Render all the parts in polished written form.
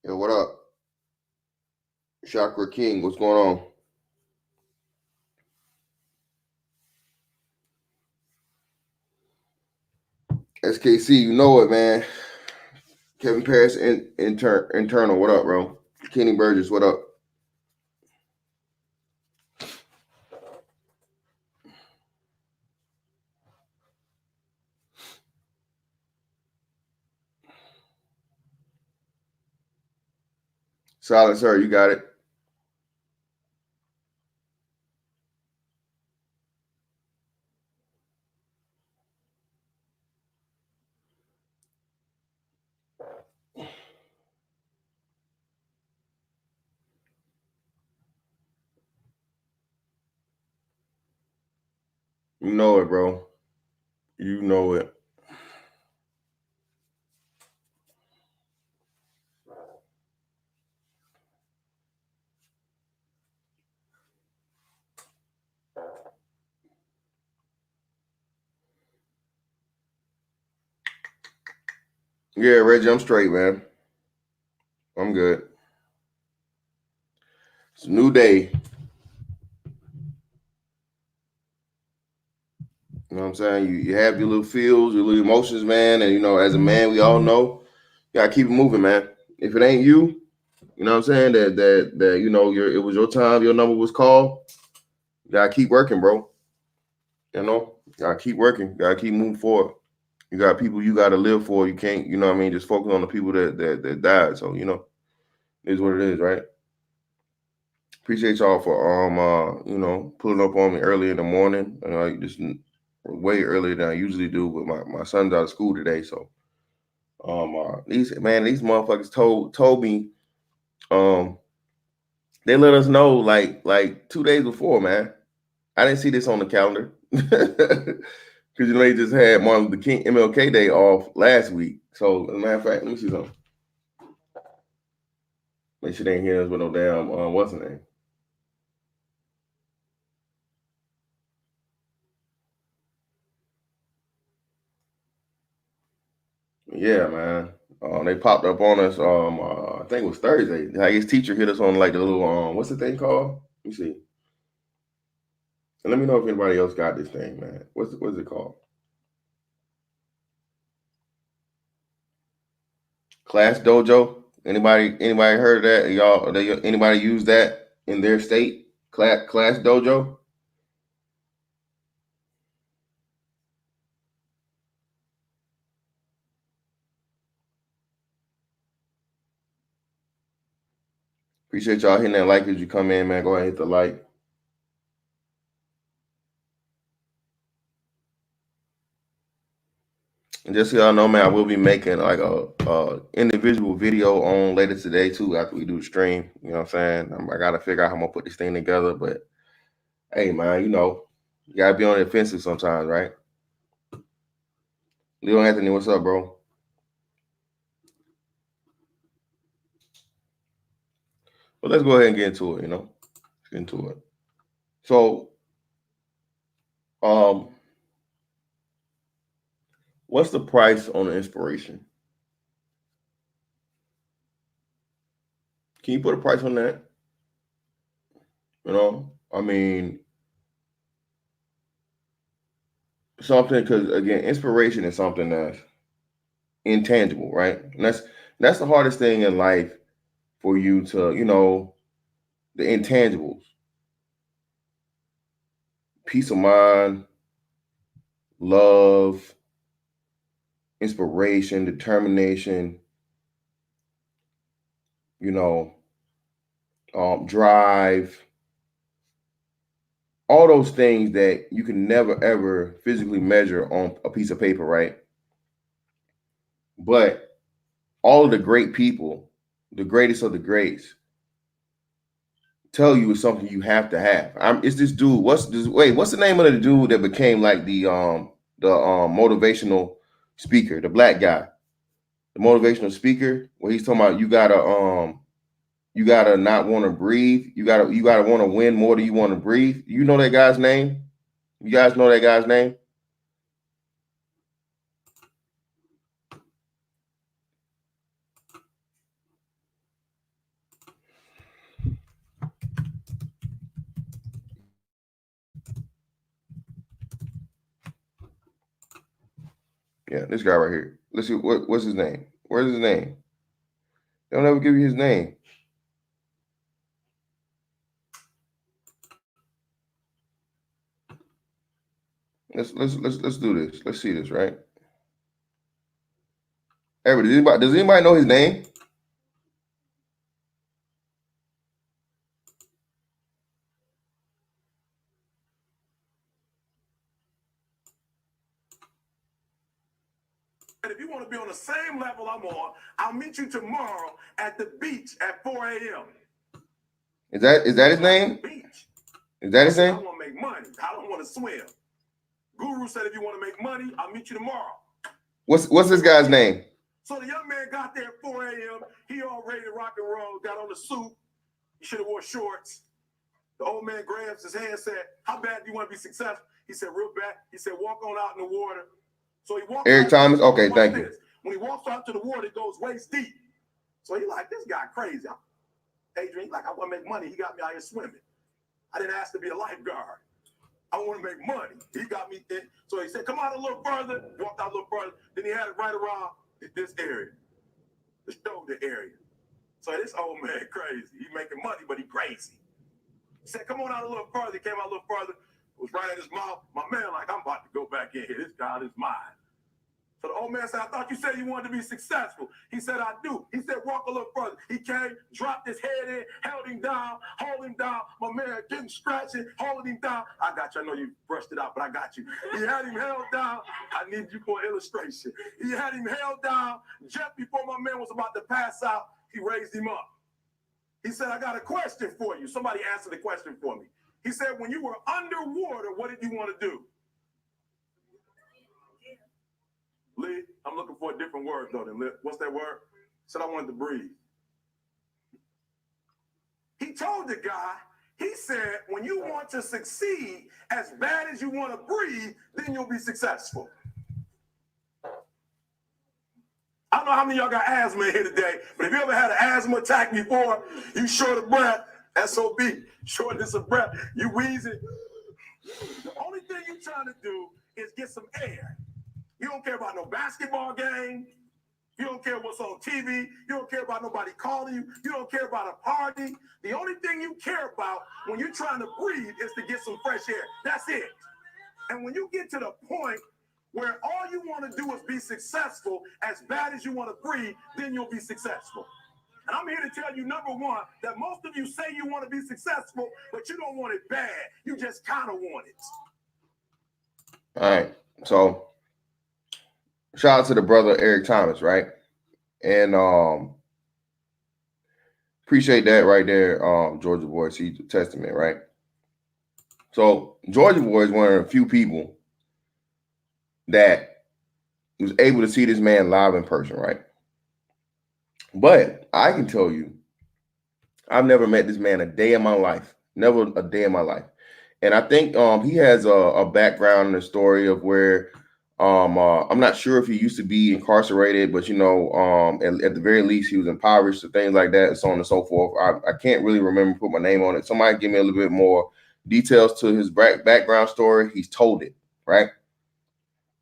Yo, what up? Chakra King, what's going on? SKC, you know it, man. Kevin Paris, internal, what up, bro? Kenny Burgess, what up? Solid, sir, you got it. You know it, bro. You know it. Yeah, Reggie, I'm straight, man. I'm good. It's a new day. You know what I'm saying? You have your little feels, your little emotions, man. And, as a man, we all know, you got to keep it moving, man. If it ain't you, you know what I'm saying? That it was your time, your number was called. You got to keep working, bro. Gotta keep working. Gotta keep moving forward. You got people you gotta live for. You can't, just focus on the people that died. So, it is what it is, right? Appreciate y'all for pulling up on me early in the morning. Just way earlier than I usually do, but my son's out of school today. So these motherfuckers told me they let us know like 2 days before, man. I didn't see this on the calendar. Because they just had Martin Luther King MLK Day off last week. So as a matter of fact, let me see something. Make sure they ain't hear us with no damn what's the name? Yeah, man. They popped up on us. I think it was Thursday. Like his teacher hit us on like the little what's the thing called? Let me see. And let me know if anybody else got this thing, man. What's it called? Class Dojo. Anybody heard of that? Anybody use that in their state? Class Dojo. Appreciate y'all hitting that like as you come in, man. Go ahead and hit the like. And just so y'all know, man, I will be making like a individual video on later today too after we do the stream. You know what I'm saying? I gotta figure out how I'm gonna put this thing together. But hey, man, you gotta be on the offensive sometimes, right? Leo Anthony, what's up, bro? But let's go ahead and get into it. Let's get into it. So, um, what's the price on the inspiration? Can you put a price on that? I mean, something because again, inspiration is something that's intangible, right? And that's the hardest thing in life for you to, the intangibles, peace of mind, love, inspiration, determination, you know, drive, all those things that you can never ever physically measure on a piece of paper, right? But all of the great people, the greatest of the greats, tell you it's something you have to have. It's this dude. What's the name of the dude that became like the motivational speaker, the black guy, the motivational speaker, where he's talking about you gotta not want to breathe. You gotta want to win more than you want to breathe. You know that guy's name? You guys know that guy's name? Yeah, this guy right here. Let's see what's his name. Where's his name? They don't ever give you his name. Let's do this. Let's see this, right? Everybody, does anybody know his name? And if you want to be on the same level I'm on, I'll meet you tomorrow at the beach at 4 a.m. Is that his name? Beach. Is that his name? I want to make money. I don't want to swim. Guru said if you want to make money, I'll meet you tomorrow. What's this guy's name? So the young man got there at 4 a.m. He all ready to rock and roll, got on the suit. He should have wore shorts. The old man grabs his hand and said, how bad do you want to be successful? He said, real bad. He said, walk on out in the water. So he walks Eric Thomas? Okay, thank you. When he walks out to the water, it goes waist deep. So he like, this guy crazy. Adrian, like, I want to make money. He got me out here swimming. I didn't ask to be a lifeguard. I want to make money. He got me in. So he said, come out a little further. Walked out a little further. Then he had it right around this area, the shoulder area. So this old man crazy. He making money, but he crazy. He said, come on out a little further. He came out a little further. It was right at his mouth. My man, like, I'm about to go back in here. This guy is mine. So the old man said, I thought you said you wanted to be successful. He said, I do. He said, walk a little further. He came, dropped his head in, held him down, hold him down. My man getting scratching, holding him down. I got you. I know you brushed it out, but I got you. He had him held down. I need you for illustration. He had him held down. Just before my man was about to pass out, he raised him up. He said, I got a question for you. Somebody answered the question for me. He said, when you were underwater, what did you want to do? Lee, I'm looking for a different word, though. What's that word? Said I wanted to breathe. He told the guy, he said, when you want to succeed as bad as you want to breathe, then you'll be successful. I don't know how many of y'all got asthma here today, but if you ever had an asthma attack before, you short of breath, SOB, shortness of breath, you wheezing. The only thing you're trying to do is get some air. You don't care about no basketball game. You don't care what's on TV. You don't care about nobody calling you. You don't care about a party. The only thing you care about when you're trying to breathe is to get some fresh air. That's it. And when you get to the point where all you want to do is be successful as bad as you want to breathe, then you'll be successful. And I'm here to tell you, number one, that most of you say you want to be successful, but you don't want it bad. You just kind of want it. All right. So shout out to the brother Eric Thomas, right? And appreciate that right there, Georgia Boy, see Testament, right? So Georgia Boy is one of the few people that was able to see this man live in person, right? But I can tell you, I've never met this man a day in my life. Never a day in my life. And I think he has a background in the story of where I'm not sure if he used to be incarcerated, but you know, at the very least he was impoverished or things like that, and so on and so forth. I can't really remember, put my name on it. Somebody give me a little bit more details to his background story. He's told it, right?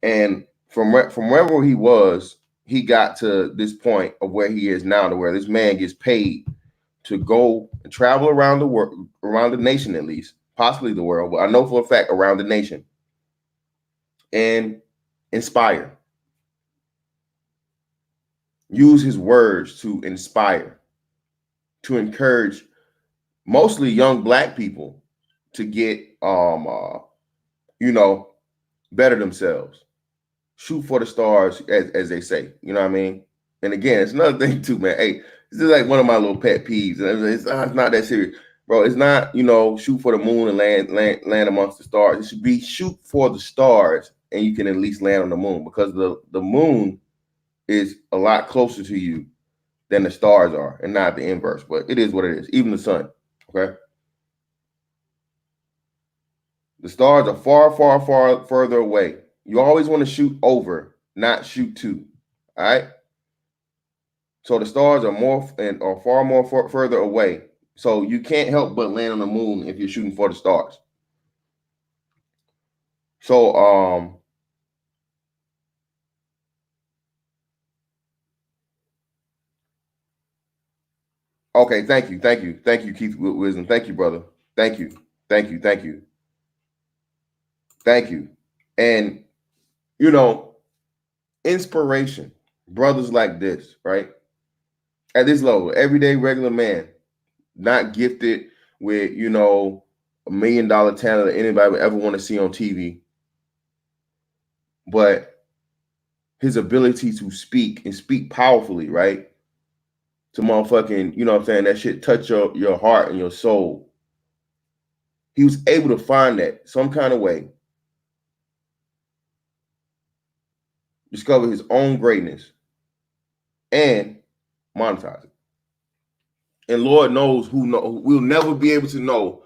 And from wherever he was, he got to this point of where he is now, to where this man gets paid to go and travel around the world, around the nation at least, possibly the world, but I know for a fact around the nation, and inspire. Use his words to inspire, to encourage mostly young Black people to get, better themselves. Shoot for the stars, as they say. You know what I mean? And again, it's another thing too, man. Hey, this is like one of my little pet peeves. It's not that serious, bro. It's not, shoot for the moon and land amongst the stars. It should be shoot for the stars, and you can at least land on the moon, because the moon is a lot closer to you than the stars are, and not the inverse. But it is what it is. Even the sun. Okay. The stars are far, far, far further away. You always want to shoot over, not shoot to. All right. So the stars are far more further away. So you can't help but land on the moon if you're shooting for the stars. So Okay, thank you, Keith Wisdom. Thank you, brother. Thank you. And you know, inspiration, brothers like this, right? At this level, everyday regular man, not gifted with, you know, $1 million talent that anybody would ever want to see on TV. But his ability to speak and speak powerfully, right? To motherfucking, you know what I'm saying, that shit touch your heart and your soul. He was able to find that some kind of way, discover his own greatness, and monetize it. And Lord knows we'll never be able to know,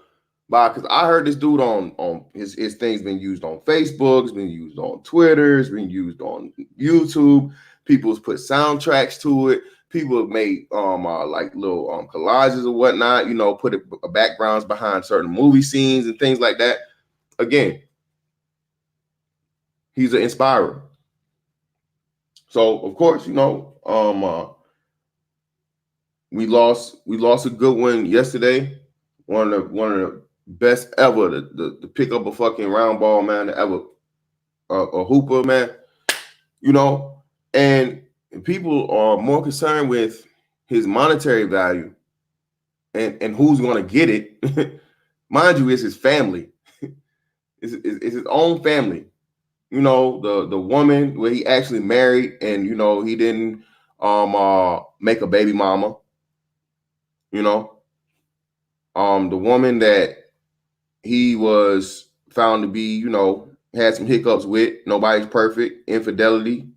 because I heard this dude on his things been used on Facebook, it's been used on Twitter, it's been used on YouTube. People's put soundtracks to it. People have made like little collages or whatnot, you know, put backgrounds behind certain movie scenes and things like that. Again, he's an inspirer. So of course, you know, we lost a good one yesterday. One of the best ever to pick up a fucking round ball, man, to ever a hooper, man. You know, and people are more concerned with his monetary value and who's going to get it. Mind you, it's his family. It's his own family. You know, the woman where he actually married, and you know, he didn't make a baby mama. You know, the woman that he was found to be, you know, had some hiccups with, nobody's perfect, infidelity,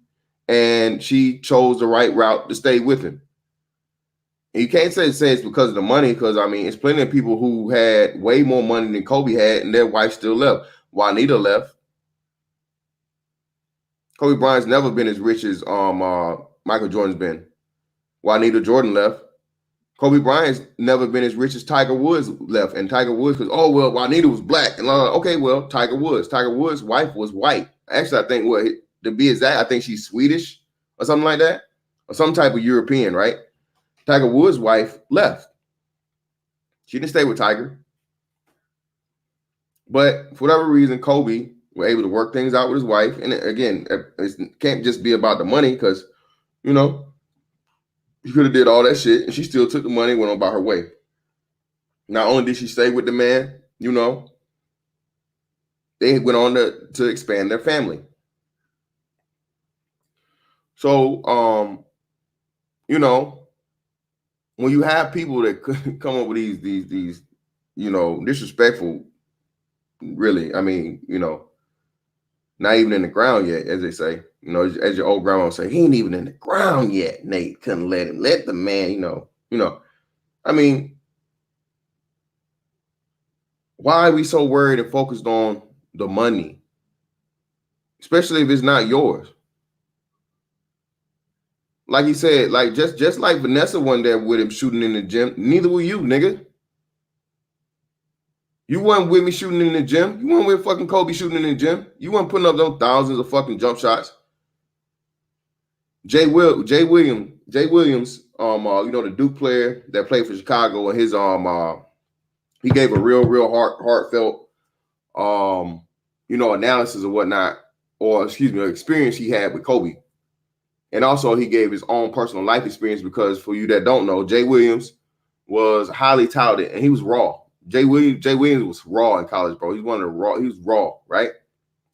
and she chose the right route to stay with him. And you can't say it's because of the money, because I mean, it's plenty of people who had way more money than Kobe had, and their wife still left. Juanita left. Kobe Bryant's never been as rich as Michael Jordan's been. Juanita Jordan left. Kobe Bryant's never been as rich as Tiger Woods left. And Tiger Woods, because, oh, well, Juanita was black. And okay, well, Tiger Woods' wife was white. Actually, I think, well, to be exact, I think she's Swedish or something like that, or some type of European, right? Tiger Woods' wife left. She didn't stay with Tiger. But for whatever reason, Kobe was able to work things out with his wife. And again, it can't just be about the money, because, you know, he could have did all that shit and she still took the money and went on by her way. Not only did she stay with the man, you know, they went on to expand their family. So, you know, when you have people that come up with these, you know, disrespectful, really, I mean, you know, not even in the ground yet, as they say. You know, as your old grandma would say, he ain't even in the ground yet. Nate, couldn't let the man, you know. I mean, why are we so worried and focused on the money, especially if it's not yours? Like he said, like just like Vanessa wasn't there with him shooting in the gym, neither were you, nigga. You weren't with me shooting in the gym. You weren't with fucking Kobe shooting in the gym. You weren't putting up those thousands of fucking jump shots. Jay Williams, you know, the Duke player that played for Chicago, and his he gave a real heartfelt you know, analysis of whatnot, or excuse me, experience he had with Kobe. And also he gave his own personal life experience, because for you that don't know, Jay Williams was highly touted and he was raw. Jay Williams was raw in college, bro. He was raw, right?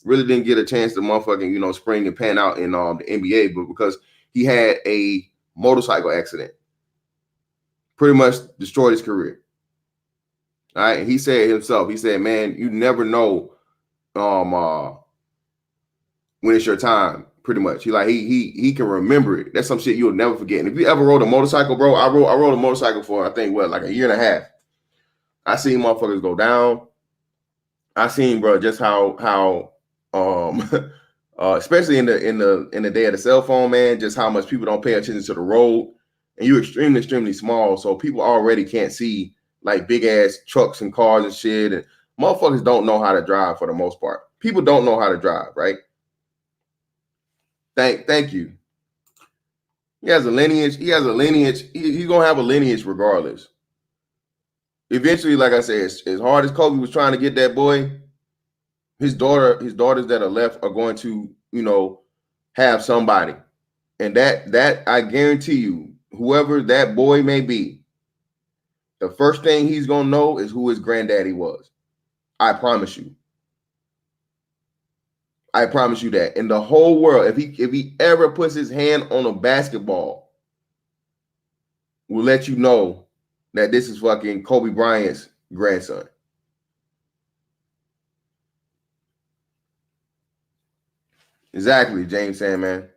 Really didn't get a chance to motherfucking, you know, spring and pan out in the NBA, but because he had a motorcycle accident, pretty much destroyed his career. All right. And he said himself, he said, man, you never know when it's your time, pretty much. He can remember it. That's some shit you'll never forget. And if you ever rode a motorcycle, bro, I rode a motorcycle for, I think, like a year and a half. I seen motherfuckers go down. I seen, bro, just how especially in the day of the cell phone, man, just how much people don't pay attention to the road. And you're extremely small, so people already can't see like big ass trucks and cars and shit. And motherfuckers don't know how to drive for the most part. People don't know how to drive, right? Thank you. He has a lineage. He has a lineage. He's gonna have a lineage regardless. Eventually, like I said, as hard as Kobe was trying to get that boy, his daughters that are left are going to, have somebody. And that I guarantee you, whoever that boy may be, the first thing he's gonna know is who his granddaddy was. I promise you. I promise you that. In the whole world, if he ever puts his hand on a basketball, will let you know that this is fucking Kobe Bryant's grandson. Exactly, James Sandman.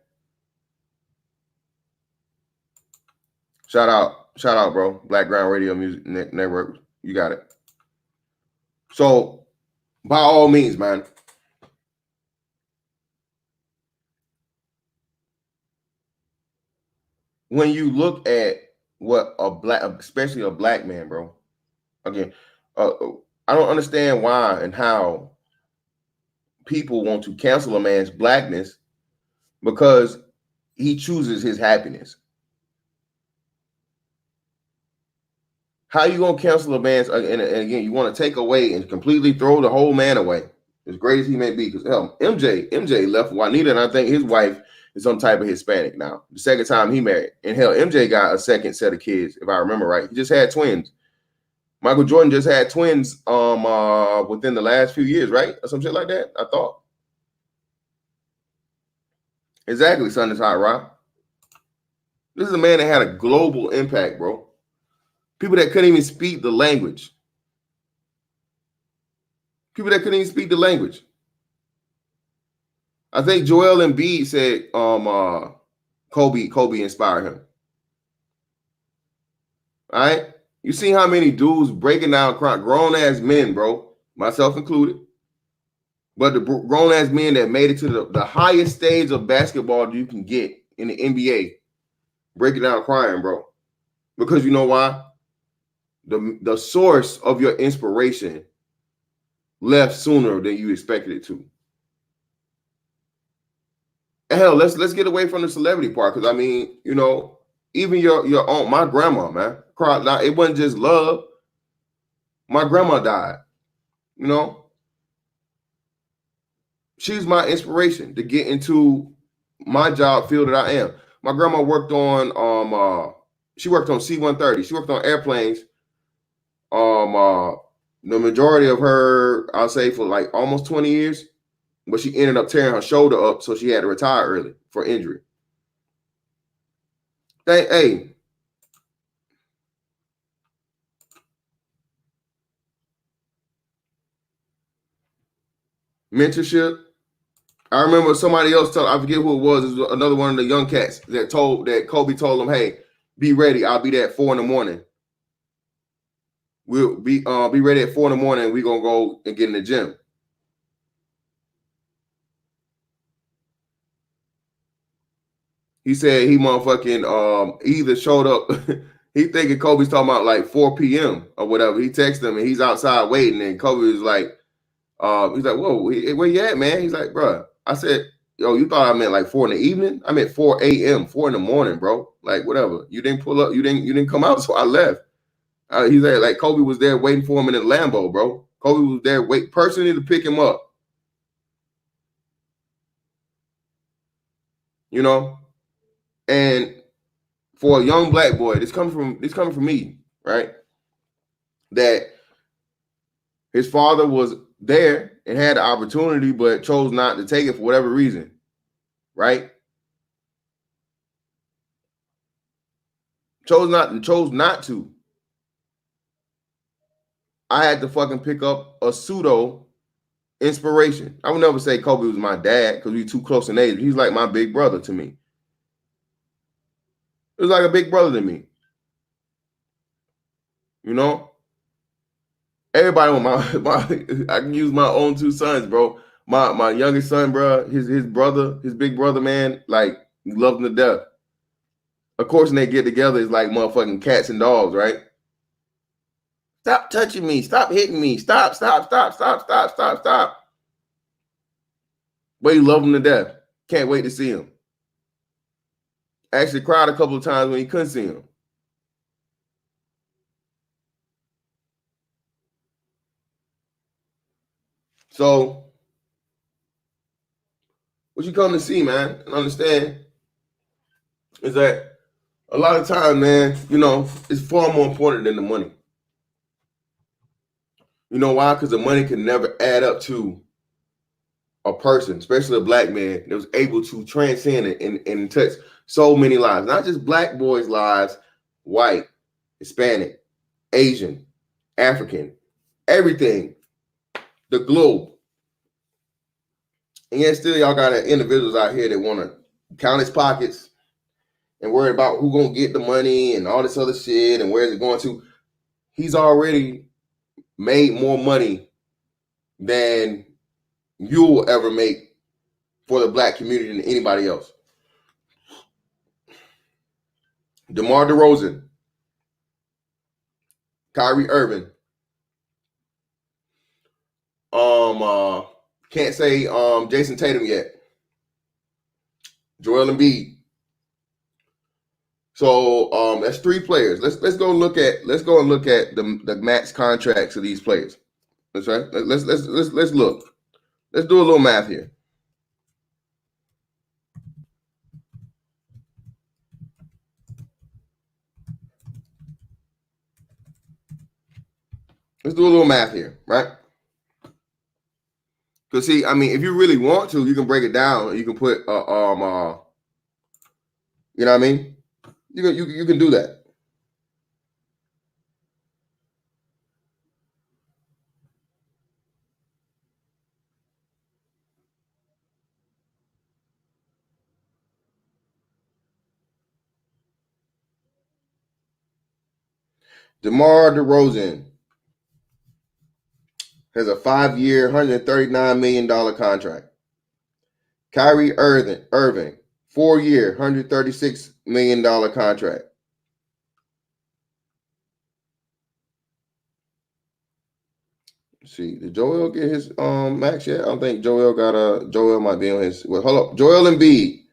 Shout out, bro. Black Ground Radio Music Network. You got it. So, by all means, man. When you look at what especially a black man, bro. Again, I don't understand why and how people want to cancel a man's blackness because he chooses his happiness. How you gonna cancel a man's and again, you want to take away and completely throw the whole man away, as great as he may be? Because MJ left Juanita, and I think his wife is some type of Hispanic now. The second time he married, and hell, MJ got a second set of kids, if I remember right. He just had twins. Michael Jordan just had twins within the last few years, right? Or some shit like that, I thought. Exactly, son is hot, Rob. This is a man that had a global impact, bro. People that couldn't even speak the language. People that couldn't even speak the language. I think Joel Embiid said Kobe inspired him. All right? You see how many dudes breaking down grown-ass men, bro, myself included, but the grown-ass men that made it to the highest stage of basketball you can get in the NBA, breaking down crying, bro. Because you know why? The source of your inspiration left sooner than you expected it to. And hell, let's get away from the celebrity part, because I mean, even your own, my grandma, man, cried. Now, it wasn't just love. My grandma died. She's my inspiration to get into my job field that I am. My grandma worked on she worked on C-130. She worked on airplanes. The majority of her, I'll say, for like almost 20 years, but she ended up tearing her shoulder up, so she had to retire early for injury. Hey, mentorship. I remember somebody else I forget who it was. It was another one of the young cats that Kobe told them, "Hey, be ready. I'll be there at 4 a.m. We'll be ready at 4 a.m. We're gonna go and get in the gym." He said he motherfucking either showed up. He thinking Kobe's talking about like 4 p.m. or whatever. He texted him and he's outside waiting, and Kobe was like, he's like, "Whoa, where you at, man?" He's like, "Bro," I said, "Yo, you thought I meant like 4 in the evening? I meant 4 a.m., 4 in the morning, bro. Like whatever. You didn't pull up, you didn't come out, so I left." He said like Kobe was there waiting for him in the Lambo, bro. Kobe was there personally to pick him up. And for a young black boy, this coming from me, right? That his father was there and had the opportunity, but chose not to take it for whatever reason, right? Chose not to. I had to fucking pick up a pseudo inspiration. I would never say Kobe was my dad because we too close in age. He's like my big brother to me. It was like a big brother to me. Everybody on I can use my own two sons, bro. My youngest son, bro, his brother, his big brother, man, like he loves him to death. Of course, when they get together, it's like motherfucking cats and dogs, right? Stop touching me. Stop hitting me. Stop. But you love him to death. Can't wait to see him. Actually cried a couple of times when he couldn't see him. So what you come to see, man, and understand is that a lot of time, man, you know, it's far more important than the money. You know why? Because the money can never add up to a person, especially a black man, that was able to transcend it and touch so many lives. Not just black boys' lives, white, Hispanic, Asian, African, everything, the globe. And yet still y'all got individuals out here that want to count his pockets and worry about who gonna get the money and all this other shit and where is it going to. He's already made more money than you will ever make for the black community than anybody else. DeMar DeRozan, Kyrie Irving, can't say Jason Tatum yet. Joel Embiid. So that's 3 players. Let's go and look at the max contracts of these players. That's right. Let's look. Let's do a little math here. Let's do a little math here, right? Because see, I mean, if you really want to, you can break it down. You can put you know what I mean? You can do that. DeMar DeRozan has a 5-year, $139 million contract. Kyrie Irving, 4-year, $136 million contract. Let's see, did Joel get his max yet? I don't think Joel got Joel might be on his. Well, hold up. Joel Embiid,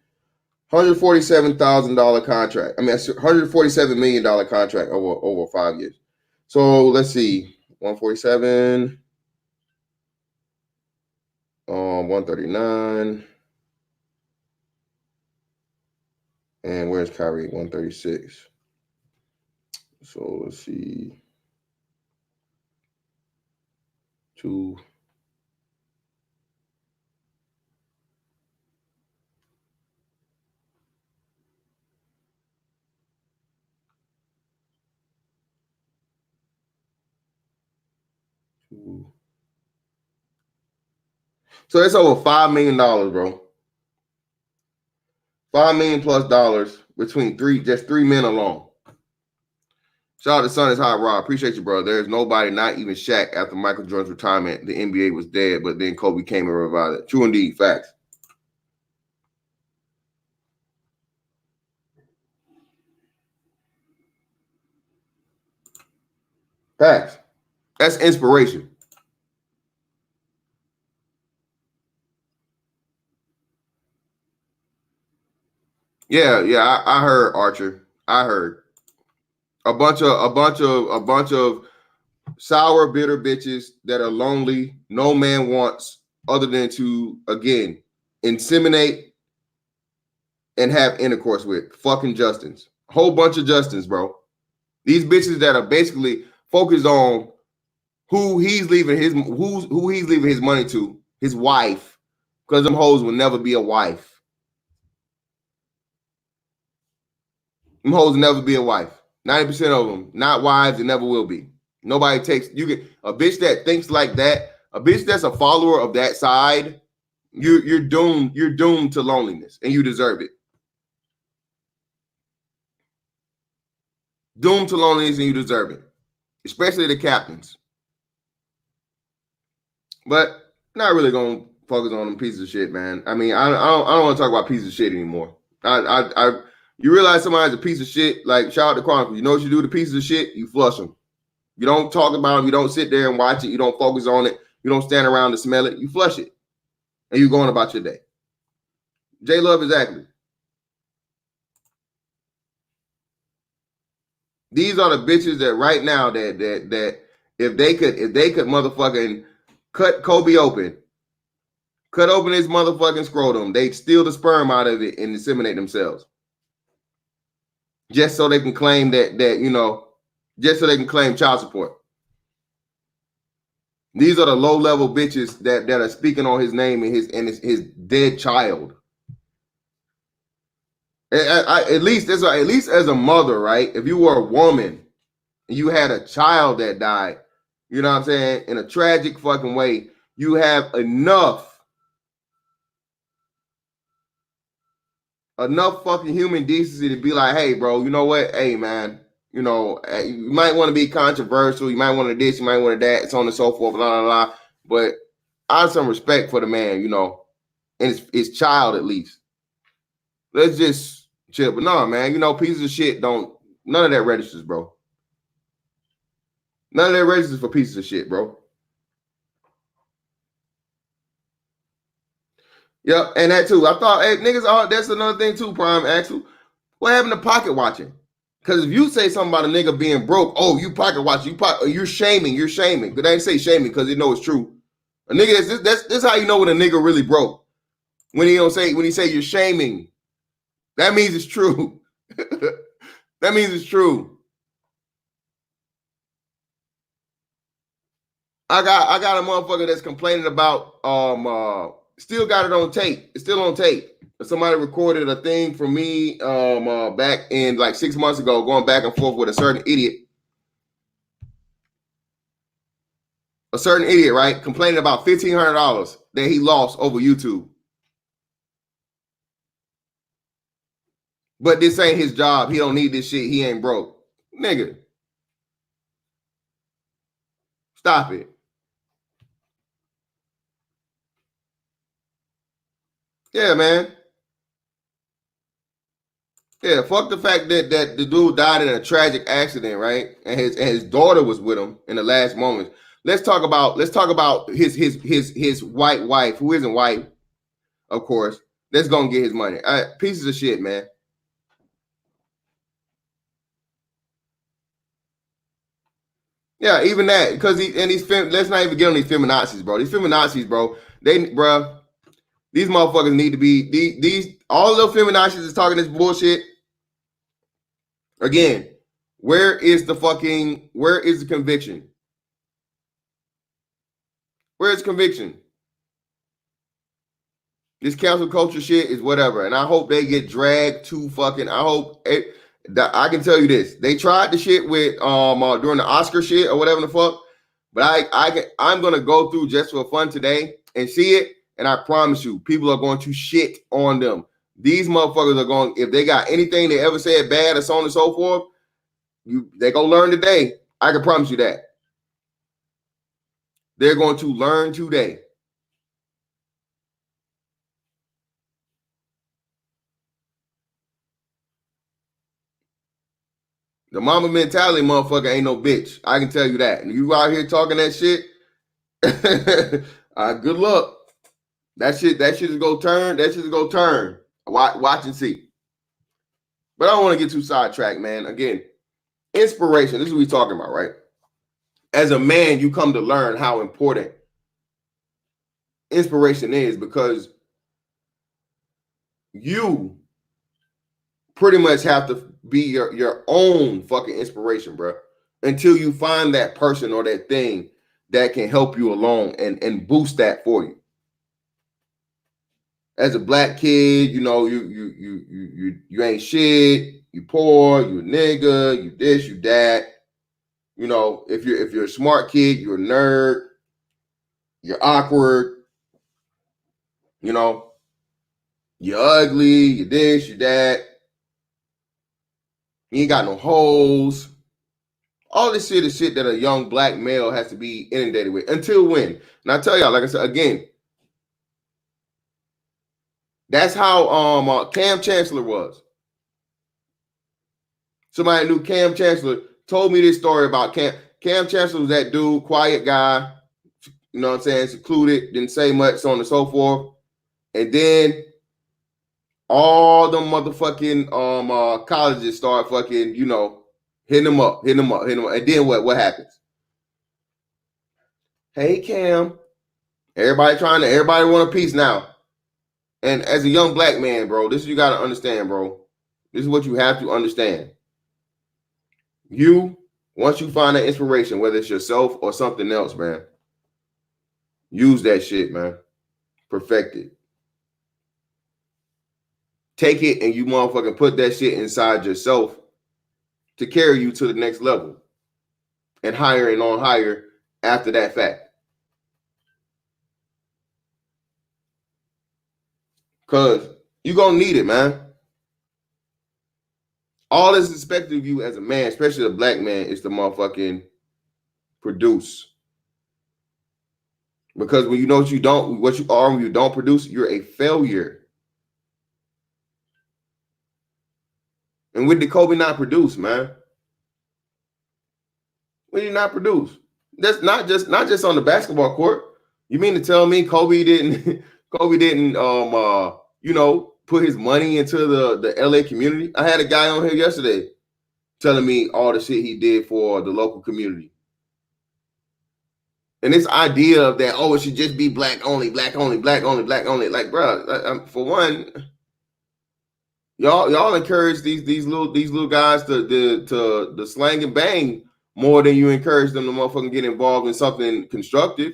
$147,000 contract. I mean, $147 million contract over 5 years. So let's see, 147, 139, and where's Kyrie? 136. So let's see, 2. So that's over $5 million, bro. $5 million plus dollars between just 3 men alone. Shout out to Son is Hot Rod. Appreciate you, bro. There's nobody, not even Shaq, after Michael Jordan's retirement. The NBA was dead, but then Kobe came and revived it. True indeed, facts. Facts. That's inspiration. Yeah, I heard, Archer. I heard a bunch of sour, bitter bitches that are lonely. No man wants other than to, again, inseminate and have intercourse with. Fucking Justins. Whole bunch of Justins, bro. These bitches that are basically focused on who he's leaving his money to, his wife, because them hoes will never be a wife. Them hoes will never be a wife. 90% of them, not wives, and never will be. Nobody takes, you get a bitch that thinks like that, a bitch that's a follower of that side, you're doomed to loneliness, and you deserve it. Doomed to loneliness, and you deserve it. Especially the captains. But not really gonna focus on them pieces of shit, man. I mean, I don't want to talk about pieces of shit anymore. You realize somebody's a piece of shit, like shout out to Chronicle. You know what you do to pieces of shit? You flush them. You don't talk about them. You don't sit there and watch it. You don't focus on it. You don't stand around to smell it. You flush it. And you're going about your day. J Love, exactly. these are the bitches that right now that if they could motherfucking cut Kobe open, cut open his motherfucking scrotum, they'd steal the sperm out of it and inseminate themselves. Just so they can claim that just so they can claim child support. These are the low-level bitches that are speaking on his name and his dead child. At least as a mother, right? If you were a woman and you had a child that died, you know what I'm saying, in a tragic fucking way, you have enough fucking human decency to be like, hey, bro, you know what? Hey, man, you might want to be controversial. You might want to this, you might want to that, so on and so forth, blah, blah, blah. But I have some respect for the man, and his child at least. Let's just chill. But no, man, pieces of shit none of that registers, bro. None of that registers for pieces of shit, bro. Yep, and that too. I thought, hey, niggas, that's another thing too, Prime Axel. What happened to pocket watching? Because if you say something about a nigga being broke, oh, you pocket watch, you're shaming. But they ain't say shaming because they know it's true. A nigga, that's how you know when a nigga really broke. When he say you're shaming, that means it's true. That means it's true. I got a motherfucker that's complaining about still got it on tape. It's still on tape. Somebody recorded a thing for me back in like 6 months ago, going back and forth with a certain idiot. A certain idiot, right? Complaining about $1,500 that he lost over YouTube. But this ain't his job. He don't need this shit. He ain't broke. Nigga. Stop it. Yeah, man. Yeah, fuck the fact that the dude died in a tragic accident, right? And his daughter was with him in the last moments. Let's talk about his white wife, who isn't white, of course. That's gonna get his money. Pieces of shit, man. Yeah, even that, because let's not even get on these feminazis, bro. These feminazis, bro. These motherfuckers need to be these all the feminazis is talking this bullshit. Again, where is the conviction? Where is conviction? This cancel culture shit is whatever, and I hope they get dragged to fucking. I can tell you this: they tried the shit with during the Oscar shit or whatever the fuck. But I'm gonna go through just for fun today and see it, and I promise you, people are going to shit on them. These motherfuckers are going, if they got anything they ever said bad or so on and so forth, they gonna learn today. I can promise you that. They're going to learn today. The mama mentality motherfucker ain't no bitch. I can tell you that. And you out here talking that shit, good luck. That shit is gonna turn. That shit is gonna turn. Watch and see. But I don't want to get too sidetracked, man. Again, inspiration. This is what we're talking about, right? As a man, you come to learn how important inspiration is, because you pretty much have to be your own fucking inspiration, bro, until you find that person or that thing that can help you along and boost that for you. As a black kid, you ain't shit, you poor, you a nigga, you this, you that. If you're a smart kid, you're a nerd, you're awkward, you're ugly, you this, you that. You ain't got no hoes. All this shit is shit that a young black male has to be inundated with. Until when? And I tell y'all, like I said, again, that's how Cam Chancellor was. Somebody knew Cam Chancellor told me this story about Cam. Cam Chancellor was that dude, quiet guy, you know what I'm saying, secluded, didn't say much, so on and so forth. And then all the motherfucking colleges start fucking, Hitting them up. And then what happens? Hey, Cam. Everybody want a piece now. And as a young black man, bro, this is you got to understand, bro. This is what you have to understand. Once you find that inspiration, whether it's yourself or something else, man, use that shit, man. Perfect it. Take it and you motherfucking put that shit inside yourself to carry you to the next level and higher and on higher after that fact. Because you're going to need it, man. All that's expected of you as a man, especially a black man, is to motherfucking produce. Because when you know what you are when you don't produce, you're a failure. And when did Kobe not produce, man? When did he not produce? That's not just on the basketball court. You mean to tell me Kobe didn't put his money into the LA community? I had a guy on here yesterday telling me all the shit he did for the local community. And this idea of that, it should just be black only. Like, bro, for one, y'all encourage these little guys to slang and bang more than you encourage them to motherfucking get involved in something constructive.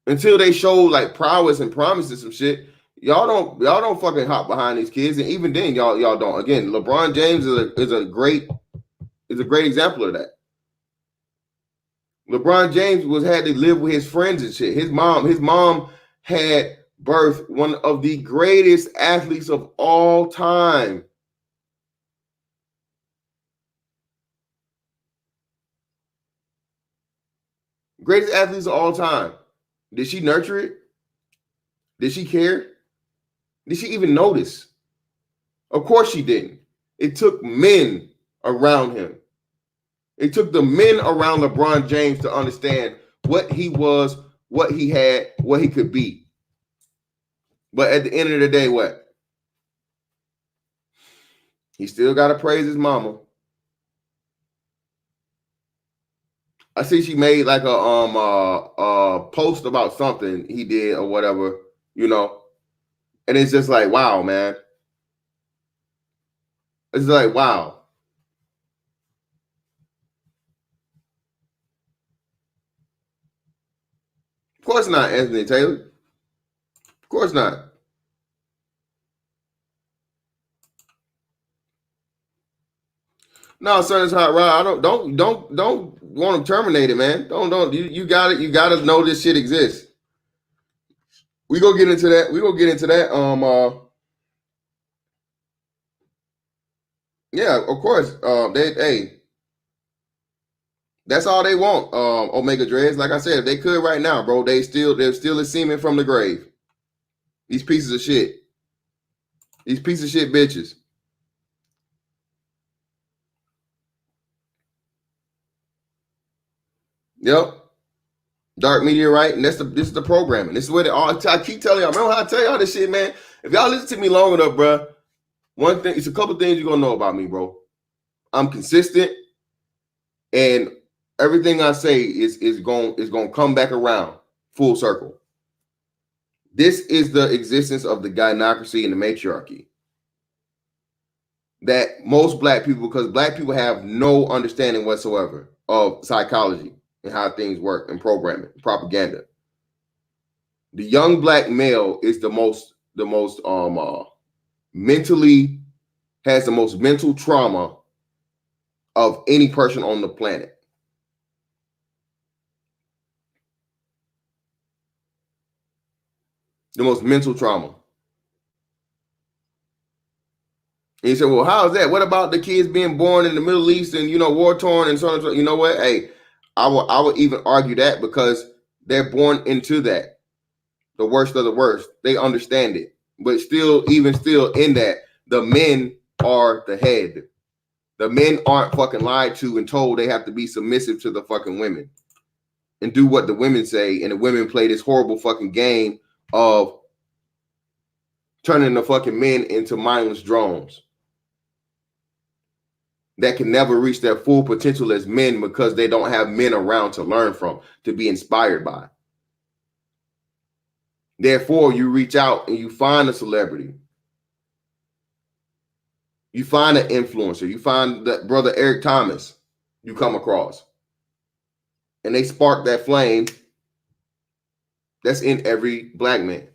Until they show like prowess and promise and some shit, y'all don't fucking hop behind these kids, and even then y'all don't. Again, LeBron James is a great example of that. LeBron James had to live with his friends and shit. His mom had birthed one of the greatest athletes of all time. Greatest athletes of all time. Did she nurture it? Did she care? Did she even notice? Of course she didn't. It took men around him. It took the men around LeBron James to understand what he was, what he had, what he could be. But at the end of the day, what? He still got to praise his mama. I see she made like a post about something he did or whatever, and it's just like, wow, man. It's like, wow. Of course not, Anthony Taylor. Of course not. No, son, it's hot, Rod. I don't want him terminated, man. Don't. You got it. You got to know this shit exists. We gonna get into that. Yeah, of course. That's all they want. Omega Dreads. Like I said, if they could right now, bro, they're still a semen from the grave. These pieces of shit. These pieces of shit bitches. Yep. Dark Meteorite, and this is the programming. This is what I keep telling y'all. Remember how I tell y'all this shit, man? If y'all listen to me long enough, bro, it's a couple things you're gonna know about me, bro. I'm consistent, and everything I say is gonna come back around full circle. This is the existence of the gynocracy and the matriarchy that most black people, because black people have no understanding whatsoever of psychology and how things work and programming, propaganda. The young black male is the most mentally has the most mental trauma of any person on the planet. The most mental trauma. And you say, well, how is that? What about the kids being born in the Middle East and, war torn and so on and so? You know what? Hey, I would even argue that because they're born into that. The worst of the worst. They understand it. But still in that, the men are the head. The men aren't fucking lied to and told they have to be submissive to the fucking women. and do what the women say, and the women play this horrible fucking game of turning the fucking men into mindless drones that can never reach their full potential as men because they don't have men around to learn from, to be inspired by. Therefore, you reach out and you find a celebrity. You find an influencer. You find that brother Eric Thomas you come across. And they spark that flame that's in every black man.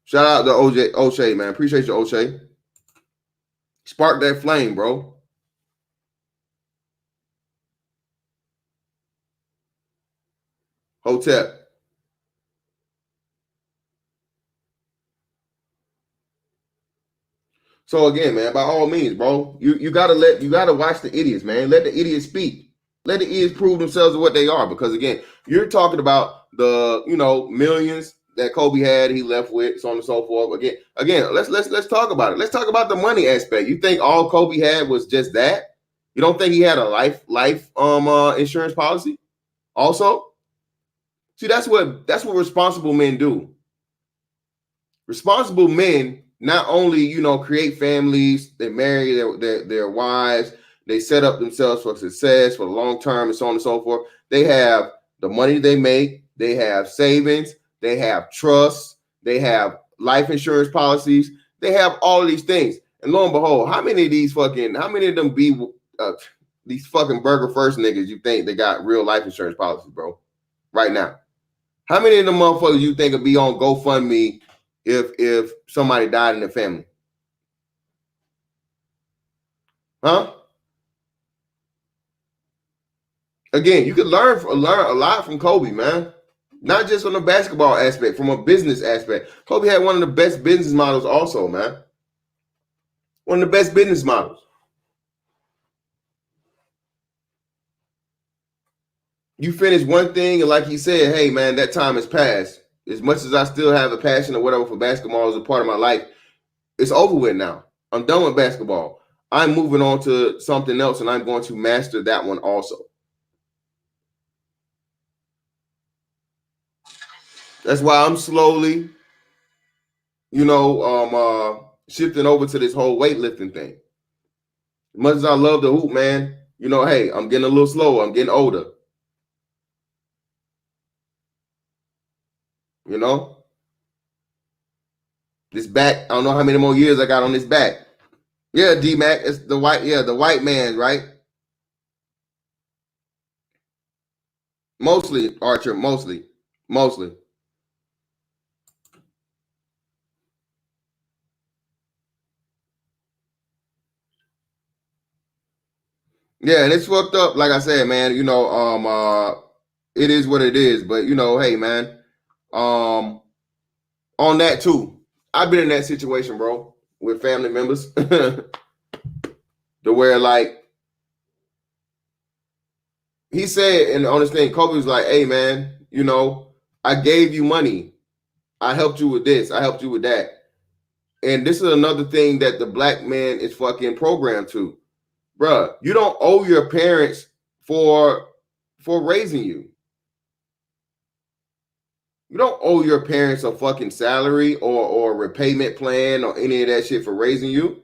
Shout out to O'Shea, man. Appreciate you, O'Shea. Spark that flame, bro. Hotep. So again, man, by all means, bro, you gotta watch the idiots, man. Let the idiots speak. Let the idiots prove themselves what they are. Because again, you're talking about the millions that Kobe had, he left with, so on and so forth. Again, let's talk about it. Let's talk about the money aspect. You think all Kobe had was just that? You don't think he had a life insurance policy? Also, see, that's what responsible men do. Responsible men not only create families, they marry their wives, they set up themselves for success for the long term, and so on and so forth. They have the money they make, they have savings, they have trusts, they have life insurance policies, they have all of these things. And lo and behold, how many of them these fucking Burger First niggas you think they got real life insurance policies, bro? Right now. How many of them motherfuckers you think would be on GoFundMe if somebody died in their family? Huh? Again, you could learn a lot from Kobe, man. Not just on the basketball aspect, from a business aspect. Kobe had one of the best business models also, man. One of the best business models. You finish one thing, and like he said, hey, man, that time has passed. As much as I still have a passion or whatever for basketball as a part of my life, it's over with now. I'm done with basketball. I'm moving on to something else, and I'm going to master that one also. That's why I'm slowly, shifting over to this whole weightlifting thing. As much as I love the hoop, man, hey, I'm getting a little slower. I'm getting older. This back, I don't know how many more years I got on this back. Yeah, D-Mac, it's the white man, right? Mostly, Archer, mostly. Yeah, and it's fucked up. Like I said, man, it is what it is. But hey, man, on that too, I've been in that situation, bro, with family members, to where like he said, and on this thing, Kobe was like, "Hey, man, I gave you money, I helped you with this, I helped you with that," and this is another thing that the black man is fucking programmed to. Bruh, you don't owe your parents for raising you. You don't owe your parents a fucking salary or a repayment plan or any of that shit for raising you.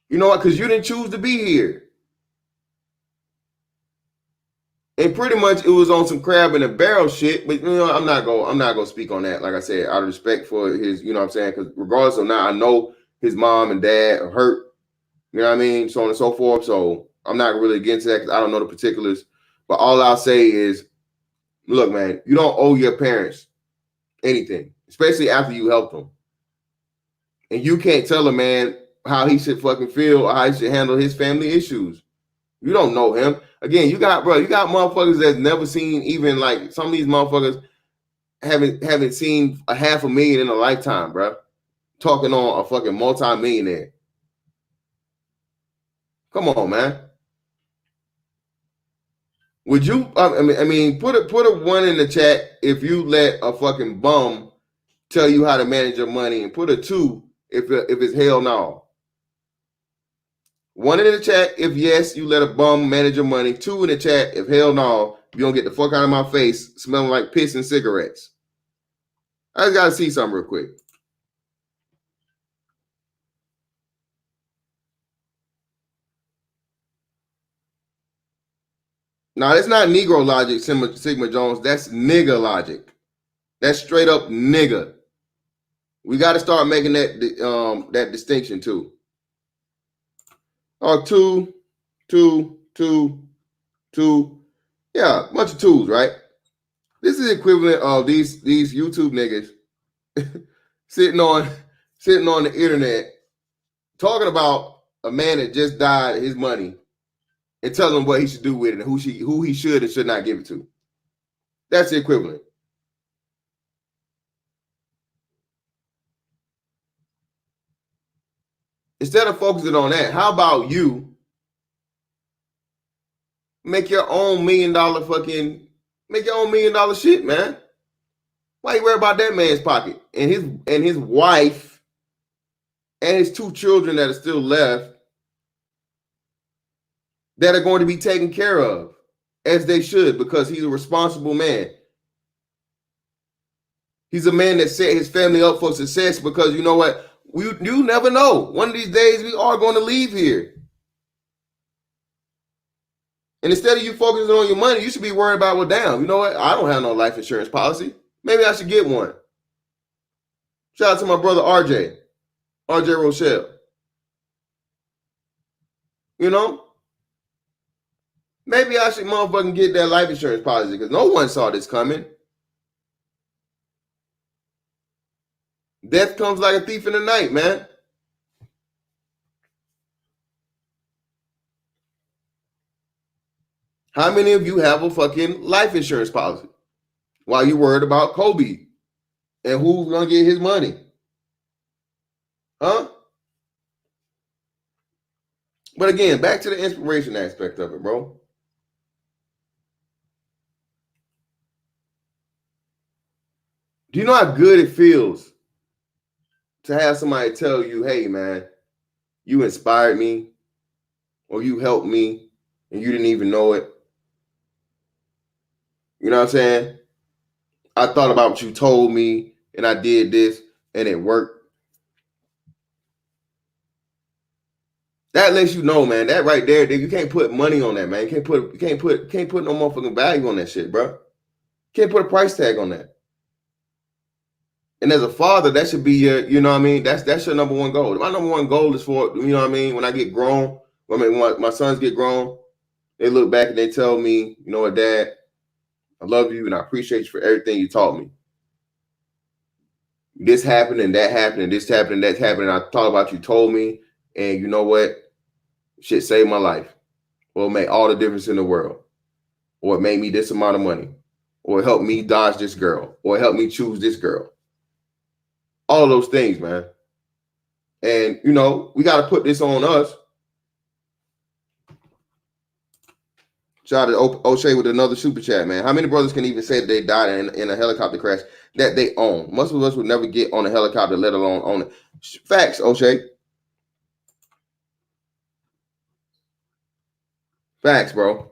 You know what? Because you didn't choose to be here. And pretty much it was on some crab in a barrel shit. But I'm not gonna speak on that. Like I said, out of respect for his, what I'm saying, because regardless of now, I know his mom and dad are hurt. You know what I mean? So on and so forth. So I'm not really getting to that because I don't know the particulars. But all I'll say is, look, man, you don't owe your parents anything, especially after you helped them. And you can't tell a man how he should fucking feel or how he should handle his family issues. You don't know him. Again, you got motherfuckers that's never seen, even like some of these motherfuckers haven't seen $500,000 in a lifetime, bro. Talking on a fucking multi-millionaire. Come on, man. Would you? I mean, put a 1 in the chat if you let a fucking bum tell you how to manage your money, and put a 2 if it's hell no. 1 in the chat if yes, you let a bum manage your money. 2 in the chat if hell no, you don't get the fuck out of my face smelling like piss and cigarettes. I just gotta see something real quick. No, it's not Negro logic, Sigma Jones. That's nigga logic. That's straight up nigga. We got to start making that distinction too. Oh, two. Yeah, bunch of twos, right? This is equivalent of these YouTube niggas sitting on the internet talking about a man that just died, his money, and telling him what he should do with it and who he should and should not give it to. That's the equivalent. Instead of focusing on that, how about you make your own $1 million make your own $1 million shit, man? Why you worry about that man's pocket and his wife and his 2 children that are still left that are going to be taken care of as they should, because he's a responsible man. He's a man that set his family up for success, because you know what? You never know. One of these days we are going to leave here. And instead of you focusing on your money, you should be worried about, well, damn, you know what? I don't have no life insurance policy. Maybe I should get one. Shout out to my brother RJ Rochelle. You know? Maybe I should motherfucking get that life insurance policy, because no one saw this coming. Death comes like a thief in the night, man. How many of you have a fucking life insurance policy while you worried about Kobe and who's going to get his money? Huh? But again, back to the inspiration aspect of it, bro. Do you know how good it feels to have somebody tell you, hey, man, you inspired me or you helped me and you didn't even know it? You know what I'm saying? I thought about what you told me and I did this and it worked. That lets you know, man, that right there, you can't put money on that, man. You can't put no motherfucking value on that shit, bro. You can't put a price tag on that. And as a father, that should be your, you know what I mean? That's your number one goal. My number one goal is for, you know what I mean, when I get grown, when my sons get grown, they look back and they tell me, you know what, Dad, I love you and I appreciate you for everything you taught me. This happened and that happened and this happened and that happened. And I thought about you told me, and you know what? Shit saved my life. Or it made all the difference in the world. Or it made me this amount of money. Or it helped me dodge this girl. Or it helped me choose this girl. All of those things, man. And, you know, we got to put this on us. Shout out to O'Shea with another super chat, man. How many brothers can even say that they died in a helicopter crash that they own? Most of us would never get on a helicopter, let alone own it. Facts, O'Shea. Facts, bro.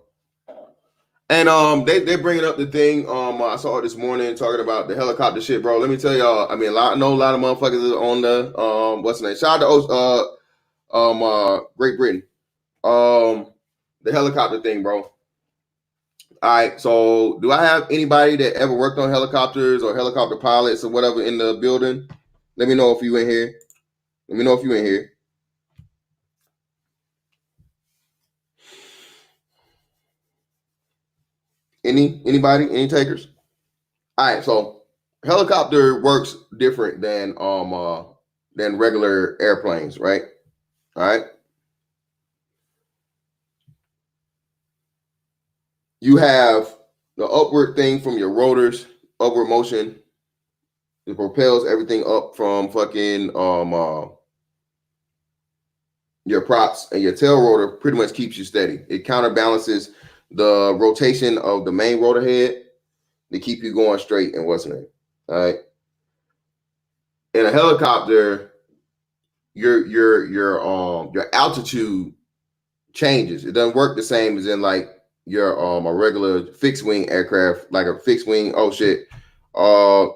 And they bringing up the thing. I saw it this morning talking about the helicopter shit, bro. Let me tell y'all. I mean, I know a lot of motherfuckers are on the what's the name? Shout out to Great Britain. The helicopter thing, bro. All right. So, do I have anybody that ever worked on helicopters or helicopter pilots or whatever in the building? Let me know if you in here. Let me know if you in here. Anybody? Any takers? All right. So, helicopter works different than regular airplanes, right? All right. You have the upward thing from your rotors, upward motion. It propels everything up from fucking your props, and your tail rotor pretty much keeps you steady. It counterbalances the rotation of the main rotor head to keep you going straight and what's name. All right. In a helicopter, your altitude changes. It doesn't work the same as in like your a regular fixed wing aircraft, like a fixed wing. Oh shit. Uh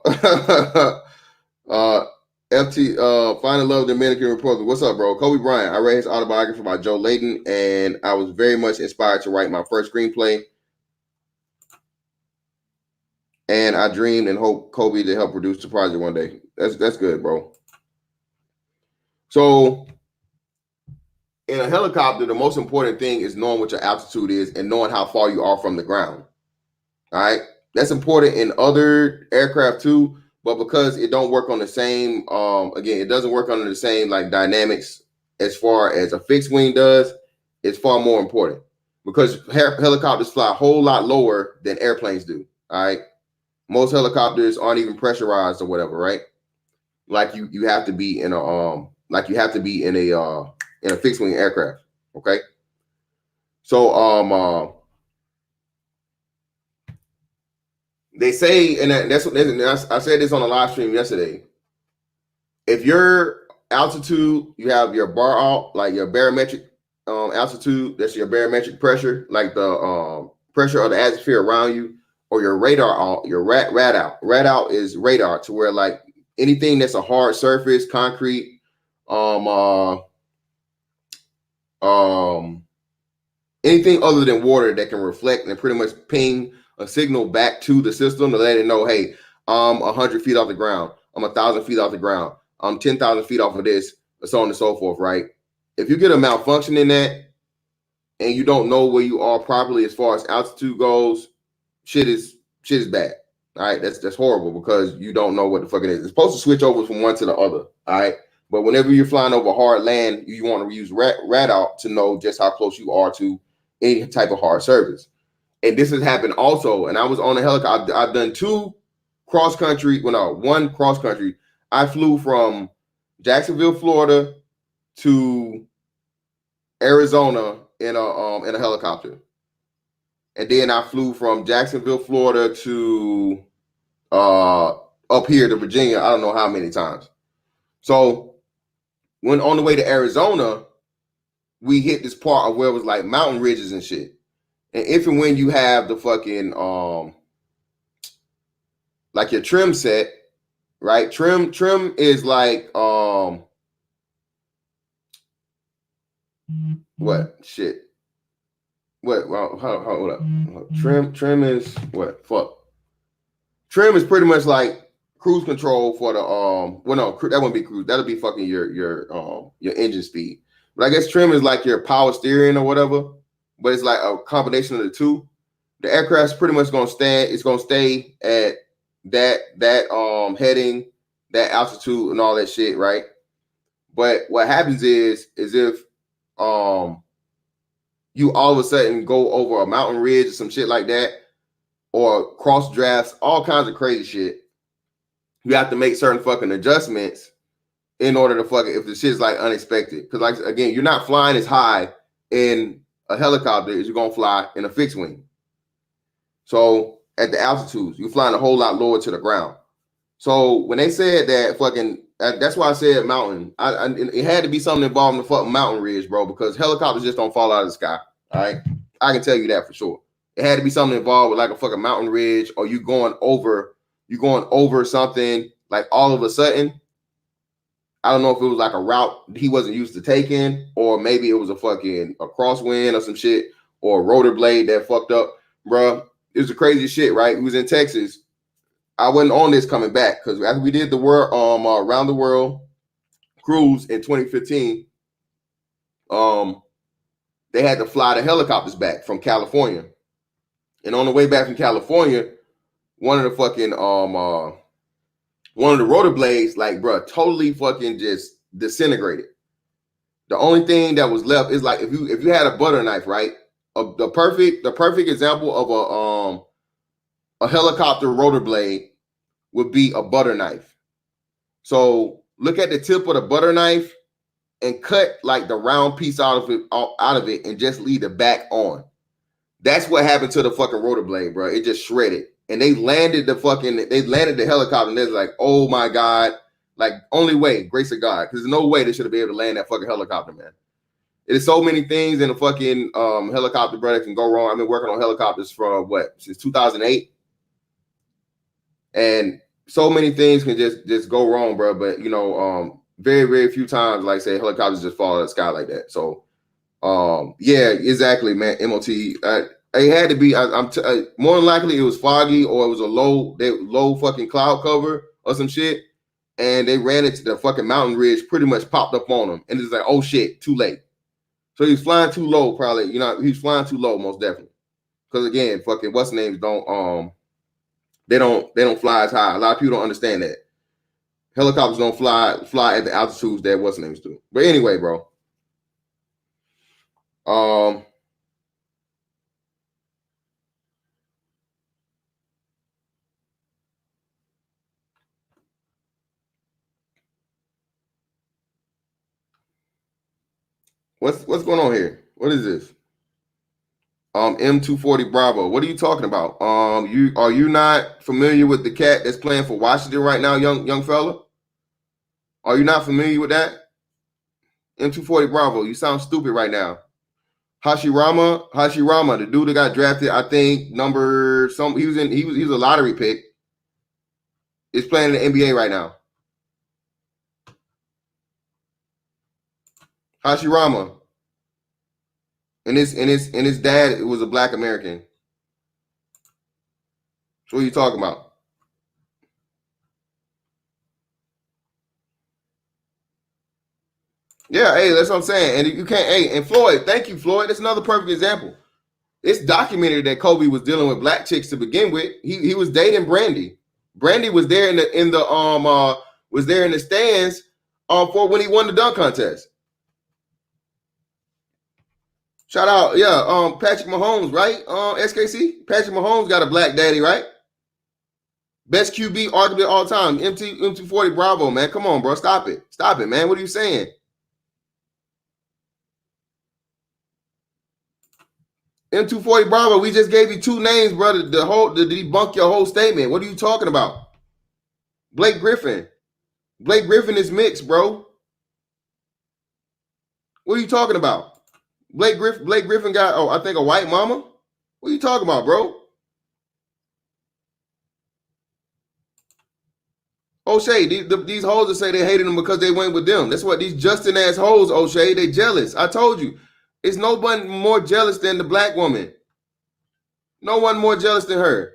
FT Finding Love Dominican Republic. What's up, bro? Kobe Bryant. I read his autobiography by Joe Layton, and I was very much inspired to write my first screenplay. And I dreamed and hope Kobe to help produce the project one day. That's good, bro. So in a helicopter, the most important thing is knowing what your altitude is and knowing how far you are from the ground. All right. That's important in other aircraft too, but because it don't work on the same, again, it doesn't work under the same like dynamics as far as a fixed wing does, it's far more important because helicopters fly a whole lot lower than airplanes do. All right. Most helicopters aren't even pressurized or whatever, right? Like you have to be in a in a fixed wing aircraft. Okay. So they say, and that's what I said this on a live stream yesterday. If your altitude, you have your bar out, like your barometric altitude, that's your barometric pressure, like the pressure of the atmosphere around you, or your radar out, your rad out. Rad out is radar to where like anything that's a hard surface, concrete, anything other than water that can reflect and pretty much ping a signal back to the system to let it know, hey, I'm 100 feet off the ground, I'm 1,000 feet off the ground, I'm 10,000 feet off of this, and so on and so forth, right? If you get a malfunction in that and you don't know where you are properly as far as altitude goes, shit is bad. All right, that's horrible because you don't know what the fuck it is. It's supposed to switch over from one to the other. All right, but whenever you're flying over hard land, you want to use radar to know just how close you are to any type of hard surface. And this has happened also. And I was on a helicopter. I've done one cross country. I flew from Jacksonville, Florida to Arizona in a helicopter. And then I flew from Jacksonville, Florida to up here to Virginia. I don't know how many times. So when on the way to Arizona, we hit this part of where it was like mountain ridges and shit. And if and when you have the fucking like your trim set, right? Trim is like what shit? What? Well, hold up. Trim is what? Fuck. Trim is pretty much like cruise control for the well, no, that wouldn't be cruise. That'll be fucking your engine speed. But I guess trim is like your power steering or whatever. But it's like a combination of the two. The aircraft's pretty much gonna stand. It's gonna stay at that heading, that altitude, and all that shit, right? But what happens is if you all of a sudden go over a mountain ridge or some shit like that, or cross drafts, all kinds of crazy shit, you have to make certain fucking adjustments in order to fucking if the shit's like unexpected. Because like again, you're not flying as high in a helicopter as you're gonna fly in a fixed wing. So at the altitudes, you're flying a whole lot lower to the ground. So when they said that fucking, that's why I said mountain. It had to be something involving the fucking mountain ridge, bro, because helicopters just don't fall out of the sky. All right, I can tell you that for sure. It had to be something involved with like a fucking mountain ridge, or you going over something like all of a sudden. I don't know if it was like a route he wasn't used to taking, or maybe it was a crosswind or some shit, or a rotor blade that fucked up, bro. It was the craziest shit, right? It was in Texas. I wasn't on this coming back because after we did the world around the world cruise in 2015, they had to fly the helicopters back from California, and on the way back from California, one of the rotor blades, like, bro, totally fucking just disintegrated. The only thing that was left is like if you had a butter knife, right? The perfect example of a helicopter rotor blade would be a butter knife. So look at the tip of the butter knife and cut like the round piece out of it and just leave the back on. That's what happened to the fucking rotor blade, bro. It just shredded. And they landed the helicopter, and they're like, oh my God, like only way, grace of God. Because there's no way they should have been able to land that fucking helicopter, man. It is so many things in a fucking helicopter, bro, that can go wrong. I've been working on helicopters for since 2008, and so many things can just go wrong, bro. But very, very few times, like say, helicopters just fall out of the sky like that. So, yeah, exactly, man. MOT. It had to be. More than likely it was foggy or it was a low fucking cloud cover or some shit, and they ran into the fucking mountain ridge. Pretty much popped up on them, and it's like, oh shit, too late. So he's flying too low, probably. He's flying too low, most definitely. Because again, fucking what's names don't they don't fly as high. A lot of people don't understand that. Helicopters don't fly at the altitudes that what's names do. But anyway, bro. What's going on here? What is this? M240 Bravo. What are you talking about? Are you not familiar with the cat that's playing for Washington right now, young fella? Are you not familiar with that? M240 Bravo. You sound stupid right now. Hashirama, the dude that got drafted, I think he was a lottery pick. Is playing in the NBA right now. Hashirama. And his dad was a black American. So what are you talking about? Yeah, hey, that's what I'm saying. And you can't, hey, and Floyd, thank you, Floyd. That's another perfect example. It's documented that Kobe was dealing with black chicks to begin with. He was dating Brandy. Brandy was there in the stands for when he won the dunk contest. Shout out, yeah, Patrick Mahomes, right? SKC. Patrick Mahomes got a black daddy, right? Best QB arguably all time. M240 Bravo, man. Come on, bro. Stop it, man. What are you saying? M240 Bravo, we just gave you two names, brother, to debunk your whole statement. What are you talking about? Blake Griffin. Blake Griffin is mixed, bro. What are you talking about? Blake Griffin got, I think a white mama? What are you talking about, bro? O'Shea, these hoes that say they hated him because they went with them. That's what these Justin ass hoes, O'Shea, they jealous. I told you. It's nobody more jealous than the black woman. No one more jealous than her.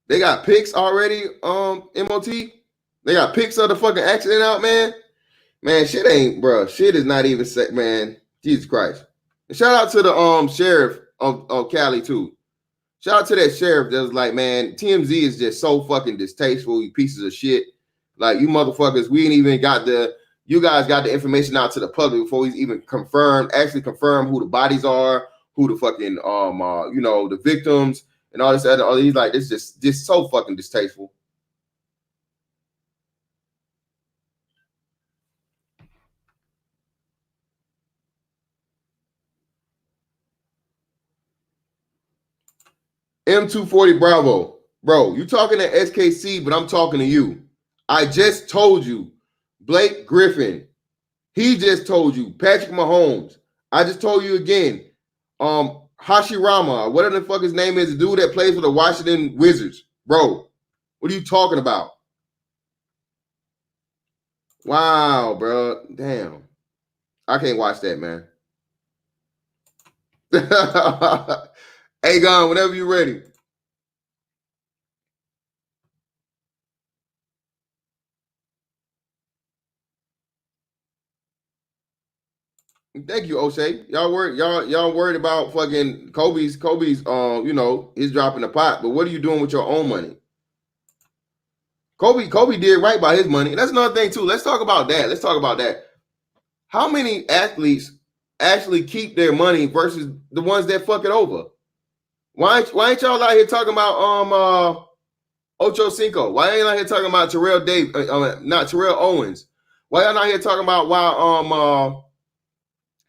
They got pics already, MOT. They got pics of the fucking accident out, man. Man, shit ain't, bro. Shit is not even set, man. Jesus Christ. And shout out to the sheriff of Cali, too. Shout out to that sheriff that was like, man, TMZ is just so fucking distasteful, you pieces of shit. Like, you motherfuckers, we ain't even got you guys got the information out to the public before he's even actually confirmed who the bodies are, who the fucking, the victims, and all this other. He's like, it's just so fucking distasteful. M240 Bravo. Bro, you talking to SKC, but I'm talking to you. I just told you. Blake Griffin. He just told you. Patrick Mahomes. I just told you again. Hashirama, whatever the fuck his name is, the dude that plays for the Washington Wizards. Bro, what are you talking about? Wow, bro. Damn. I can't watch that, man. Hey, Gon, whenever you're ready. Thank you, O'Shea. Y'all worried about fucking Kobe's he's dropping the pot, but what are you doing with your own money? Kobe did right by his money. That's another thing too. Let's talk about that. How many athletes actually keep their money versus the ones that fuck it over? Why ain't y'all out here talking about Ocho Cinco? Why ain't y'all out here talking about Terrell Owens? Why y'all not here talking about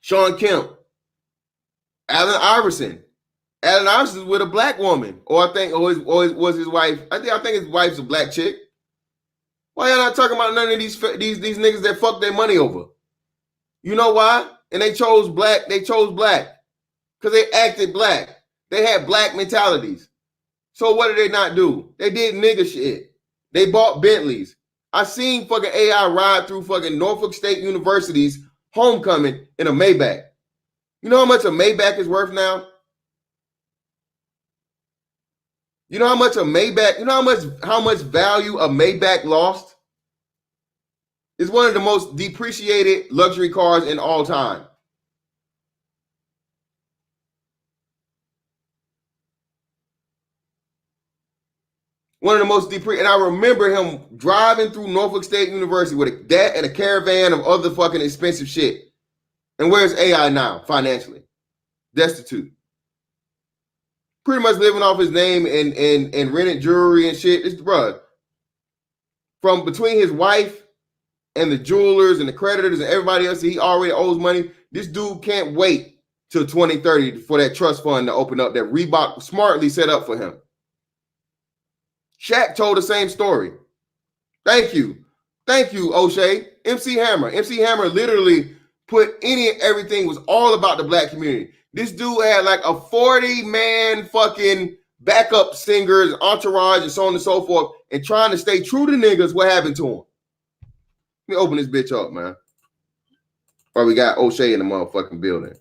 Sean Kemp, Allen Iverson? Allen Iverson with a black woman, or I think, or was his wife. I think his wife's a black chick. Why y'all not talking about none of these niggas that fuck their money over? You know why? And they chose black. They chose black because they acted black. They had black mentalities. So what did they not do? They did nigga shit. They bought Bentleys. I seen fucking AI ride through fucking Norfolk State University's homecoming in a Maybach. You know how much a Maybach is worth now? You know how much a Maybach, you know how much value a Maybach lost? It's one of the most depreciated luxury cars in all time. One of the most depreciated. And I remember him driving through Norfolk State University with that and a caravan of other fucking expensive shit. And where's AI now, financially? Destitute. Pretty much living off his name and rented jewelry and shit. It's bruh. From between his wife and the jewelers and the creditors and everybody else that he already owes money, this dude can't wait till 2030 for that trust fund to open up that Reebok smartly set up for him. Shaq told the same story. Thank you. Thank you, O'Shea. MC Hammer. MC Hammer literally put any and everything was all about the black community. This dude had like a 40-man fucking backup singers, entourage, and so on and so forth, and trying to stay true to niggas. What happened to him? Let me open this bitch up, man. Or we got O'Shea in the motherfucking building.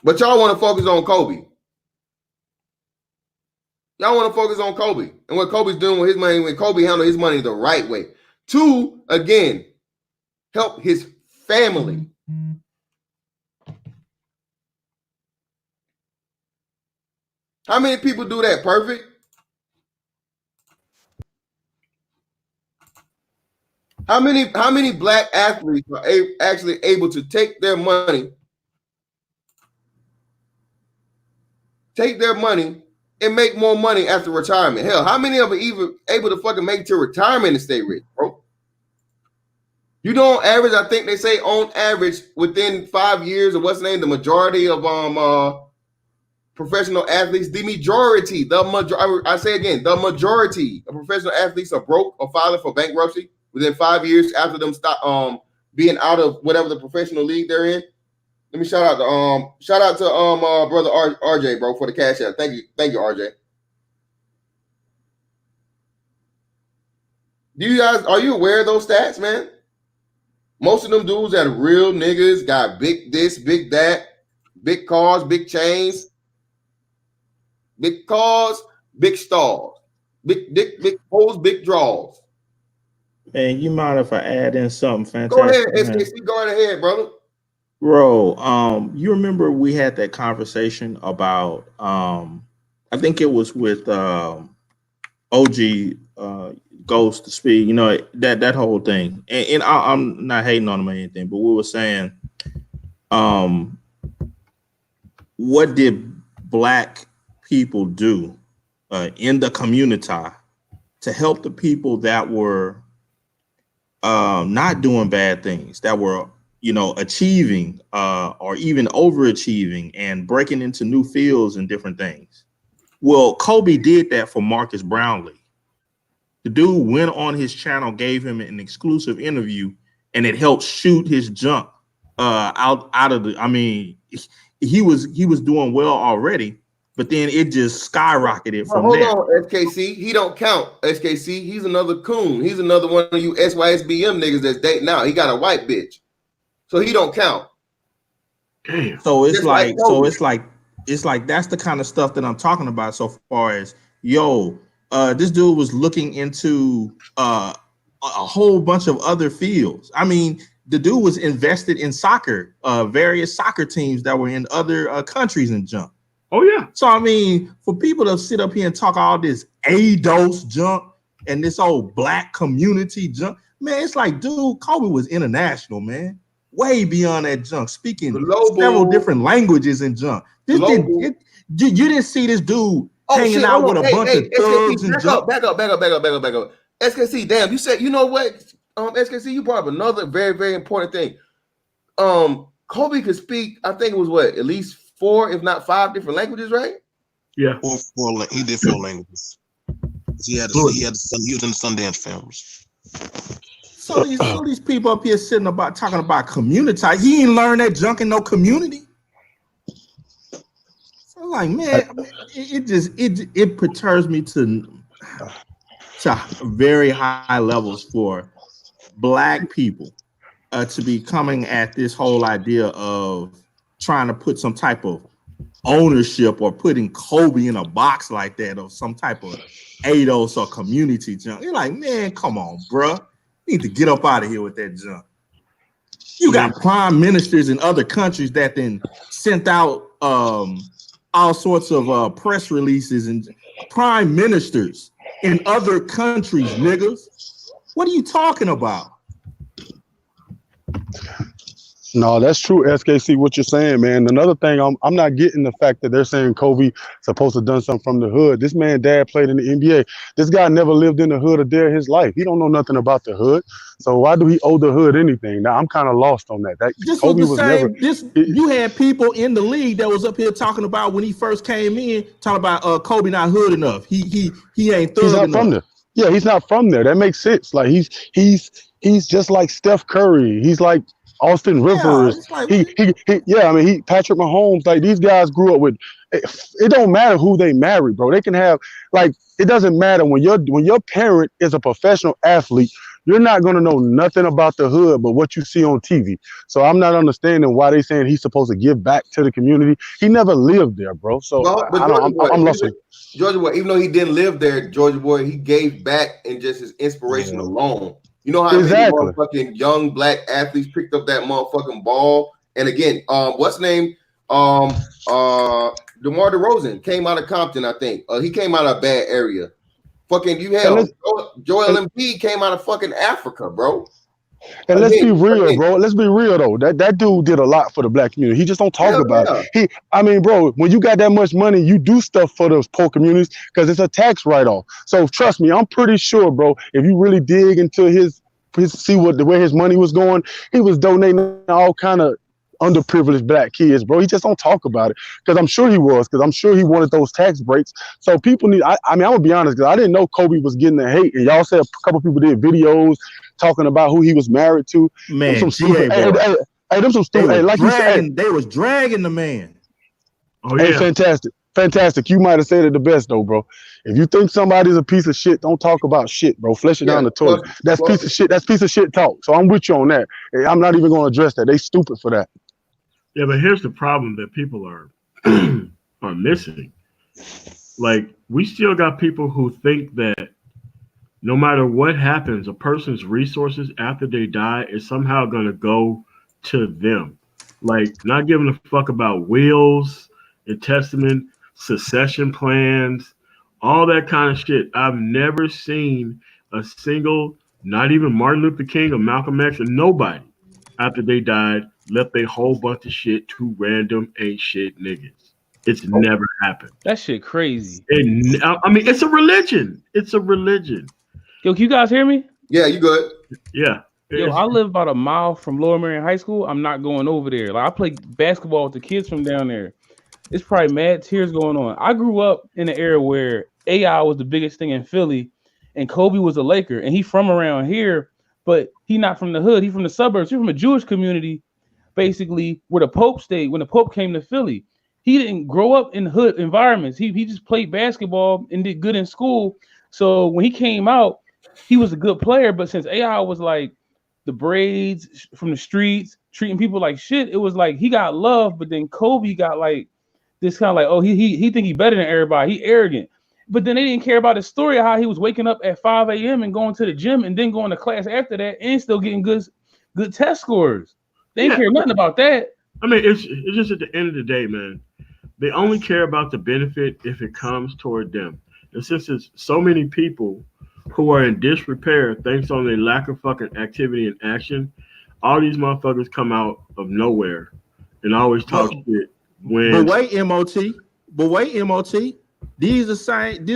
But y'all want to focus on Kobe. Y'all want to focus on Kobe and what Kobe's doing with his money when Kobe handled his money the right way. To, again, help his family. How many people do that? Perfect. How many black athletes are actually able to take their money and make more money after retirement? Hell, how many of them are even able to fucking make it to retirement and stay rich, bro? You know, on average, I think they say on average within 5 years, or what's the name, the majority of professional athletes, I say again, the majority of professional athletes are broke or filing for bankruptcy within 5 years after them stop being out of whatever the professional league they're in. Let me shout out to brother RJ, bro, for the cash out. Thank you, RJ. Are you aware of those stats, man? Most of them dudes that are real niggas got big this, big that, big cars, big chains, big cars, big stars, big holes, big draws. Man, you mind if I add in something fantastic? Go ahead, SKC. Go right ahead, brother. Bro, you remember we had that conversation about I think it was with OG Ghost to Speed, you know, that whole thing. And I'm not hating on him or anything, but we were saying what did black people do in the community to help the people that were not doing bad things, that were, you know, achieving or even overachieving and breaking into new fields and different things. Well, Kobe did that for Marcus Brownlee. The dude went on his channel, gave him an exclusive interview, and it helped shoot his jump out of the. I mean, he was doing well already, but then it just skyrocketed from there. Hold on, SKC. He don't count. SKC. He's another coon. He's another one of you SYSBM niggas that's dating now. He got a white bitch, so he don't count. Damn. So it's like that's the kind of stuff that I'm talking about. So far as this dude was looking into a whole bunch of other fields. I mean, the dude was invested in soccer, various soccer teams that were in other countries and junk. Oh yeah. So I mean, for people to sit up here and talk all this ADOS junk and this old black community junk, man, it's like, dude, Kobe was international, man, way beyond that junk, speaking several different languages and junk. You didn't see this dude hanging out with a bunch of thugs and junk. Back up. SKC, damn, you said, you know what? SKC, you brought up another very, very important thing. Kobe could speak, I think it was what, at least 4, if not 5 different languages, right? Yeah. He did 4 languages. He was in the Sundance films. So these people up here sitting about talking about community. He ain't learned that junk in no community. So like, man, it perturbs me to very high levels for Black people to be coming at this whole idea of trying to put some type of ownership or putting Kobe in a box like that or some type of ADOS or community junk. You're like, man, come on, bruh. You need to get up out of here with that junk. You got prime ministers in other countries that then sent out all sorts of press releases and prime ministers in other countries, niggas. What are you talking about? No, that's true, SKC, what you're saying, man. Another thing, I'm not getting the fact that they're saying Kobe supposed to have done something from the hood. This man dad played in the NBA. This guy never lived in the hood a day of his life. He don't know nothing about the hood. So why do he owe the hood anything? Now I'm kind of lost on that. Kobe was never. You had people in the league that was up here talking about when he first came in, talking about Kobe not hood enough. He ain't thug He's not enough. from there. Yeah, he's not from there. That makes sense. Like he's just like Steph Curry. He's like Austin Rivers. Like, Patrick Mahomes. Like these guys grew up with. It don't matter who they marry, bro. They can have like it doesn't matter when your parent is a professional athlete. You're not gonna know nothing about the hood but what you see on TV. So I'm not understanding why they saying he's supposed to give back to the community. He never lived there, bro. So I'm lost. Georgia Boy, even though he didn't live there, Georgia Boy, he gave back in just his inspiration alone. You know how many motherfucking young Black athletes picked up that motherfucking ball? And again, what's his name? DeMar DeRozan came out of Compton, I think. He came out of a bad area. Fucking you have Joel Embiid came out of fucking Africa, bro. And let's be real, bro. Let's be real though. That dude did a lot for the Black community. He just don't talk about it. Bro, when you got that much money, you do stuff for those poor communities because it's a tax write-off. So trust me, I'm pretty sure, bro, if you really dig into where his money was going, he was donating all kind of underprivileged Black kids, bro. He just don't talk about it because I'm sure he wanted those tax breaks. So people need. I'm gonna be honest, because I didn't know Kobe was getting the hate, and y'all said a couple people did videos talking about who he was married to. Man, them some stupid. Them some stupid. Hey, like you said, they was dragging the man. Oh yeah, hey, fantastic. You might have said it the best though, bro. If you think somebody's a piece of shit, don't talk about shit, bro. Flesh it down the toilet. That's piece of shit. That's piece of shit talk. So I'm with you on that. I'm not even gonna address that. They stupid for that. Yeah, but here's the problem that people are missing. Like, we still got people who think that no matter what happens, a person's resources after they die is somehow going to go to them. Like, not giving a fuck about wills and testament, succession plans, all that kind of shit. I've never seen a single, not even Martin Luther King or Malcolm X or nobody, after they died, left a whole bunch of shit to random ain't shit niggas. It's never happened. That shit crazy. It's a religion. It's a religion. Yo, can you guys hear me? Yeah, you good? Yeah. Yo, I live about a mile from Lower Merion High School. I'm not going over there. Like, I play basketball with the kids from down there. It's probably mad tears going on. I grew up in an era where AI was the biggest thing in Philly, and Kobe was a Laker, and he from around here, but he not from the hood. He from the suburbs. He from a Jewish community, basically, where the Pope stayed when the Pope came to Philly. He didn't grow up in hood environments. He just played basketball and did good in school. So when he came out, he was a good player. But since AI was like the braids from the streets, treating people like shit, it was like he got love. But then Kobe got like this kind of like, oh, he think he better than everybody. He arrogant. But then they didn't care about his story of how he was waking up at 5 a.m. and going to the gym and then going to class after that and still getting good test scores. They didn't care nothing about that. I mean, it's just at the end of the day, man, they only care about the benefit if it comes toward them. And since there's so many people who are in disrepair thanks on their lack of fucking activity and action, all these motherfuckers come out of nowhere and always talk shit. But wait, MOT. These are saying.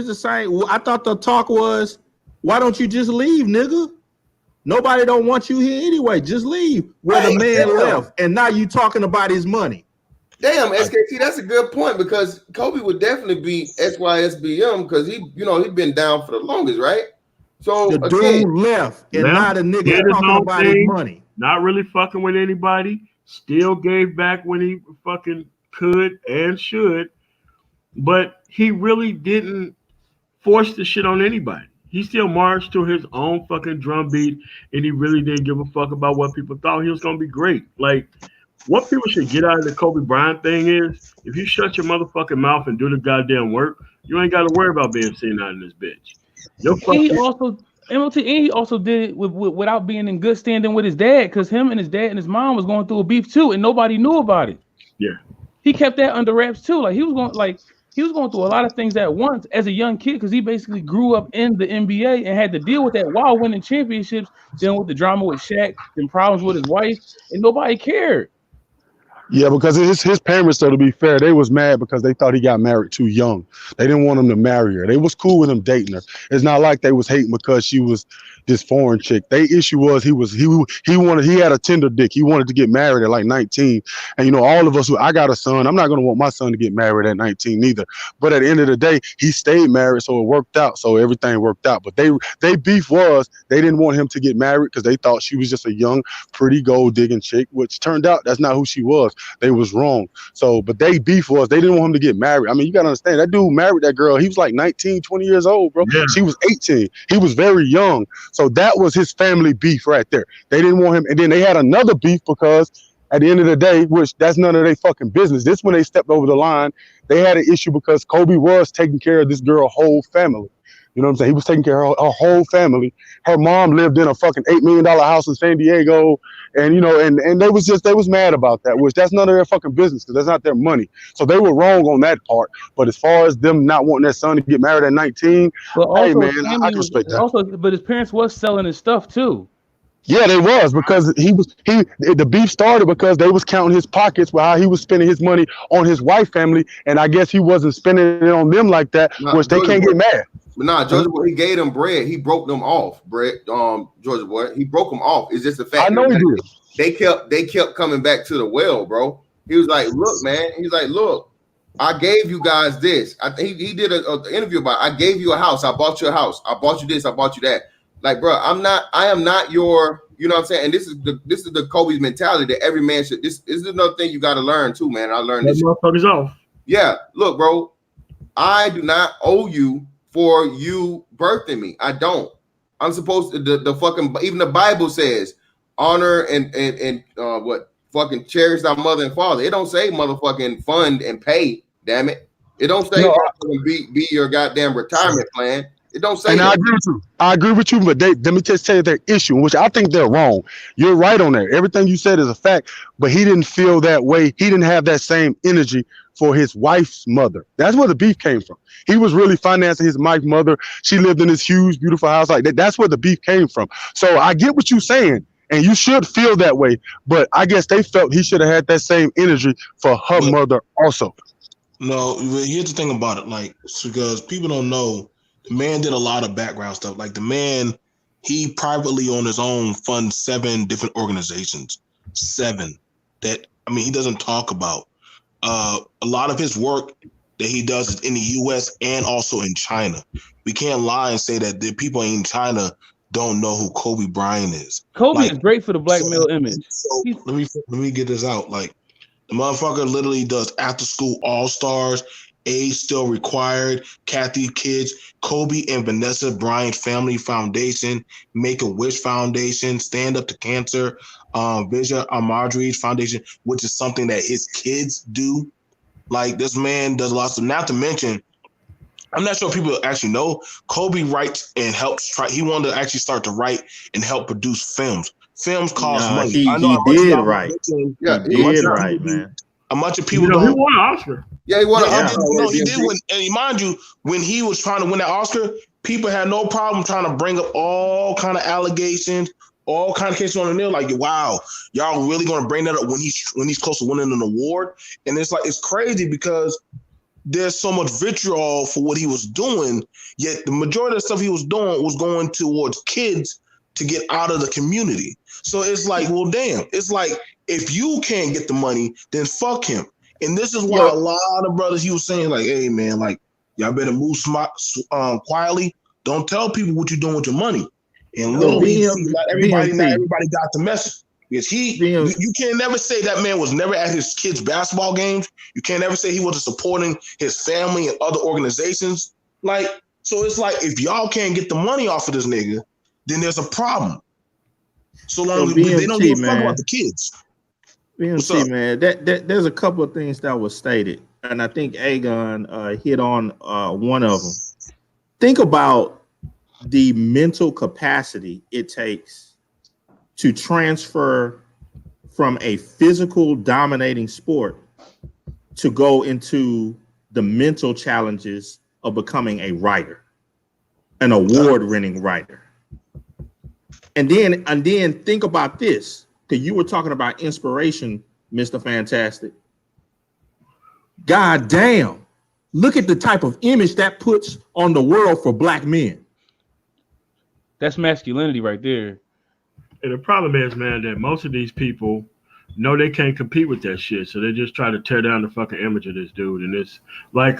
I thought the talk was, why don't you just leave, nigga? Nobody don't want you here anyway. Just leave where the man left. And now you talking about his money. Damn, SKT, that's a good point because Kobe would definitely be SYSBM because he'd been down for the longest, right? So the dude left, and now the nigga talking about his money. Not really fucking with anybody. Still gave back when he fucking could and should, but he really didn't force the shit on anybody. He still marched to his own fucking drum beat, and he really didn't give a fuck about what people thought he was gonna be great. Like, what people should get out of the Kobe Bryant thing is, if you shut your motherfucking mouth and do the goddamn work, you ain't got to worry about being seen out in this bitch. He also did it without being in good standing with his dad, because him and his dad and his mom was going through a beef too, and nobody knew about it. Yeah, he kept that under wraps too. Like he was going through a lot of things at once as a young kid, because he basically grew up in the NBA and had to deal with that while winning championships, dealing with the drama with Shaq and problems with his wife, and nobody cared. Yeah, because his parents, though, to be fair, they was mad because they thought he got married too young. They didn't want him to marry her. They was cool with him dating her. It's not like they was hating because she was this foreign chick. Their issue was he had a tender dick. He wanted to get married at like 19. And all of us I got a son, I'm not gonna want my son to get married at 19 either. But at the end of the day, he stayed married, so it worked out. So everything worked out. But they beef was they didn't want him to get married because they thought she was just a young, pretty gold digging chick, which turned out that's not who she was. They was wrong. So, but they beef was they didn't want him to get married. I mean, you gotta understand that dude married that girl. He was like 19, 20 years old, bro. Yeah. She was 18. He was very young. So that was his family beef right there. They didn't want him. And then they had another beef because at the end of the day, which that's none of their fucking business. This when they stepped over the line, they had an issue because Kobe was taking care of this girl's whole family. You know what I'm saying? He was taking care of her whole family. Her mom lived in a fucking $8 million house in San Diego. And, and they was mad about that, which that's none of their fucking business because that's not their money. So they were wrong on that part. But as far as them not wanting their son to get married at 19, hey, man, I can respect that. But his parents was selling his stuff too. Yeah, they was because the beef started because they was counting his pockets with how he was spending his money on his wife family. And I guess he wasn't spending it on them like that, which they can't get mad. Nah, Georgia Boy, he gave them bread. He broke them off, Georgia Boy. He broke them off. It's just a fact. I know he did. They kept coming back to the well, bro. He was like, look, man. He's like, look, I gave you guys this. He did an interview about it. I gave you a house. I bought you a house. I bought you this. I bought you that. Like, bro, I am not your, you know what I'm saying? And this is the Kobe's mentality that every man should. This is another thing you got to learn too, man. I learned this. Motherfuckers off. Yeah, look, bro, I do not owe you for you birthing me. I don't. I'm supposed to the fucking even the Bible says honor and what fucking cherish thy mother and father. It don't say motherfucking fund and pay. Damn it. It don't say be your goddamn retirement plan. It don't say. And that. I agree with you, but let me just tell you their issue, which I think they're wrong. You're right on that. Everything you said is a fact, but he didn't feel that way. He didn't have that same energy for his wife's mother. That's where the beef came from. He was really financing his wife's mother. She lived in this huge, beautiful house like that. That's where the beef came from. So I get what you're saying, and you should feel that way. But I guess they felt he should have had that same energy for her mother also. No, here's the thing about it. Like, because people don't know, the man did a lot of background stuff. Like the man, he privately on his own funds 7 different organizations. 7 that, he doesn't talk about. A lot of his work that he does is in the U.S. and also in China. We can't lie and say that the people in China don't know who Kobe Bryant is. Kobe is great for the black male image. So let me get this out. Like the motherfucker literally does after school all-stars, Age Still Required, Kathy Kids, Kobe and Vanessa Bryant Family Foundation, Make-A-Wish Foundation, Stand Up to Cancer, Vision Marjorie's Foundation, which is something that his kids do. Like this man does lots of, not to mention, I'm not sure people actually know, Kobe writes and helps he wanted to actually start to write and help produce films. Films cost money. He did right. Yeah, he did right, man. A bunch of people he won an Oscar. Yeah, he won an Oscar. He did win. And mind you, when he was trying to win that Oscar, people had no problem trying to bring up all kind of allegations, all kind of cases on the nail. Like, wow, y'all really going to bring that up when he's close to winning an award? And it's like, it's crazy because there's so much vitriol for what he was doing, yet the majority of the stuff he was doing was going towards kids to get out of the community. So it's like, well, damn. It's like, if you can't get the money, then fuck him. And this is why a lot of brothers, he was saying, like, hey, man, like, y'all better move quietly. Don't tell people what you're doing with your money. And little not everybody got the message. Because you can't never say that man was never at his kids' basketball games. You can't never say he wasn't supporting his family and other organizations. Like, so it's like, if y'all can't get the money off of this nigga, then there's a problem. So long as they don't give a fuck about the kids. BMC, man, there's a couple of things that was stated, and I think Agon hit on one of them. Think about the mental capacity it takes to transfer from a physical dominating sport to go into the mental challenges of becoming a writer, an award-winning writer. And then think about this, because you were talking about inspiration, Mr. Fantastic. God damn, look at the type of image that puts on the world for black men. That's masculinity right there. And the problem is, man, that most of these people know they can't compete with that shit, so they just try to tear down the fucking image of this dude. And it's like,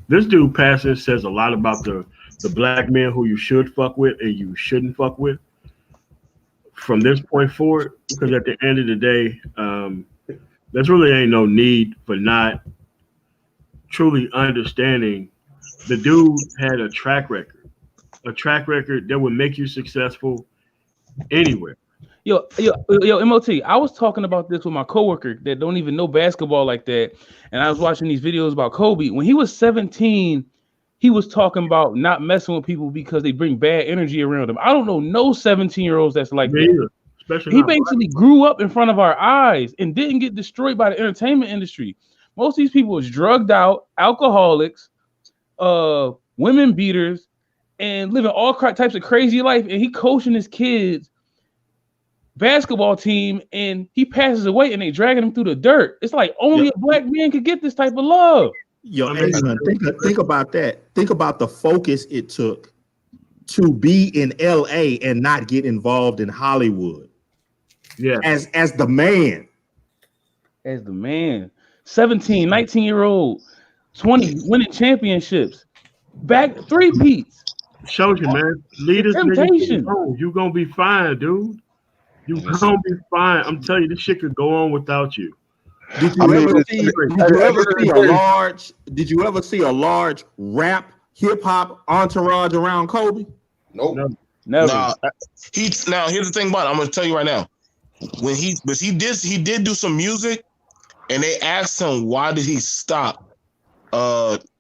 this dude passing says a lot about the black men who you should fuck with and you shouldn't fuck with from this point forward, because at the end of the day, there's really ain't no need for not truly understanding the dude had a track record that would make you successful anywhere. Yo, MOT, I was talking about this with my coworker that don't even know basketball like that, and I was watching these videos about Kobe. When he was 17, he was talking about not messing with people because they bring bad energy around him. I don't know no 17-year-olds that's like that. He basically grew up in front of our eyes and didn't get destroyed by the entertainment industry. Most of these people was drugged out, alcoholics, women beaters, and living all types of crazy life. And he coaching his kids basketball team, and he passes away, and they dragging him through the dirt. It's like only a black man could get this type of love. Yo, think about that. Think about the focus it took to be in LA and not get involved in Hollywood. Yeah. As the man. As the man. 17, 19-year-old, 20, winning championships. Back three-peats. Shows you, man. Leaders, you gonna be fine, dude. You gonna be fine. I'm telling you, this shit could go on without you. Did you ever see a large rap hip hop entourage around Kobe? Nope. Never. Now here's the thing about it. I'm gonna tell you right now. When he did do some music, and they asked him why did he stop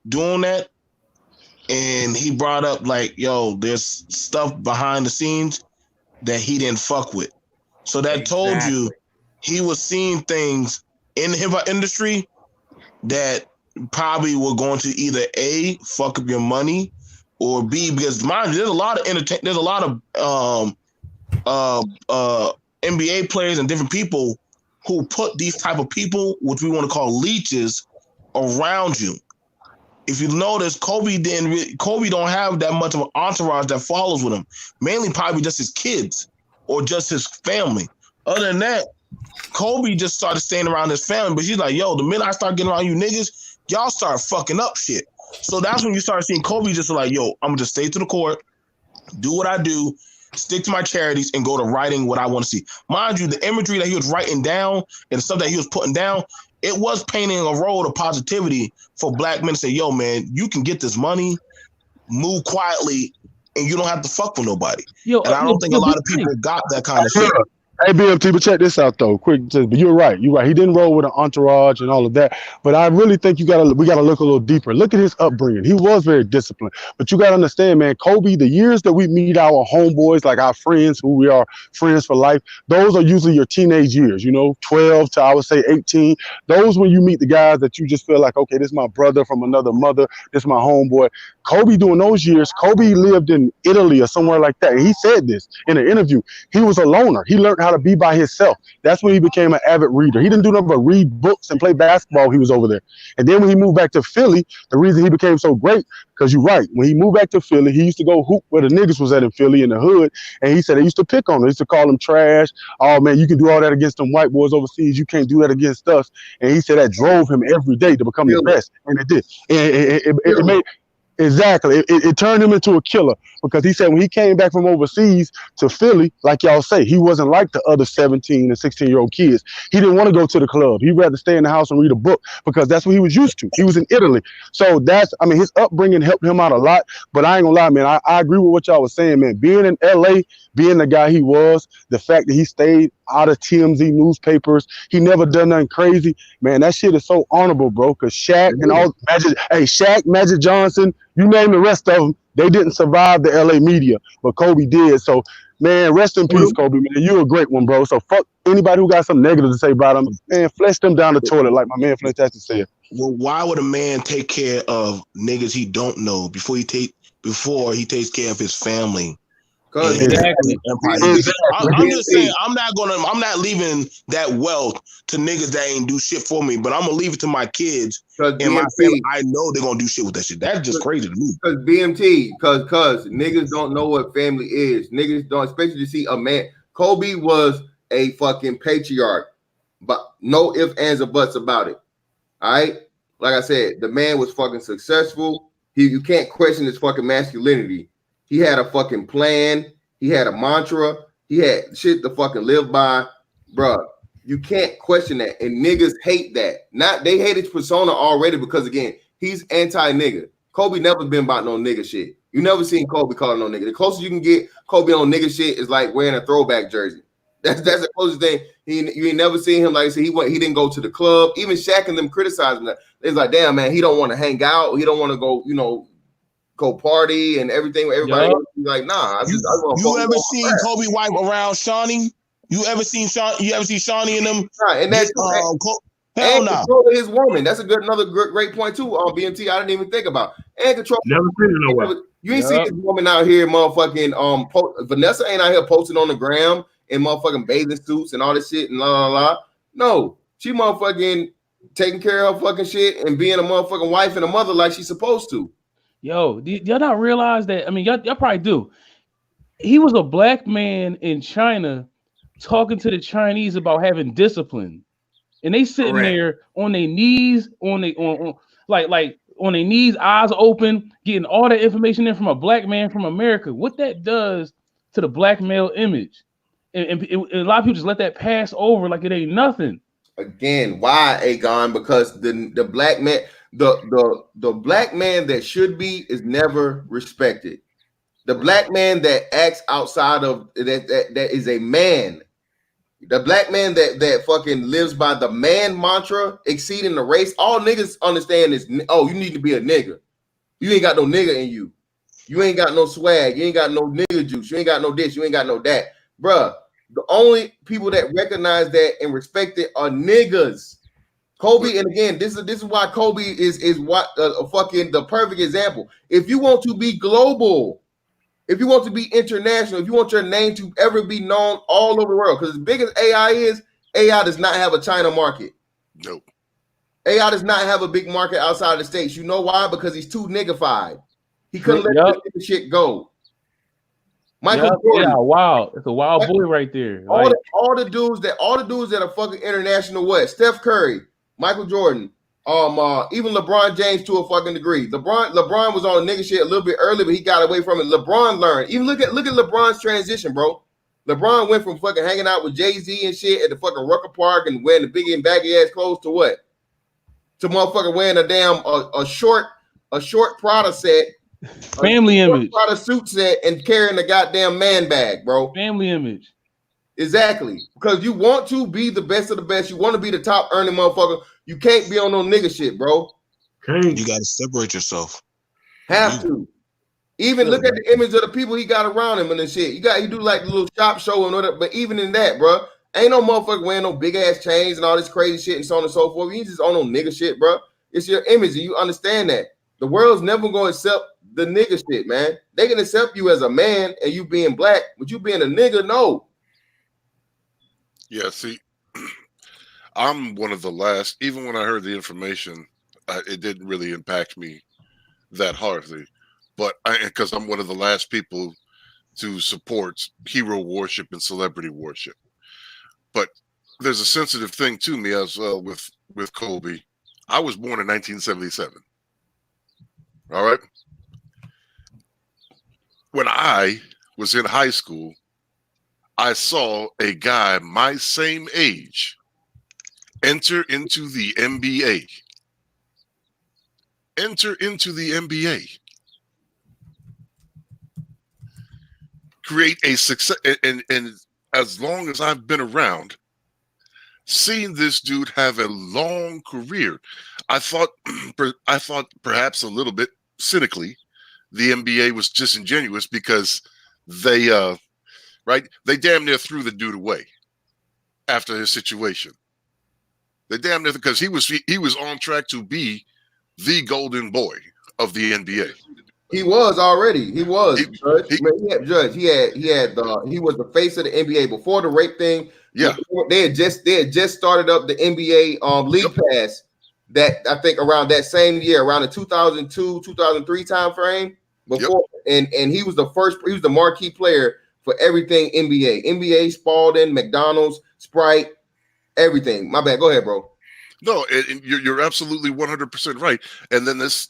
doing that, and he brought up like, yo, there's stuff behind the scenes that he didn't fuck with. So that told you he was seeing things in the hip hop industry that probably were going to either A, fuck up your money, or B, because mind you, there's a lot of NBA players and different people who put these type of people, which we want to call leeches, around you. If you notice, Kobe don't have that much of an entourage that follows with him. Mainly probably just his kids or just his family. Other than that, Kobe just started staying around his family, but he's like, yo, the minute I start getting around you niggas, y'all start fucking up shit. So that's when you start seeing Kobe just like, yo, I'm gonna just stay to the court, do what I do, stick to my charities, and go to writing what I want to see. Mind you, the imagery that he was writing down and the stuff that he was putting down, it was painting a road of positivity for black men to say, yo, man, you can get this money, move quietly, and you don't have to fuck with nobody. And I don't think a lot of people got that kind of shit. Hey, BMT, but check this out though, quick. But you're right. He didn't roll with an entourage and all of that. But I really think we gotta look a little deeper. Look at his upbringing. He was very disciplined. But you gotta understand, man, Kobe, the years that we meet our homeboys, like our friends, who we are friends for life, those are usually your teenage years. 12 to I would say 18. Those when you meet the guys that you just feel like, okay, this is my brother from another mother. This is my homeboy. Kobe during those years, Kobe lived in Italy or somewhere like that. And he said this in an interview. He was a loner. He learned how how to be by himself. That's when he became an avid reader. He didn't do nothing but read books and play basketball when he was over there. And then when he moved back to Philly, the reason he became so great, because you're right, when he moved back to Philly, he used to go hoop where the niggas was at in Philly in the hood. And he said they used to pick on him. They used to call him trash. Oh, man, you can do all that against them white boys overseas. You can't do that against us. And he said that drove him every day to become the best. And it did. And it made... Exactly. It turned him into a killer because he said when he came back from overseas to Philly, like y'all say, he wasn't like the other 17 and 16-year-old kids. He didn't want to go to the club. He'd rather stay in the house and read a book because that's what he was used to. He was in Italy. So his upbringing helped him out a lot. But I ain't gonna lie, man, I agree with what y'all was saying, man. Being in LA, being the guy he was, the fact that he stayed out of TMZ newspapers, he never done nothing crazy, man, that shit is so honorable, bro, because Shaq and all Shaq, Magic Johnson, you name the rest of them, they didn't survive the LA media, but Kobe did. So, man, rest in peace, Kobe, man. You're a great one, bro. So fuck anybody who got something negative to say about him, man, flush them down the toilet, like my man Fantastic said. Well, why would a man take care of niggas he don't know before he takes care of his family? Exactly. I'm just saying, I'm not leaving that wealth to niggas that ain't do shit for me, but I'm gonna leave it to my kids and my family. I know they're gonna do shit with that shit. That's just crazy to me. Because BMT, because niggas don't know what family is. Niggas don't, especially to see a man. Kobe was a fucking patriarch, but no ifs, ands, or buts about it. All right, like I said, the man was fucking successful. You can't question his fucking masculinity. He had a fucking plan. He had a mantra. He had shit to fucking live by. Bruh, you can't question that. And niggas hate that. They hate his persona already because, again, he's anti-nigga. Kobe never been about no nigga shit. You never seen Kobe calling no nigga. The closest you can get Kobe on nigga shit is like wearing a throwback jersey. That's the closest thing. You ain't never seen him, like I said, he didn't go to the club. Even Shaq and them criticizing that. It's like, damn, man, he don't want to hang out. He don't want to go, go party and everything with everybody. Yep. Like, nah. You ever seen Kobe wife around Shawnee? You ever seen Shawnee and them? Nah, and that's hell no. Controlling his woman. That's another great point too. On BMT, I didn't even think about. And control. Never seen it nowhere. You ain't seen this woman out here, motherfucking. Vanessa ain't out here posting on the gram in motherfucking bathing suits and all this shit and la. No, she motherfucking taking care of her fucking shit and being a motherfucking wife and a mother like she's supposed to. Yo, do y'all not realize that? I mean, y'all probably do. He was a black man in China talking to the Chinese about having discipline, and they sitting there on their knees, on their knees, eyes open, getting all that information in from a black man from America. What that does to the black male image, and a lot of people just let that pass over like it ain't nothing. Again, why, Agon? Because the black man. The black man that should be is never respected. The black man that acts outside of that is a man. The black man that fucking lives by the man mantra, exceeding the race. All niggas understand is, oh, you need to be a nigga. You ain't got no nigga in you. You ain't got no swag. You ain't got no nigga juice. You ain't got no this. You ain't got no that. Bruh, the only people that recognize that and respect it are niggas. Kobe, and again, this is why Kobe is what fucking the perfect example. If you want to be global, if you want to be international, if you want your name to ever be known all over the world, because as big as AI is, AI does not have a China market. Nope. AI does not have a big market outside of the States. You know why? Because he's too niggified. He couldn't let this shit go. Michael Jordan. Yeah, wow. It's a wild boy right there. All the dudes that are fucking international what? Steph Curry, Michael Jordan, even LeBron James to a fucking degree. LeBron was on nigga shit a little bit early, but he got away from it. LeBron learned. Even look at LeBron's transition, bro. LeBron went from fucking hanging out with Jay-Z and shit at the fucking Rucker Park and wearing the big and baggy ass clothes to what? To motherfucking wearing a damn a short Prada set, family image, Prada suit set, and carrying a goddamn man bag, bro. Family image. Exactly. Because you want to be the best of the best. You want to be the top earning motherfucker. You can't be on no nigga shit, bro. You got to separate yourself. Have to. Even look at the image of the people he got around him and the shit. He do like the little shop show and whatever. But even in that, bro, ain't no motherfucker wearing no big ass chains and all this crazy shit and so on and so forth. You just on no nigga shit, bro. It's your image and you understand that. The world's never going to accept the nigga shit, man. They can accept you as a man and you being black, but you being a nigga, no. Yeah, see, I'm one of the last. Even when I heard the information, it didn't really impact me that hardly. But because I'm one of the last people to support hero worship and celebrity worship. But there's a sensitive thing to me as well with Kobe. I was born in 1977. All right. When I was in high school, I saw a guy my same age enter into the NBA. Enter into the NBA. Create a success. And as long as I've been around, seeing this dude have a long career, I thought perhaps a little bit cynically, the NBA was disingenuous because they damn near threw the dude away after his situation. They damn near, because he was on track to be the golden boy of the NBA. He was already. He was. Judge. He was the face of the NBA before the rape thing. Yeah, they had just started up the NBA League Pass. That I think around that same year, around the 2002 2003 time frame. Before and he was the marquee player for everything NBA, Spalding, McDonald's, Sprite, everything. My bad. Go ahead, bro. No, you're absolutely 100% right. And then this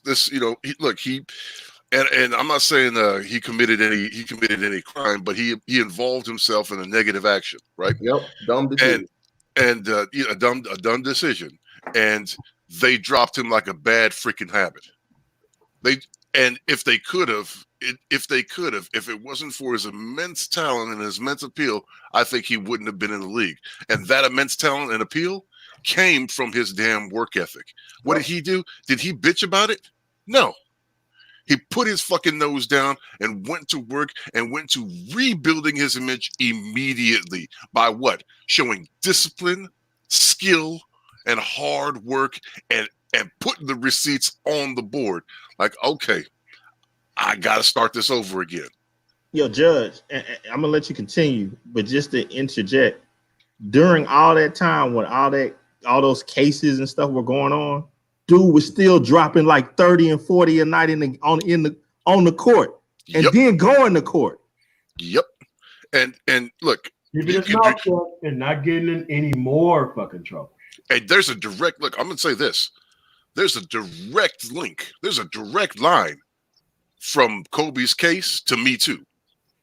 and I'm not saying he committed any crime, but he involved himself in a negative action, right? Yep, dumb decision. And a dumb decision, and they dropped him like a bad freaking habit. If it wasn't for his immense talent and his immense appeal, I think he wouldn't have been in the league. And that immense talent and appeal came from his damn work ethic. What did he do? Did he bitch about it? No. He put his fucking nose down and went to work and went to rebuilding his image immediately by what? Showing discipline, skill, and hard work and putting the receipts on the board. Like, okay, I got to start this over again. Yo, Judge, I'm going to let you continue, but just to interject, during all that time when all those cases and stuff were going on, dude was still dropping like 30 and 40 a night on the court and then going to court. Yep. And look, keeping his mouth shut and not getting in any more fucking trouble. And there's a direct look. I'm gonna say this. There's a direct link. There's a direct line from Kobe's case to Me Too.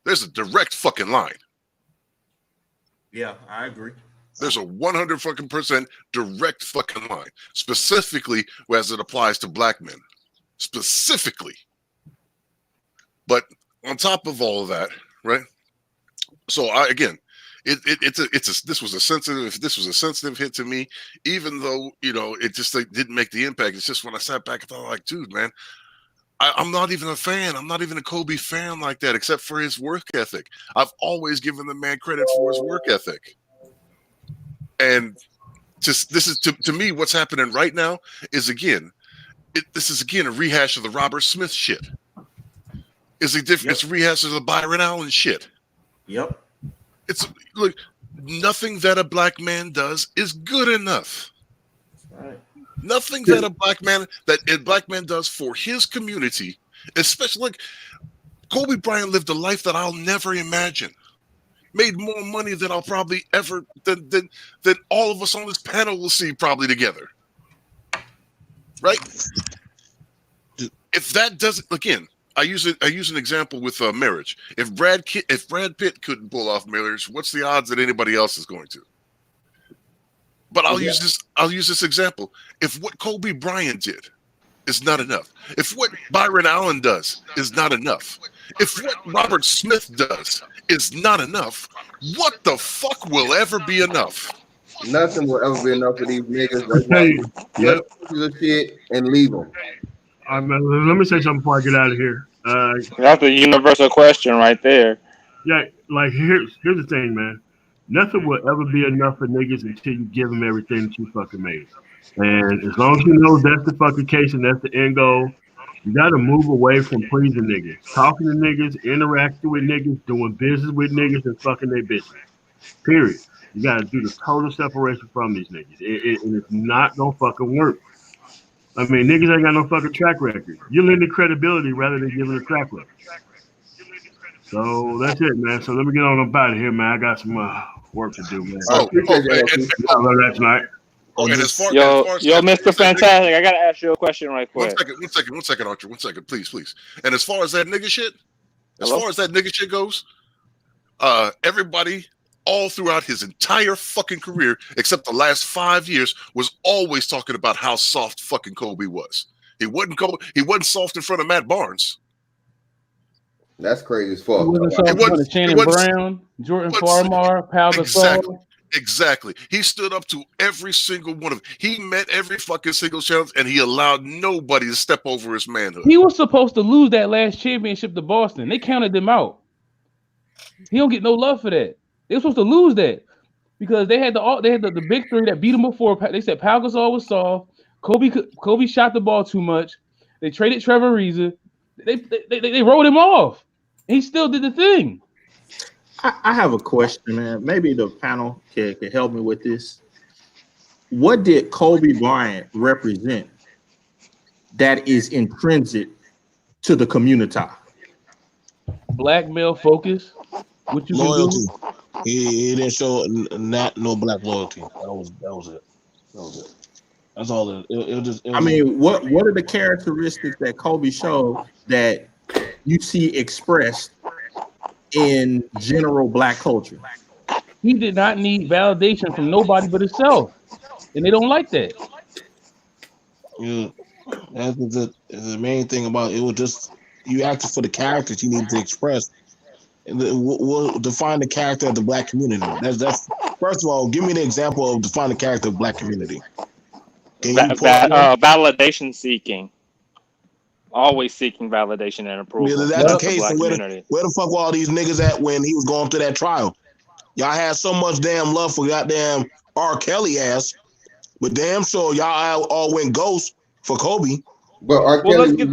There's a direct fucking line. Yeah, I agree. There's a 100% direct fucking line, specifically as it applies to black men, specifically. But on top of all of that, right? So this was a sensitive hit to me, even though it just didn't make the impact. It's just when I sat back and thought, like, dude, man, I'm not even a fan. I'm not even a Kobe fan like that, except for his work ethic. I've always given the man credit for his work ethic. And just this is to me what's happening right now is this is a rehash of the Robert Smith shit. It's a rehash of the Byron Allen shit. Yep. Look, nothing that a black man does is good enough. That's right. Nothing that a black man does for his community, especially like Kobe Bryant lived a life that I'll never imagine. Made more money than I'll probably ever than all of us on this panel will see probably together. Right? If that doesn't, again, I use an example with marriage. If Brad Pitt couldn't pull off marriage, what's the odds that anybody else is going to? But I'll use this example. If what Kobe Bryant did is not enough, if what Byron Allen does is not enough, if what Robert Smith does is not enough, what the fuck will ever be enough? Nothing will ever be enough for these niggas. Let shit and leave them. Let me say something before I get out of here. That's the universal question right there. Yeah, like here's the thing, man. Nothing will ever be enough for niggas until you give them everything that you fucking made. And as long as you know that's the fucking case and that's the end goal, you got to move away from pleasing niggas, talking to niggas, interacting with niggas, doing business with niggas, and fucking their business. Period. You got to do the total separation from these niggas. And it's not gonna fucking work. I mean, niggas ain't got no fucking track record. You're lending credibility rather than giving a track record. So that's it, man. So let me get on up out of here, man. I got some work to do, man. That's night. And as far Yo, as Mr. Fantastic, I gotta ask you a question right quick. One second, Archer. 1 second, please. And as far as that nigga shit, goes, everybody all throughout his entire fucking career, except the last 5 years, was always talking about how soft fucking Kobe was. He wasn't soft in front of Matt Barnes. That's crazy as fuck. He wasn't soft in front of Shannon Brown, Jordan Farmar, Pau Gasol. Exactly. He stood up to every single one of them. He met every fucking single challenge, and he allowed nobody to step over his manhood. He was supposed to lose that last championship to Boston. They counted them out. He don't get no love for that. They were supposed to lose that because they had the big three that beat him before. They said Pau Gasol was soft. Kobe shot the ball too much. They traded Trevor Ariza. They wrote him off. He still did the thing. I have a question, man. Maybe the panel can help me with this. What did Kobe Bryant represent that is intrinsic to the community? Black male focus. What you loyalty. Can do? He didn't show no black loyalty. That was it. That's all. I mean, what are the characteristics that Kobe showed that you see expressed in general black culture? He did not need validation from nobody but himself, and they don't like that. Yeah, that's the main thing about it. Was just you acted for the characters you need to express. And we'll define the character of the black community. That's first of all, give me an example of define the character of the black community. Validation seeking. Always seeking validation and approval. Yeah, that's the case. Where the fuck were all these niggas at when he was going through that trial? Y'all had so much damn love for goddamn R. Kelly ass, but damn sure y'all all went ghost for Kobe. But R. Kelly,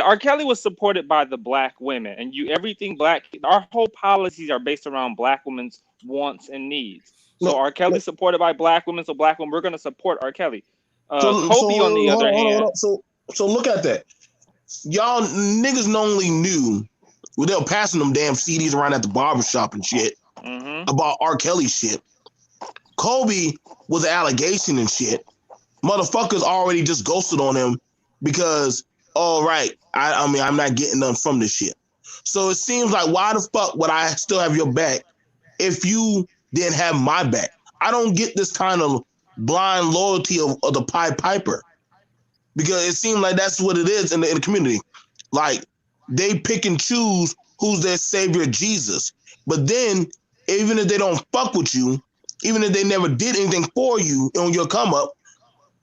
R. Kelly was supported by the black women, and everything black. Our whole policies are based around black women's wants and needs. So R. Kelly supported by black women, so black women, we're going to support R. Kelly. Kobe, on the other hand. So look at that. Y'all niggas normally knew they were passing them damn CDs around at the barbershop and shit about R. Kelly shit. Kobe was an allegation and shit. Motherfuckers already just ghosted on him because, I mean, I'm not getting none from this shit. So it seems like, why the fuck would I still have your back if you didn't have my back? I don't get this kind of blind loyalty of the Pied Piper, because it seems like that's what it is in the community. Like, they pick and choose who's their savior, Jesus. But then, even if they don't fuck with you, even if they never did anything for you on your come up,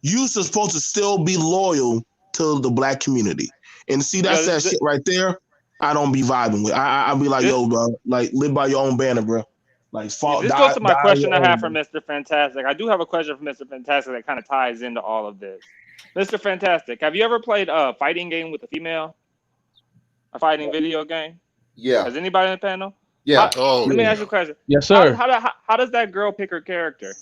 you're supposed to still be loyal to the black community. And see, that's that shit right there. I don't be vibing with. I'll be like, yo, bro, like, live by your own banner, bro. Like, this goes to my question I have for Mr. Fantastic. I do have a question for Mr. Fantastic that kind of ties into all of this. Mr. Fantastic, have you ever played a fighting game with a female? A fighting video game? Yeah. Has anybody in the panel? Yeah. Let me ask you a question. Yes, sir. How does that girl pick her character?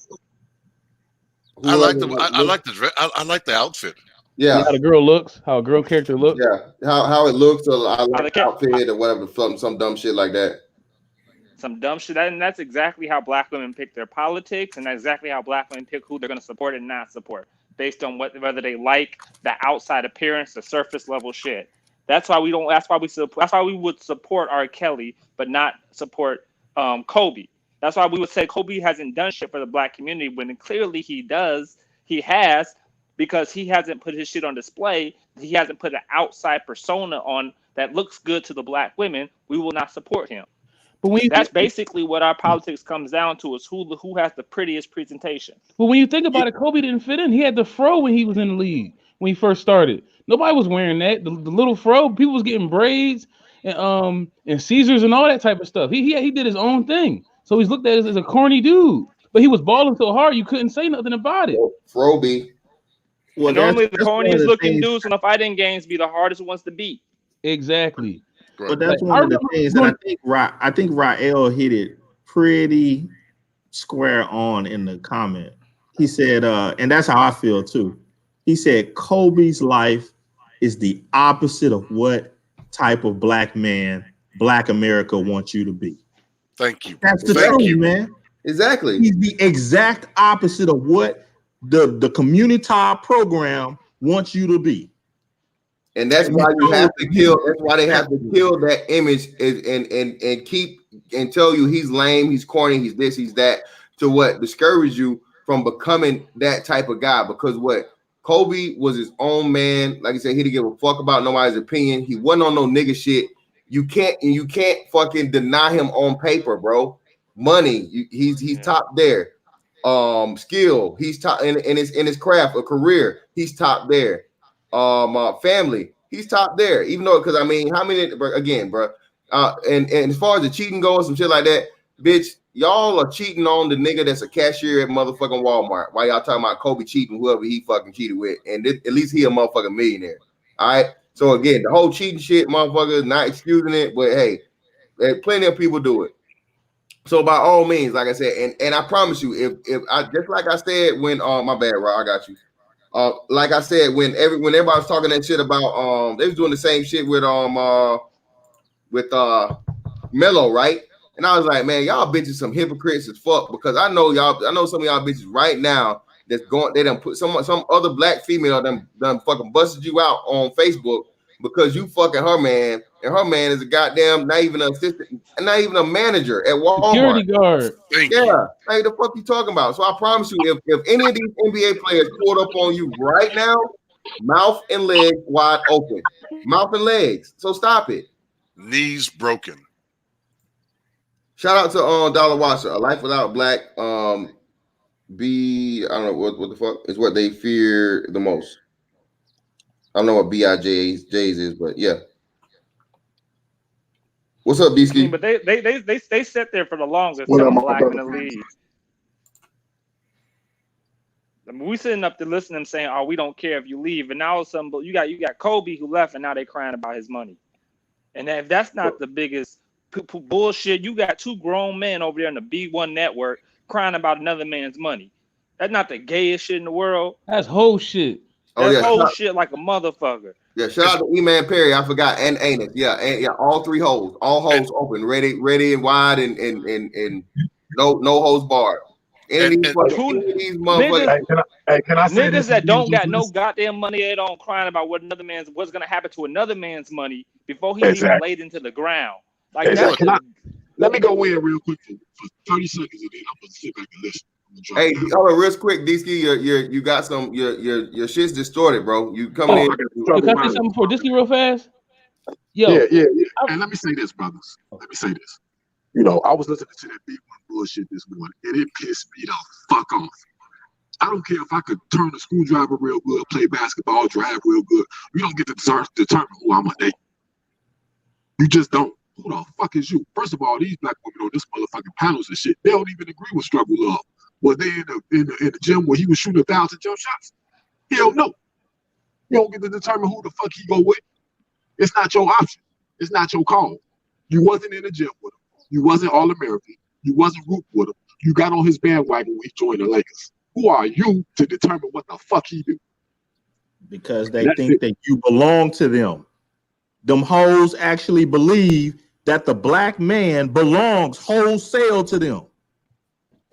I like the outfit. Yeah. How the girl looks, how a girl character looks. Yeah. How it looks, I like the outfit or whatever, some dumb shit like that. Some dumb shit. And that's exactly how black women pick their politics, and that's exactly how black women pick who they're going to support and not support, based on whether they like the outside appearance, the surface level shit. That's why we would support R. Kelly, but not support Kobe. That's why we would say Kobe hasn't done shit for the black community, when clearly he does. He has, because he hasn't put his shit on display. He hasn't put an outside persona on that looks good to the black women. We will not support him. But that's basically what our politics comes down to, is who has the prettiest presentation. But when you think about it, Kobe didn't fit in. He had the fro when he was in the league, when he first started. Nobody was wearing that. The little fro, people was getting braids and Caesars and all that type of stuff. He did his own thing. So he's looked at as a corny dude. But he was balling so hard you couldn't say nothing about it. Froby. Well, normally the corniest looking dudes in the fighting games be the hardest ones to beat. Exactly. But that's Like, one I of the remember things that I think Rael hit it pretty square on in the comment. He said, and that's how I feel too. He said Kobe's life is the opposite of what type of black man Black America wants you to be. Thank you. That's the Thank truth, you. man. Exactly. He's the exact opposite of what the community program wants you to be. And that's why you have to kill. That's why they have to kill that image and keep and tell you he's lame, he's corny, he's this, he's that, to what discourage you from becoming that type of guy. Because what Kobe was his own man. Like I said, he didn't give a fuck about nobody's opinion. He wasn't on no nigga shit. You can't fucking deny him on paper, bro. Money, he's top there. Skill, he's top in his craft, a career, he's top there. Family, he's top there. Even though, because I mean, how many again, bro? And as far as the cheating goes, some shit like that, bitch, y'all are cheating on the nigga that's a cashier at motherfucking Walmart. Why y'all talking about Kobe cheating whoever he fucking cheated with? And at least he a motherfucking millionaire. All right. So again, the whole cheating shit, motherfucker, not excusing it, but hey, plenty of people do it. So by all means, like I said, and I promise you, if I just like I said when my bad, Rob, I got you. Like I said, when everybody was talking that shit about they was doing the same shit with Melo, right? And I was like, man, y'all bitches some hypocrites as fuck, because I know some of y'all bitches right now that's going, they done put some other black female done fucking busted you out on Facebook because you fucking her man, and her man is a goddamn not even an assistant, not even a manager at Walmart. Security guard. Yeah, hey, the fuck you talking about? So I promise you, if any of these NBA players pulled up on you right now, mouth and legs wide open, mouth and legs. So stop it. Knees broken. Shout out to Dollar Washer, A Life Without Black. I don't know what the fuck is what they fear the most. I don't know what BIJ's is, but yeah. What's up, BSky? I mean, but they sat there for the longest, some black in the league. I mean, we sitting up to listen to them saying, "Oh, we don't care if you leave," and now you got Kobe who left, and now they crying about his money. And if that's not the biggest bullshit, you got two grown men over there on the B1 network crying about another man's money. That's not the gayest shit in the world. That's whole shit. That's whole shit like a motherfucker. Yeah, shout out to E-Man Perry. I forgot, and Anus. Yeah, all three holes, all holes open, ready and wide, and no holes barred. Any of these motherfuckers, niggas that don't got no goddamn money at all, crying about what's gonna happen to another man's money before he even laid into the ground. Like let me go in real quick for 30 seconds, and then I'm gonna sit back and listen. Hey, hold on, real quick, DSky, you got some your shit's distorted, bro. You coming in? Can I say something for Disky real fast? Yo, yeah. And let me say this, brothers. Let me say this. You know, I was listening to that big one bullshit this morning, and it pissed me the fuck off. I don't care if I could turn a screwdriver real good, play basketball, drive real good. You don't get to determine who I'm gonna date. You just don't. Who the fuck is you? First of all, these black women on this motherfucking panels and shit, they don't even agree with Struggle Love. Was they in the gym where he was shooting 1,000 jump shots? Hell no. You don't get to determine who the fuck he go with. It's not your option. It's not your call. You wasn't in the gym with him. You wasn't All-American. You wasn't root with him. You got on his bandwagon when he joined the Lakers. Who are you to determine what the fuck he do? Because they think that you belong to them. Them hoes actually believe that the black man belongs wholesale to them.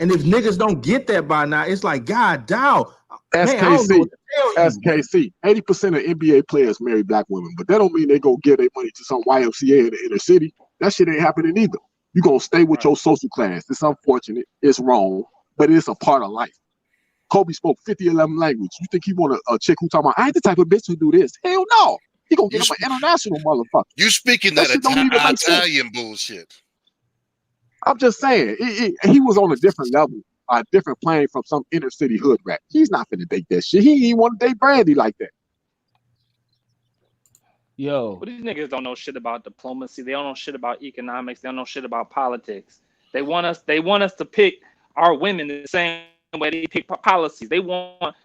And if niggas don't get that by now, it's like, God damn. SKC, 80% of NBA players marry black women, but that don't mean they go give their money to some YMCA in the inner city. That shit ain't happening either. You gonna stay with your social class. It's unfortunate. It's wrong, but it's a part of life. Kobe spoke 11 languages. You think he want a chick who talking about, I ain't the type of bitch who do this? Hell no. He gonna get him an international motherfucker. You speaking that Italian bullshit. I'm just saying, he was on a different level, a different plane from some inner city hood rat. He's not finna date that shit. He ain't want to date Brandy like that. Yo, but these niggas don't know shit about diplomacy. They don't know shit about economics. They don't know shit about politics. They want us to pick our women the same way they pick policies. They want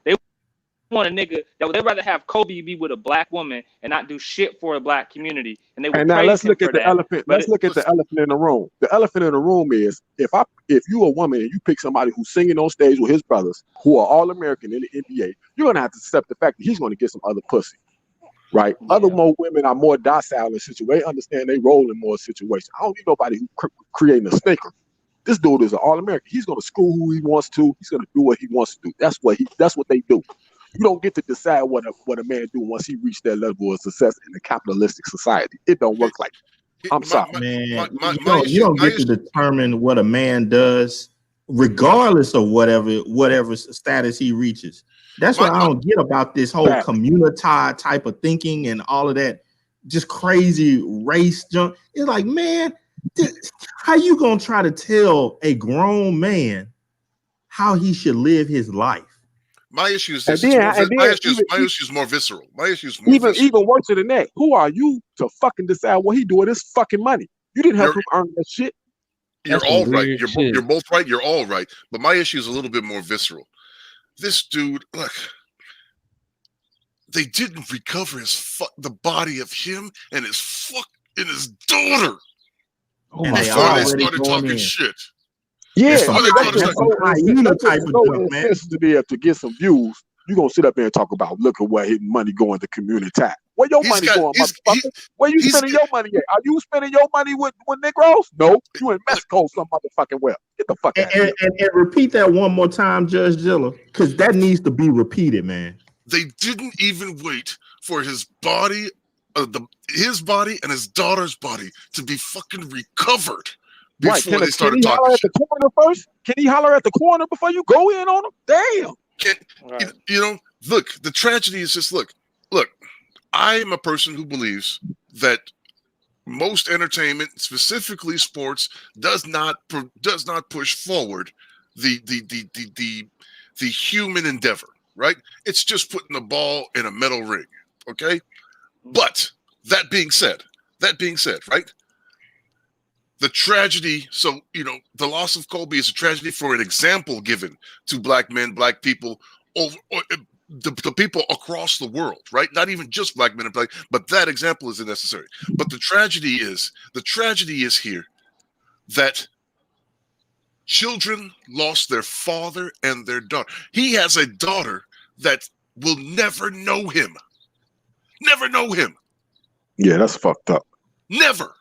want a nigga that they'd rather have Kobe be with a black woman and not do shit for a black community, and they would And now praise let's him look for at the that. elephant. But Let's look at the elephant in the room. The elephant in the room is if you a woman and you pick somebody who's singing on stage with his brothers who are all American in the NBA, you're gonna have to accept the fact that he's gonna get some other pussy. Right? Yeah. Other more women are more docile in situations. They understand they role in more situations. I don't need nobody who creating a stinker. This dude is an all-American. He's gonna screw who he wants to. He's gonna do what he wants to do. That's what they do. You don't get to decide what a man do once he reached that level of success in a capitalistic society. It don't work like that. I'm sorry. Man, you don't get to determine what a man does, regardless of whatever status he reaches. That's what I don't get about this whole community type of thinking and all of that, just crazy race junk. It's like, man, how you gonna try to tell a grown man how he should live his life? My issue is this. My issue is more visceral. My issue is more visceral. Even worse than that. Who are you to fucking decide what he do with his fucking money? You didn't have to earn that shit. You're all right. You're both right. You're all right. But my issue is a little bit more visceral. This dude, look, they didn't recover the body of him and his daughter. Oh my God! They started talking shit. Yeah, that's so insensitive to get some views. You gonna sit up there and talk about look at where his money going to community. Where your money going, motherfucker? Where you spending your money at? Are you spending your money with Negroes? No, you in Mexico some motherfucking well. Get the fuck out. And repeat that one more time, Judge Dilla, because that needs to be repeated, man. They didn't even wait for his body, his body and his daughter's body to be fucking recovered before they started talking. Holler at the corner first? Can he holler at the corner before you go in on him? Damn. You know, look, the tragedy is just look. I am a person who believes that most entertainment, specifically sports, does not push forward the human endeavor. Right? It's just putting the ball in a metal ring. Okay, but that being said, right? The tragedy. So the loss of Kobe is a tragedy for an example given to black men, black people, the people across the world, right? Not even just black men and black, but that example is necessary. But the tragedy is here that children lost their father and their daughter. He has a daughter that will never know him. Never know him. Yeah, that's fucked up. Never.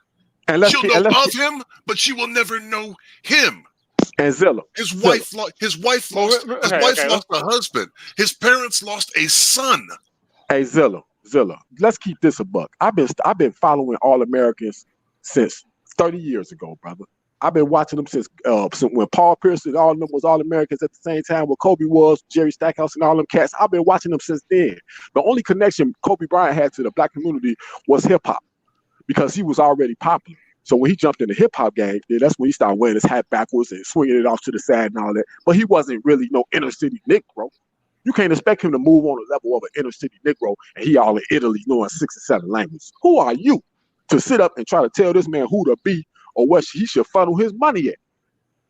She'll know of him, but she will never know him. And Zilla, his wife lost a husband. His parents lost a son. Hey Zilla, let's keep this a buck. I've been following All Americans since 30 years ago, brother. I've been watching them since when Paul Pierce and all of them was All Americans at the same time where Kobe was, Jerry Stackhouse and all them cats. I've been watching them since then. The only connection Kobe Bryant had to the black community was hip hop because he was already popular. So when he jumped in the hip hop game, that's when he started wearing his hat backwards and swinging it off to the side and all that. But he wasn't really no inner city Negro. You can't expect him to move on a level of an inner city Negro and he all in Italy knowing 6 or 7 languages. Who are you to sit up and try to tell this man who to be or what he should funnel his money at?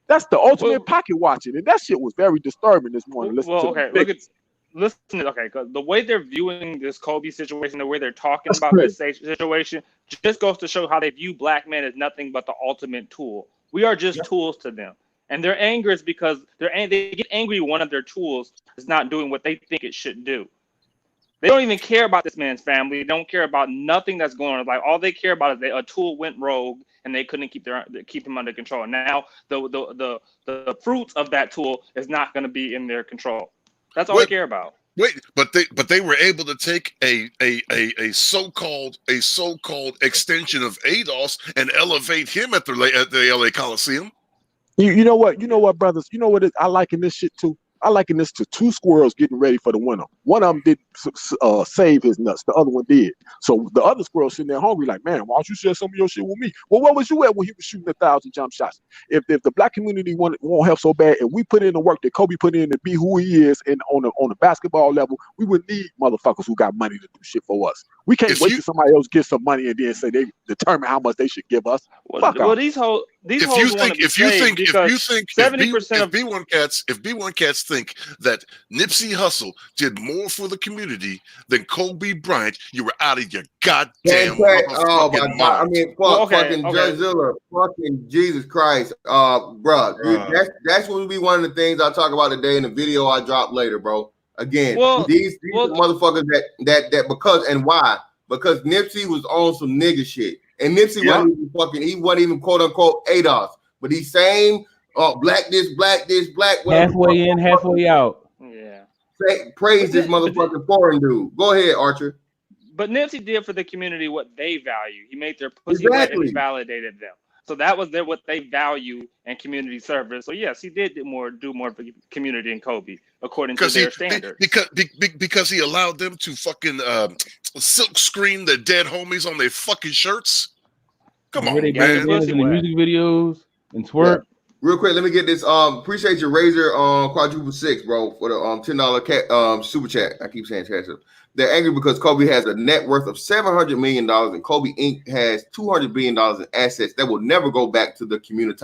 That's the ultimate pocket watching, and that shit was very disturbing this morning. Because the way they're viewing this Kobe situation, the way they're talking about this situation, just goes to show how they view black men as nothing but the ultimate tool. We are just tools to them, and their anger is because they get angry when one of their tools is not doing what they think it should do. They don't even care about this man's family. They don't care about nothing that's going on. Like all they care about is a tool went rogue and they couldn't keep him under control. Now the fruits of that tool is not going to be in their control. That's all they care about. Wait, but they were able to take a so-called extension of ADOS and elevate him at the LA Coliseum. You know what, brothers? You know what I liken this shit to? I liken this to 2 squirrels getting ready for the winter. One of them didn't save his nuts. The other one did. So the other squirrel sitting there hungry like, man, why don't you share some of your shit with me? Well, where was you at when he was shooting 1,000 jump shots? If the black community won't help so bad, and we put in the work that Kobe put in to be who he is and on the basketball level, we would need motherfuckers who got money to do shit for us. We can't wait till somebody else gets some money and then say they determine how much they should give us. These hoes these If hoes you want think, to be if you saved think, if because you think, 70% if of B1 cats think that Nipsey Hussle did more for the community than Kobe Bryant, you were out of your goddamn Oh my motherfucking God! I mind. mean, fuck, Well, okay, fucking okay. Judge Zilla, fucking Jesus Christ, bruh. That's what would be one of the things I talk about today in the video I drop later, bro. Again, Well, these are motherfuckers that because and why? Because Nipsey was on some nigga shit, and Nipsey wasn't even fucking. He wasn't even quote unquote ADOS, but these same black this, black whatever. Halfway in, halfway out. Yeah. Praise this motherfucking foreign dude. Go ahead, Archer. But Nipsey did for the community what they value. He made their pussy wet and he validated them. So that was what they value in community service. So yes, he did do more for the community than Kobe, according to their standards. Because he allowed them to fucking silk screen their dead homies on their fucking shirts. Come on, man. In the music videos and twerk. Yeah. Real quick, let me get this. Appreciate your Razor quadruple 6, bro, for the $10 super chat. I keep saying chat. They're angry because Kobe has a net worth of $700 million and Kobe Inc. has $200 billion in assets that will never go back to the community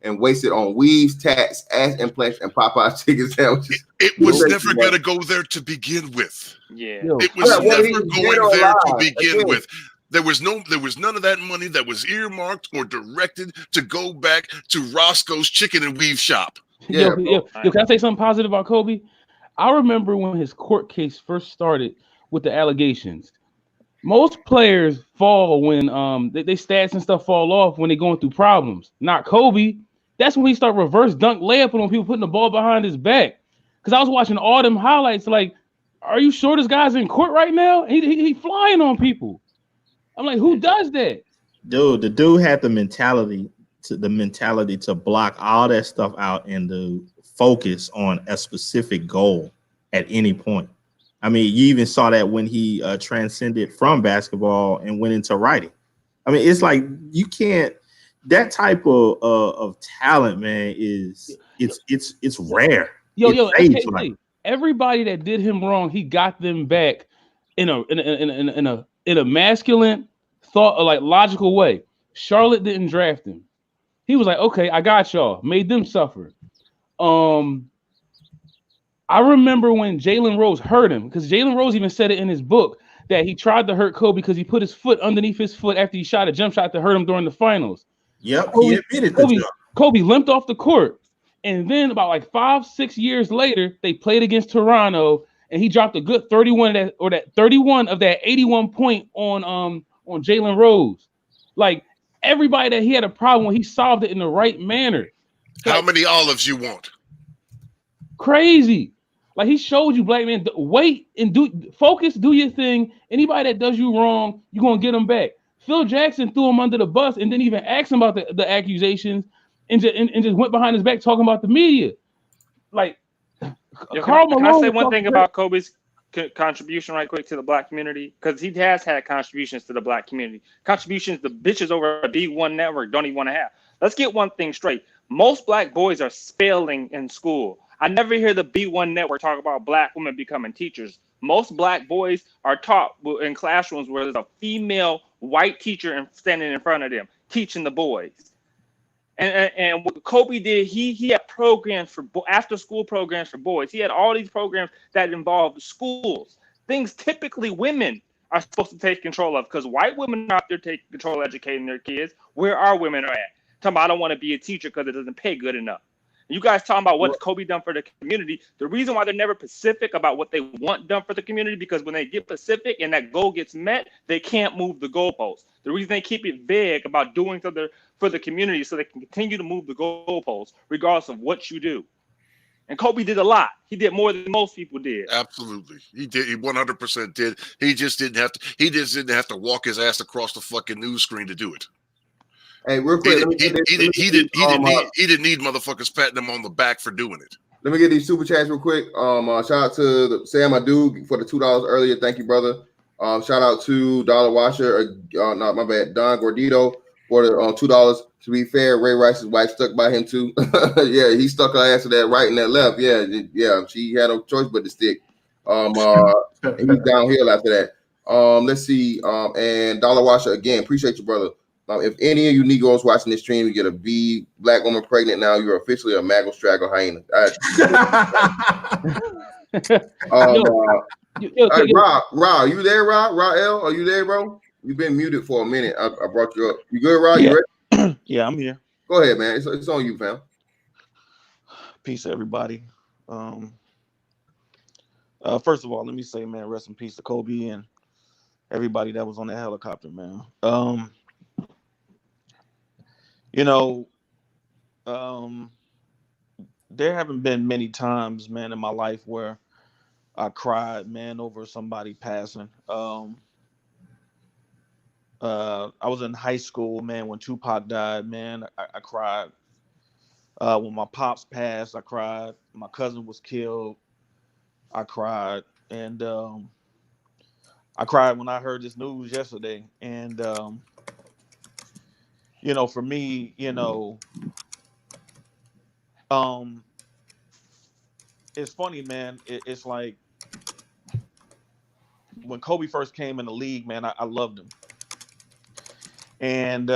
and waste it on weaves, tats, ass implants, and Popeye chicken sandwiches. It was never going to go there to begin with. Yeah, it was never going there to begin with. There was none of that money that was earmarked or directed to go back to Roscoe's Chicken and Weave Shop. Yo, can I say something positive about Kobe? I remember when his court case first started with the allegations. Most players fall when they stats and stuff fall off when they're going through problems. Not Kobe. That's when he start reverse dunk layup on people putting the ball behind his back. Because I was watching all them highlights like, are you sure this guy's in court right now? He flying on people. I'm like, who does that? Dude, the dude had the mentality to block all that stuff out and to focus on a specific goal at any point. I mean, you even saw that when he transcended from basketball and went into writing. I mean, it's like you can't. That type of talent, man, it's rare. Yo, everybody that did him wrong, he got them back in a masculine thought, like logical way. Charlotte didn't draft him. He was like, okay, I got y'all. Made them suffer. I remember when Jalen Rose hurt him, because Jalen Rose even said it in his book that he tried to hurt Kobe because he put his foot underneath his foot after he shot a jump shot to hurt him during the finals. Yep, he admitted that. Kobe limped off the court. And then about like 5-6 years later, they played against Toronto, and he dropped a good 31 of that 81 point on Jalen Rose. Like everybody that he had a problem with, he solved it in the right manner. How many olives you want? Crazy. Like he showed you, black man, wait and focus, do your thing. Anybody that does you wrong, you're gonna get them back. Phil Jackson threw him under the bus and didn't even ask him about the accusations and just went behind his back talking about the media. Like Karl Malone. Can I say one thing about Kobe's contribution right quick to the black community? Because he has had contributions to the black community. Contributions the bitches over at B1 Network don't even want to have. Let's get one thing straight. Most black boys are failing in school. I never hear the B1 Network talk about black women becoming teachers. Most black boys are taught in classrooms where there's a female white teacher standing in front of them, teaching the boys. And what Kobe did, he had programs for after school programs for boys. He had all these programs that involved schools, things typically women are supposed to take control of, because white women are out there taking control of educating their kids. Where our women are at? Talking about I don't want to be a teacher because it doesn't pay good enough. You guys talking about what Kobe done for the community. The reason why they're never specific about what they want done for the community, because when they get specific and that goal gets met, they can't move the goalposts. The reason they keep it vague about doing for the community so they can continue to move the goalposts regardless of what you do. And Kobe did a lot. He did more than most people did. Absolutely. He did. He 100% did. He just didn't have to walk his ass across the fucking news screen to do it. Hey, real quick, he didn't need motherfuckers patting him on the back for doing it. Let me get these super chats real quick. Shout out to Sam Adu for the $2 earlier. Thank you, brother. Shout out to Dollar Washer, Don Gordito for the $2. To be fair, Ray Rice's wife stuck by him too. Yeah, he stuck her ass to that right and that left. Yeah, she had no choice but to stick. He's downhill after that. Let's see. And Dollar Washer again. Appreciate you, brother. If any of you Negroes watching this stream, you get a black woman pregnant now, you're officially a Maggle straggle hyena. Rob, you there, Rob? L, are you there, bro? You've been muted for a minute. I brought you up. You good, Rob? Yeah. You ready? Yeah, I'm here. Go ahead, man. It's on you, fam. Peace, everybody. First of all, let me say, man, rest in peace to Kobe and everybody that was on that helicopter, man. There haven't been many times, man, in my life where I cried, man, over somebody passing. I was in high school, man, when Tupac died, man. I cried. When my pops passed, I cried. My cousin was killed. I cried. And I cried when I heard this news yesterday. And, for me, it's funny, man. It's like when Kobe first came in the league, man, I loved him. And,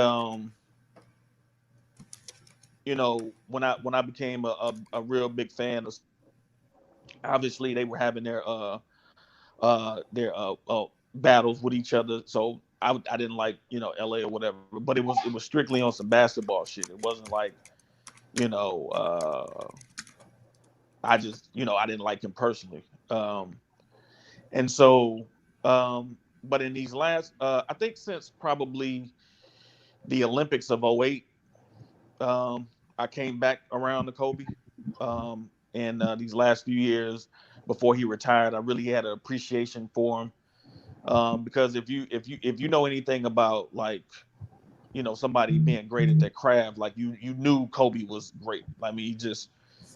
when I became a real big fan of, obviously they were having their battles with each other. So I didn't like, LA or whatever, but it was strictly on some basketball shit. It wasn't like, I just, I didn't like him personally. And so, but in these last, I think since probably the Olympics of 2008, I came back around to Kobe. And these last few years before he retired, I really had an appreciation for him. Because if you know anything about, like, somebody being great at their craft, like you knew Kobe was great. I mean,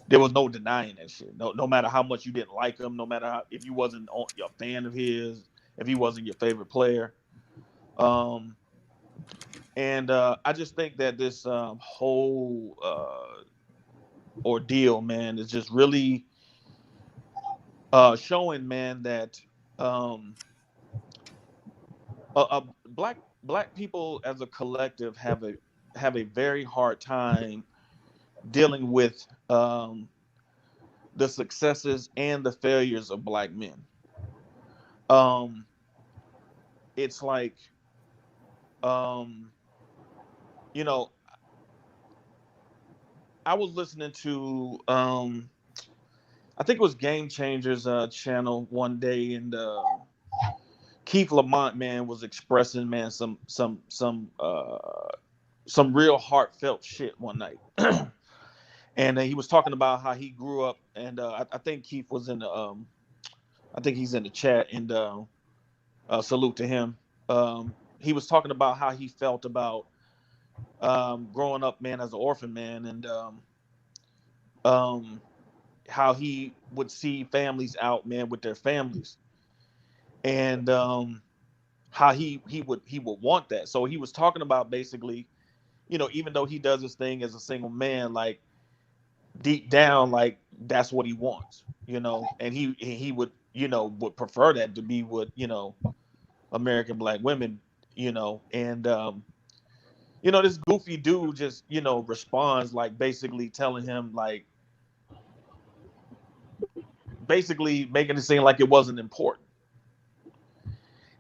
there was no denying that shit. No matter how much you didn't like him, no matter if you wasn't a fan of his, if he wasn't your favorite player. And I just think that this whole ordeal, man, is just really showing, man, that black people as a collective have a very hard time dealing with the successes and the failures of black men. It's like, I was listening to, I think it was Game Changers channel one day, and Keith Lamont, man, was expressing, man, some real heartfelt shit one night. And he was talking about how he grew up, and I think Keith was in the, I think he's in the chat, and salute to him. He was talking about how he felt about growing up, man, as an orphan, man, and how he would see families out, man, with their families, and how he would want that. So he was talking about basically, even though he does his thing as a single man, like deep down, like that's what he wants, and he would, would prefer that to be with, American black women, and this goofy dude just, responds, like basically telling him, like basically making it seem like it wasn't important.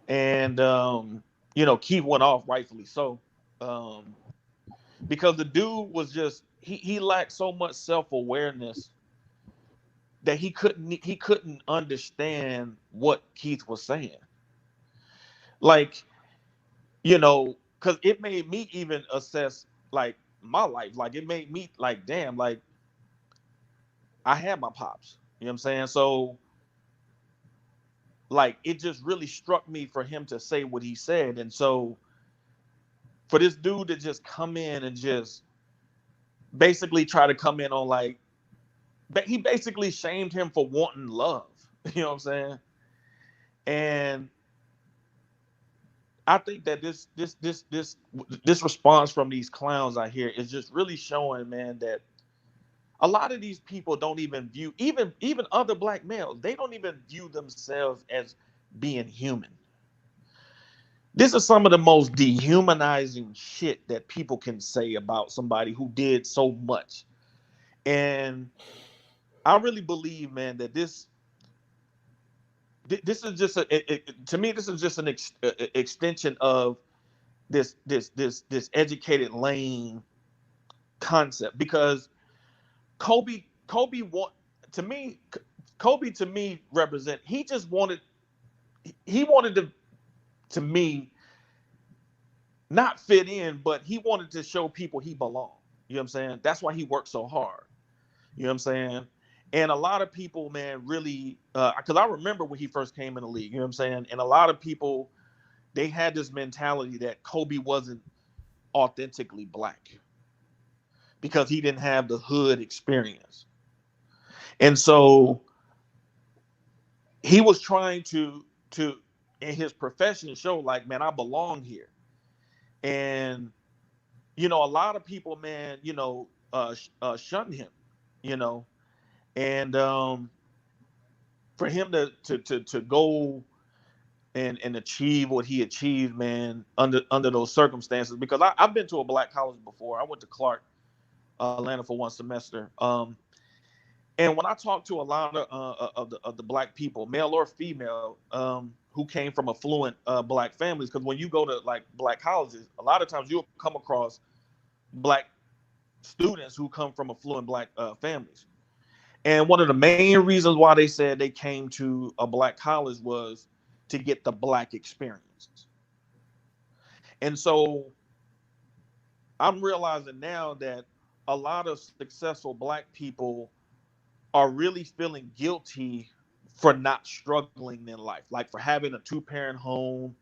And Keith went off, rightfully so, because the dude was just, he lacked so much self-awareness that he couldn't understand what Keith was saying. Like, because it made me even assess, like, my life. Like, it made me like, damn, like, I had my pops. You know what I'm saying? So, like, it just really struck me for him to say what he said. And so, for this dude to just come in and just basically try to come in on, like, he basically shamed him for wanting love. You know what I'm saying? And I think that this response from these clowns out here is just really showing, man, that a lot of these people don't even view, even other black males, they don't even view themselves as being human. This is some of the most dehumanizing shit that people can say about somebody who did so much. And I really believe, man, that this is just to me, this is just an extension of this educated lane concept, because Kobe to me represent, he wanted to me not fit in, but he wanted to show people he belonged. You know what I'm saying? That's why he worked so hard. You know what I'm saying? And a lot of people, man, really, because I remember when he first came in the league, you know what I'm saying? And a lot of people, they had this mentality that Kobe wasn't authentically black because he didn't have the hood experience. And so he was trying to in his profession show, like, man, I belong here. And, you know, a lot of people, man, you know, shunned him, you know, and for him to go and achieve what he achieved, man, under those circumstances, because I've been to a black college before. I went to Clark, Atlanta for one semester. And when I talked to a lot of the black people, male or female, who came from affluent black families, because when you go to like black colleges, a lot of times you'll come across black students who come from affluent black families. And one of the main reasons why they said they came to a black college was to get the black experience. And so I'm realizing now that a lot of successful black people are really feeling guilty for not struggling in life, like for having a 2-parent home,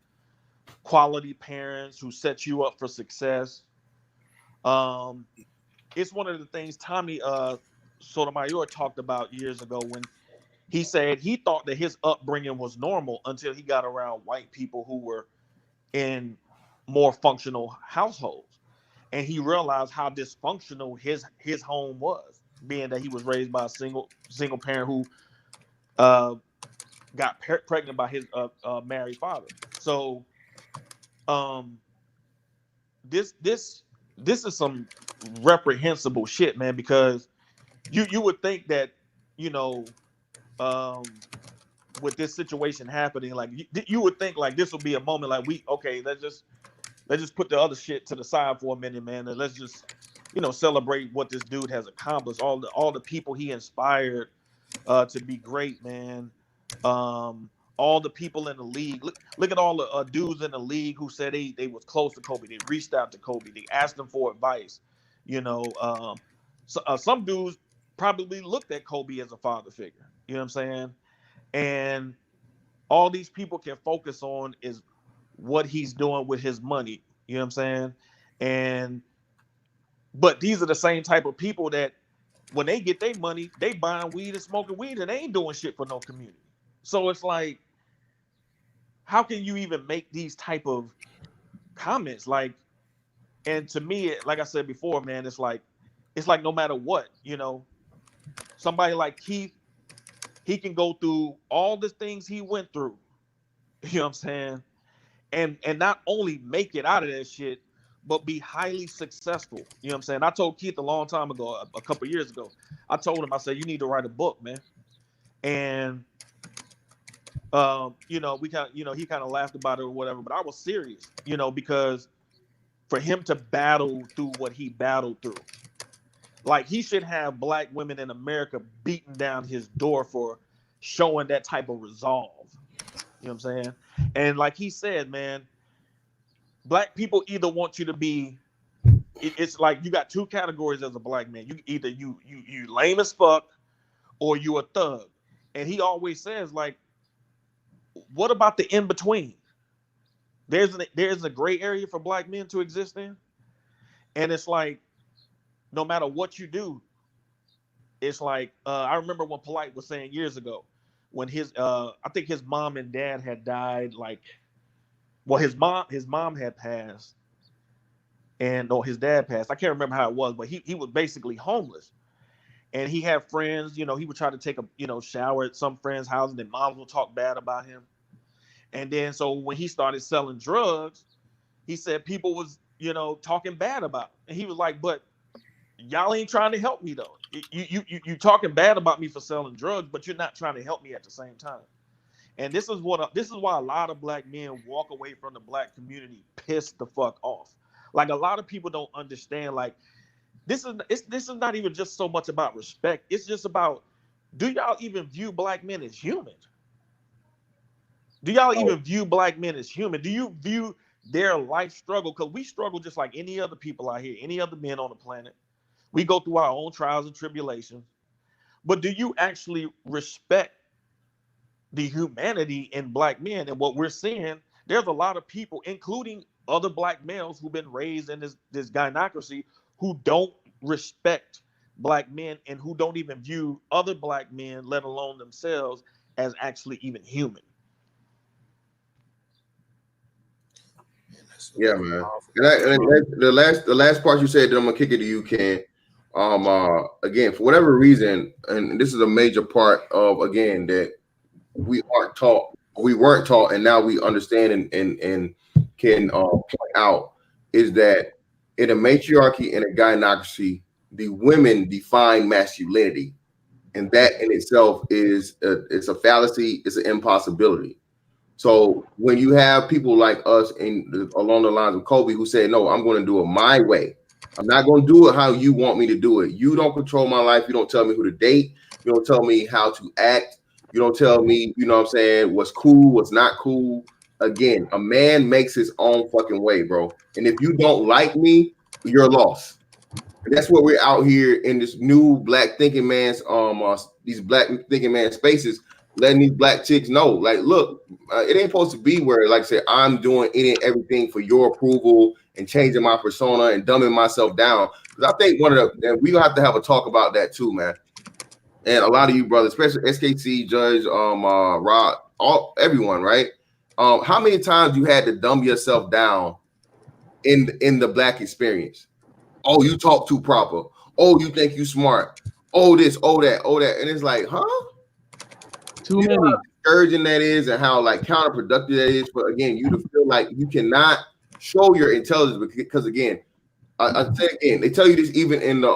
quality parents who set you up for success. It's one of the things Tommy Sotomayor talked about years ago, when he said he thought that his upbringing was normal until he got around white people who were in more functional households, and he realized how dysfunctional his home was, being that he was raised by a single parent who got pregnant by his married father. So this is some reprehensible shit, man, because you would think that, you know, with this situation happening, like you would think like this will be a moment like, let's just put the other shit to the side for a minute, man, and let's just, you know, celebrate what this dude has accomplished, all the people he inspired to be great, man. All the people in the league. Look at all the dudes in the league who said they was close to Kobe. They reached out to Kobe. They asked him for advice. You know, some dudes probably looked at Kobe as a father figure. You know what I'm saying? And all these people can focus on is what he's doing with his money. You know what I'm saying? But these are the same type of people that when they get their money, they buying weed and smoking weed, and they ain't doing shit for no community. So it's like, how can you even make these type of comments? Like, and to me, like I said before, man, it's like no matter what, you know, somebody like Keith, he can go through all the things he went through, you know what I'm saying? And not only make it out of that shit, but be highly successful. You know what I'm saying? I told Keith a long time ago, a couple of years ago, I told him, I said, you need to write a book, man. And, you know, he kind of laughed about it or whatever, but I was serious, you know, because for him to battle through what he battled through, like, he should have black women in America beating down his door for showing that type of resolve. You know what I'm saying? And like he said, man, black people either want you to be, it's like you got two categories as a black man. You either you lame as fuck or you a thug. And he always says, like, what about the in between? There's a gray area for black men to exist in. And it's like, no matter what you do, it's like, I remember when Polite was saying years ago, when I think his mom and dad had died, like, well, his mom had passed, or his dad passed. I can't remember how it was, but he was basically homeless. And he had friends, you know, he would try to take a, you know, shower at some friend's house, and then moms would talk bad about him. And then so when he started selling drugs, he said people was, talking bad about him. And he was like, but y'all ain't trying to help me though. You talking bad about me for selling drugs, but you're not trying to help me at the same time. And this is why a lot of black men walk away from the black community pissed the fuck off. Like, a lot of people don't understand, like, this is not even just so much about respect. It's just about, do y'all even view black men as human? Do y'all even view black men as human? Do you view their life struggle? Because we struggle just like any other people out here, any other men on the planet. We go through our own trials and tribulations. But do you actually respect the humanity in black men? And what we're seeing, there's a lot of people, including other black males who've been raised in this gynocracy, who don't respect black men and who don't even view other black men, let alone themselves, as actually even human. Yeah, man. And the last part you said that I'm gonna kick it to you, Ken. Again, for whatever reason, and this is a major part of, again, that we weren't taught, and now we understand and can point out, is that in a matriarchy and a gynocracy, the women define masculinity, and that in itself is it's a fallacy, it's an impossibility. So when you have people like us along the lines of Kobe who say, no, I'm going to do it my way. I'm not going to do it how you want me to do it. You don't control my life. You don't tell me who to date. You don't tell me how to act. You don't tell me, what's cool, what's not cool. Again, a man makes his own fucking way, bro. And if you don't like me, you're lost. And that's what we're out here in this new black thinking man's these black thinking man spaces, letting these black chicks know, like, look, it ain't supposed to be where, like I said, I'm doing any and everything for your approval and changing my persona and dumbing myself down. Because I think and we have to have a talk about that too, man. And a lot of you brothers, especially SKC, Judge, Rod, everyone, right? How many times you had to dumb yourself down in the black experience? Oh, you talk too proper. Oh, you think you smart. Oh, this, oh that, oh that. And it's like, huh? Too many. How discouraging that is, and how like counterproductive that is for, again, you to feel like you cannot show your intelligence, because again, I say again, they tell you this even in the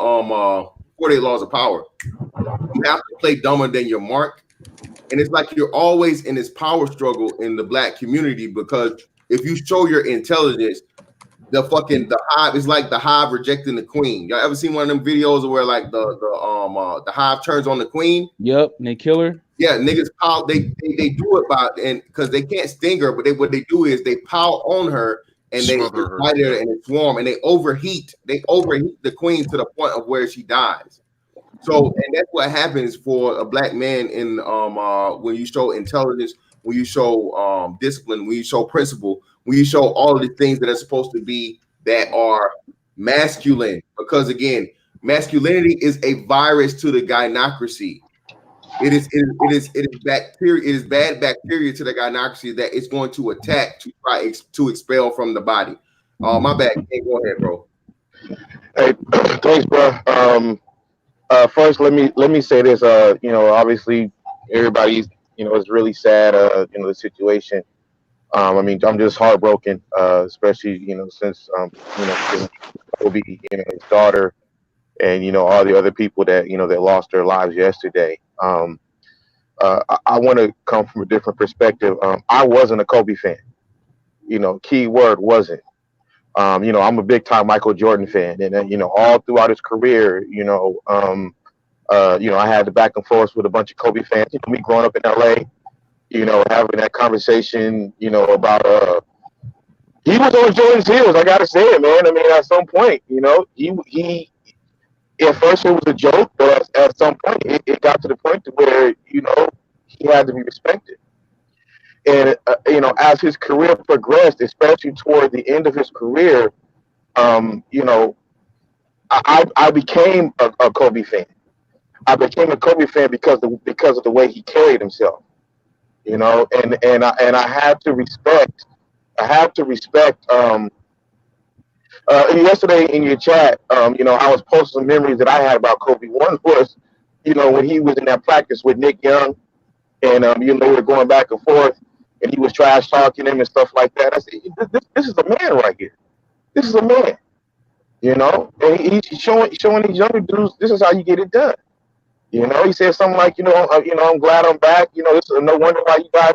48 Laws of Power. You have to play dumber than your mark. And it's like you're always in this power struggle in the black community, because if you show your intelligence, the hive is like the hive rejecting the queen. Y'all ever seen one of them videos where like the hive turns on the queen? Yep, and they kill her. Yeah, niggas pile. They do it and because they can't sting her, but what they do is they pile on her and they bite her and they swarm and they overheat. They overheat the queen to the point of where she dies. So, and that's what happens for a black man in when you show intelligence, when you show discipline, when you show principle, when you show all of the things that are supposed to be that are masculine. Because again, masculinity is a virus to the gynocracy. It is bacteria. It is bad bacteria to the gynocracy that it's going to attack to try to expel from the body. My bad. Hey, go ahead, bro. Hey, thanks, bro. First, let me say this. Obviously, everybody's is really sad. The situation. I mean, I'm just heartbroken, especially since Kobe, his daughter, and all the other people that that lost their lives yesterday. I want to come from a different perspective. I wasn't a Kobe fan. Key word wasn't. I'm a big time Michael Jordan fan, and all throughout his career, I had the back and forth with a bunch of Kobe fans. Me growing up in LA, having that conversation, about he was on Jordan's heels. I gotta say it, man. I mean, at some point, he at first it was a joke, but at some point it got to the point to where he had to be respected. And as his career progressed, especially toward the end of his career, I became a Kobe fan. I became a Kobe fan because of the way he carried himself, and I have to respect. Yesterday in your chat, I was posting some memories that I had about Kobe. One was, when he was in that practice with Nick Young, and we were going back and forth. and he was trash talking him and stuff like that. I said, this is a man right here. This is a man, you know. And he's showing these younger dudes this is how you get it done. You know, he said something like, I'm glad I'm back. You know, this is no wonder why you guys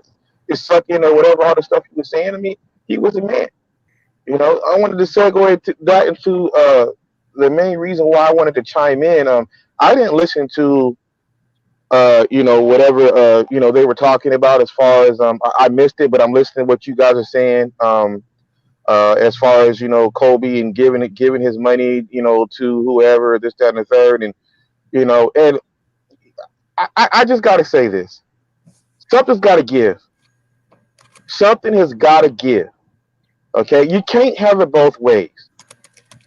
is sucking or whatever. All the stuff he was saying to me, he was a man. You know, I wanted to segue into the main reason why I wanted to chime in. I didn't listen to whatever they were talking about as far as I missed it, but I'm listening to what you guys are saying. As far as Kobe and giving his money to whoever, this, that, and the third, and and I just got to say this: something's got to give. Something has got to give. Okay, you can't have it both ways.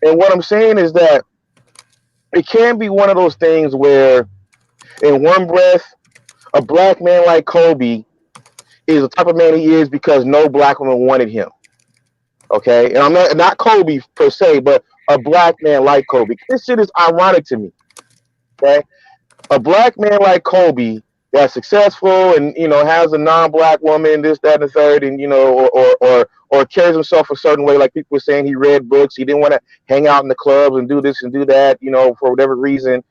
And what I'm saying is that it can be one of those things where, in one breath, a black man like Kobe is the type of man he is because no black woman wanted him. Okay, and I'm not Kobe per se, but a black man like Kobe. This shit is ironic to me. Okay, a black man like Kobe that's successful and has a non-black woman, this, that, and the third, and or carries himself a certain way, like people were saying he read books, he didn't want to hang out in the clubs and do this and do that, for whatever reason,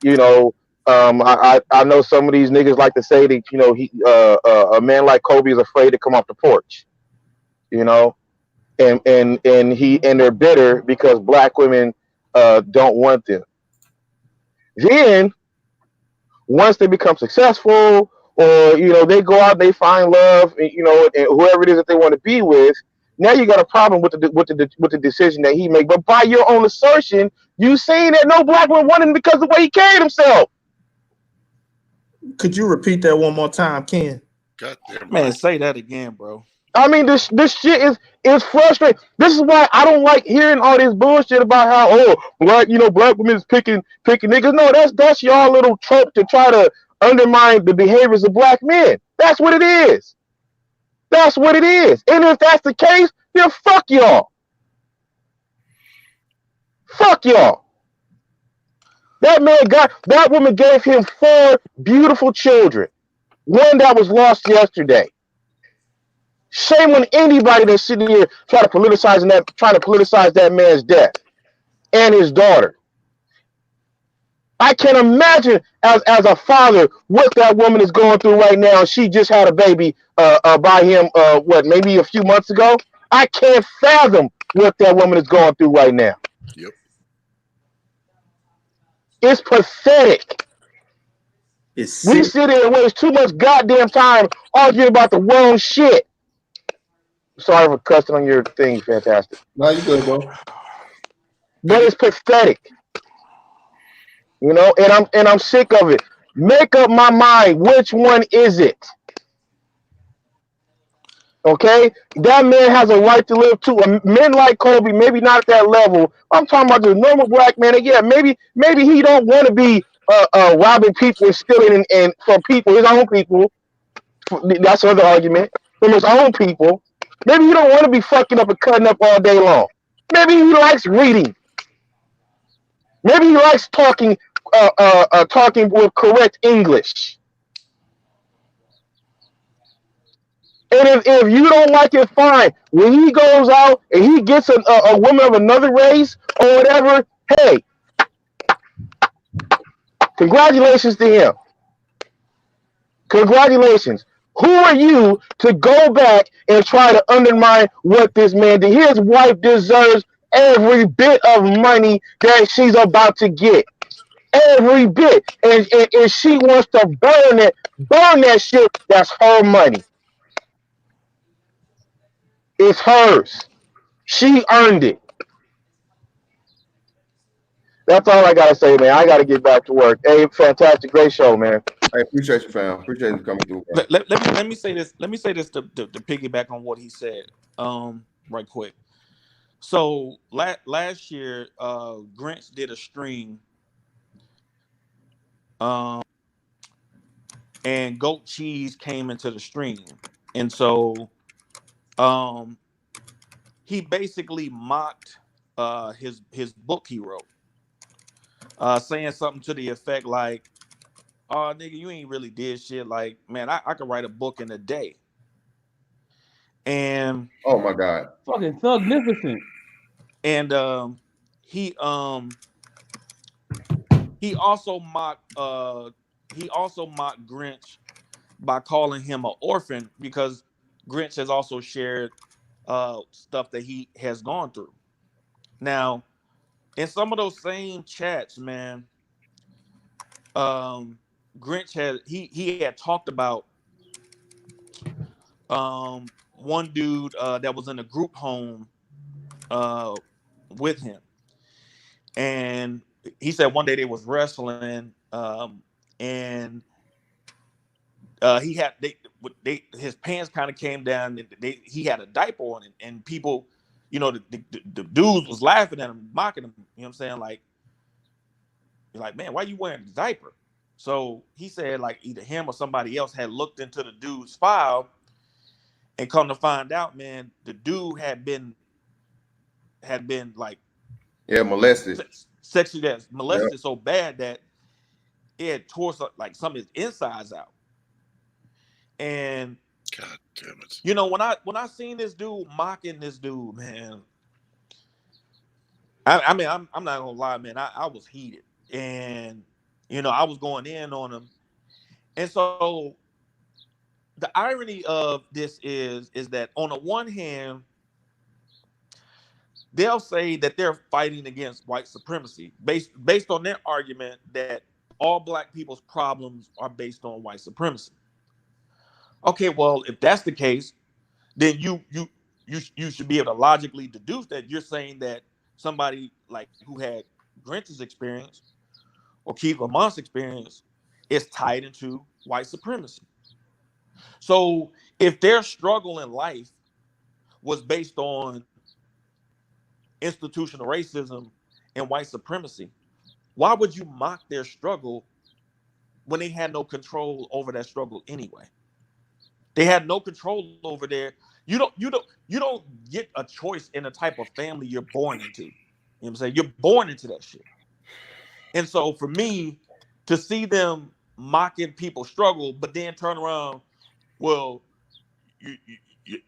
I know some of these niggas like to say that a man like Kobe is afraid to come off the porch, and they're bitter because black women don't want them. Then once they become successful, or they go out, they find love, and whoever it is that they want to be with. Now you got a problem with the decision that he made. But by your own assertion, you saying that no black woman wanted him because of the way he carried himself. Could you repeat that one more time, Ken? God damn, Man, say that again, bro. I mean, this shit is frustrating. This is why I don't like hearing all this bullshit about how black women is picking niggas. No, that's y'all little trope to try to undermine the behaviors of black men. That's what it is. That's what it is. And if that's the case, then fuck y'all. Fuck y'all. That woman gave him 4 beautiful children. One that was lost yesterday. Shame on anybody that's sitting here trying to politicize that man's death and his daughter. I can imagine as a father what that woman is going through right now. She just had a baby by him maybe a few months ago. I can't fathom what that woman is going through right now. Yep. It's pathetic. We sit here and waste too much goddamn time arguing about the wrong shit. Sorry for cussing on your thing, fantastic. No, you good, bro. But it's pathetic. And I'm sick of it. Make up my mind. Which one is it? Okay? That man has a right to live too. Men like Kobe, maybe not at that level. I'm talking about the normal black man. And yeah, maybe he don't want to be robbing people and stealing and from people, his own people. That's another argument. From his own people. Maybe he don't want to be fucking up and cutting up all day long. Maybe he likes reading. Maybe he likes talking with correct English. And if you don't like it, fine. When he goes out and he gets a woman of another race or whatever, hey, congratulations to him. Congratulations. Who are you to go back and try to undermine what this man did? His wife deserves every bit of money that she's about to get. Every bit. And she wants to burn that shit, that's her money. It's hers. She earned it. That's all I gotta say, man. I gotta get back to work. Hey, fantastic, great show, man. I appreciate you, fam. Appreciate you coming through. Let me say this. Let me say this to piggyback on what he said. Right quick. So last year, Grinch did a stream. And Goat Cheese came into the stream, and so he basically mocked his book he wrote, saying something to the effect like, "Oh, nigga, you ain't really did shit. Like, man, I could write a book in a day." and Oh my God. Fucking thugnificent. and he also mocked Grinch by calling him an orphan, because Grinch has also shared stuff that he has gone through. Now, in some of those same chats, man, Grinch had talked about one dude that was in a group home with him, and he said one day they was wrestling, and he had his pants kind of came down, and he had a diaper on it, and people, you know, the dudes was laughing at him, mocking him. You know what I'm saying? Like, you're like, man, why you wearing the diaper? So he said, like, either him or somebody else had looked into the dude's file, and come to find out, man, the dude had been like, molested, sexually molested so bad that it had tore like some of his insides out. And God damn it. You know, when I seen this dude mocking this dude, man, I mean, I'm not gonna lie, man, I was heated, and you know, I was going in on him. And so the irony of this is that on the one hand, they'll say that they're fighting against white supremacy based on their argument that all black people's problems are based on white supremacy. Okay, well, if that's the case, then you should be able to logically deduce that you're saying that somebody like who had Grinch's experience or Keith Lamont's experience is tied into white supremacy. So if their struggle in life was based on institutional racism and white supremacy, why would you mock their struggle when they had no control over that struggle anyway? They had no control over their. You don't get a choice in the type of family you're born into. You know what I'm saying? You're born into that shit. And so for me to see them mocking people's struggle, but then turn around, well,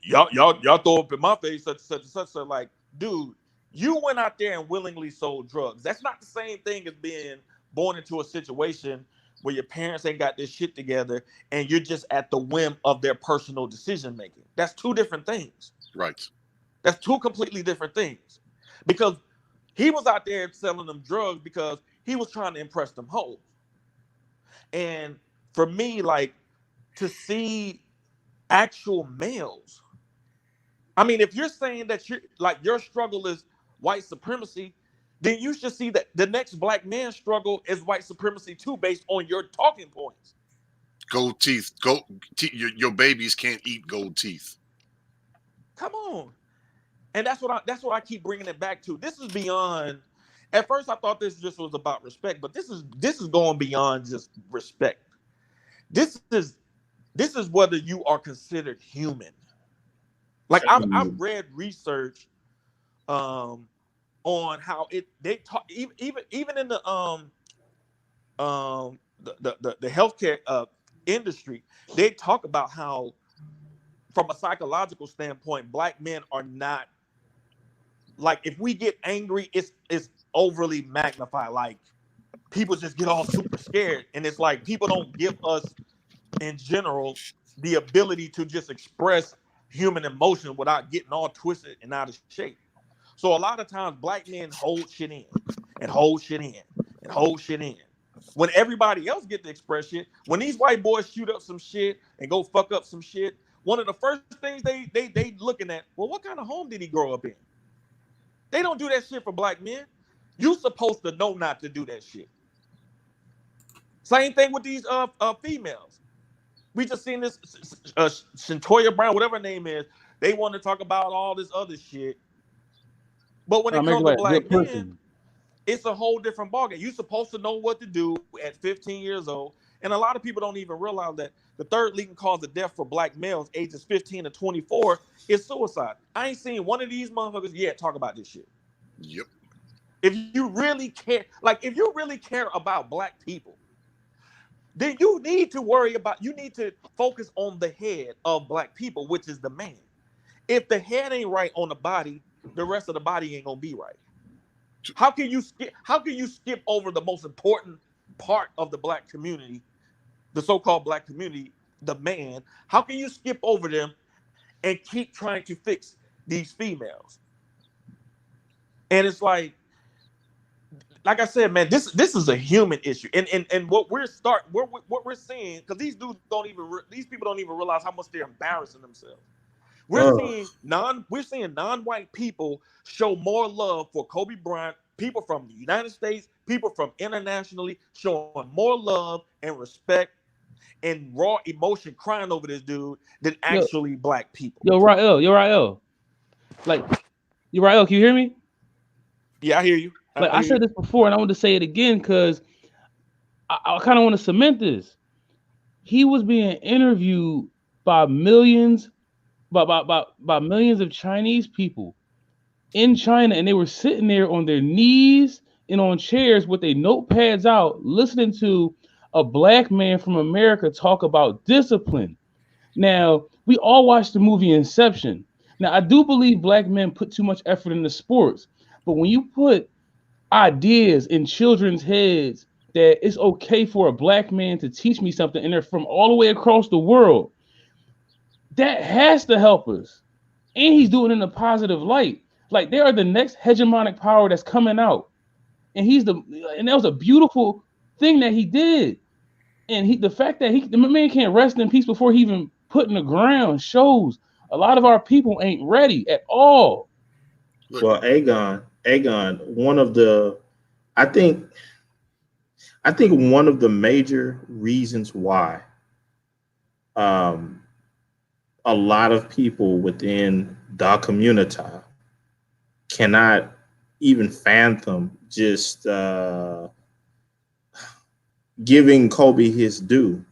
y'all throw up in my face such and such. Like, dude, you went out there and willingly sold drugs. That's not the same thing as being born into a situation where your parents ain't got this shit together and you're just at the whim of their personal decision making. That's two different things. Right. That's two completely different things. Because he was out there selling them drugs because he was trying to impress them hoes. And for me, like, to see actual males, I mean, if you're saying that you're like your struggle is white supremacy, then you should see that the next black man's struggle is white supremacy too, based on your talking points. Gold teeth. Your babies can't eat gold teeth. Come on. And that's what I keep bringing it back to. This is beyond. At first, I thought this just was about respect, but this is going beyond just respect. This is whether you are considered human. Like I've read research on how they talk even in the healthcare industry, they talk about how from a psychological standpoint, black men are not, like, if we get angry, it's overly magnified. Like, people just get all super scared, and it's like people don't give us in general the ability to just express human emotion without getting all twisted and out of shape. So a lot of times black men hold shit in and hold shit in and hold shit in. When everybody else get to express shit, when these white boys shoot up some shit and go fuck up some shit, one of the first things they looking at, well, what kind of home did he grow up in? They don't do that shit for black men. You supposed to know not to do that shit. Same thing with these females. We just seen this Shantoya Brown, whatever her name is. They want to talk about all this other shit. But when it comes to black men, it's a whole different ballgame. You're supposed to know what to do at 15 years old. And a lot of people don't even realize that the third leading cause of death for black males ages 15 to 24 is suicide. I ain't seen one of these motherfuckers yet talk about this shit. Yep. If you really care, about black people, then you need to focus on the head of black people, which is the man. If the head ain't right on the body, the rest of the body ain't gonna be right. How can you skip over the most important part of the black community, the so-called black community, the man? How can you skip over them and keep trying to fix these females? And it's like I said, man, this is a human issue, and what we're seeing, because these people don't even realize how much they're embarrassing themselves. We're seeing non-white people show more love for Kobe Bryant. People from the United States, people from internationally, showing more love and respect and raw emotion, crying over this dude than actually black people. Yo, Rael. Like, Rael, can you hear me? Yeah, I hear you. Like I said this before, and I want to say it again because I kind of want to cement this. He was being interviewed by millions, by millions of Chinese people in China, and they were sitting there on their knees and on chairs with their notepads out, listening to a black man from America talk about discipline. Now, we all watched the movie Inception. Now, I do believe black men put too much effort into sports, but when you put ideas in children's heads that it's okay for a black man to teach me something, and they're from all the way across the world, that has to help us. And he's doing it in a positive light. Like, they are the next hegemonic power that's coming out, and that was a beautiful thing that he did. And the fact that the man can't rest in peace before he even put in the ground shows a lot of our people ain't ready at all. Well, Aegon, I think one of the major reasons why a lot of people within the community cannot even fathom just giving Kobe his due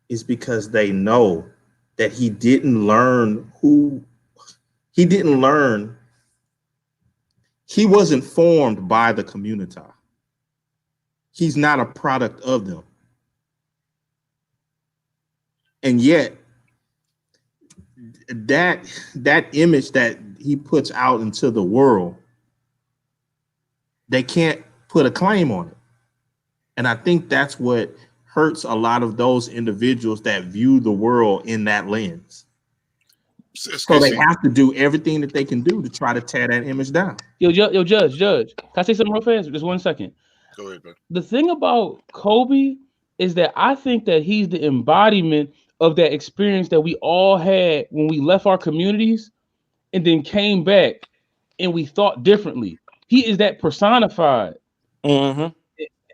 is because they know that he wasn't formed by the community. He's not a product of them. And yet that image that he puts out into the world, they can't put a claim on it. And I think that's what hurts a lot of those individuals that view the world in that lens. So they have to do everything that they can do to try to tear that image down. Yo, Judge, can I say something real fast? Just 1 second. Go ahead, bro. The thing about Kobe is that I think that he's the embodiment of that experience that we all had when we left our communities and then came back and we thought differently. He is that personified. Mm-hmm.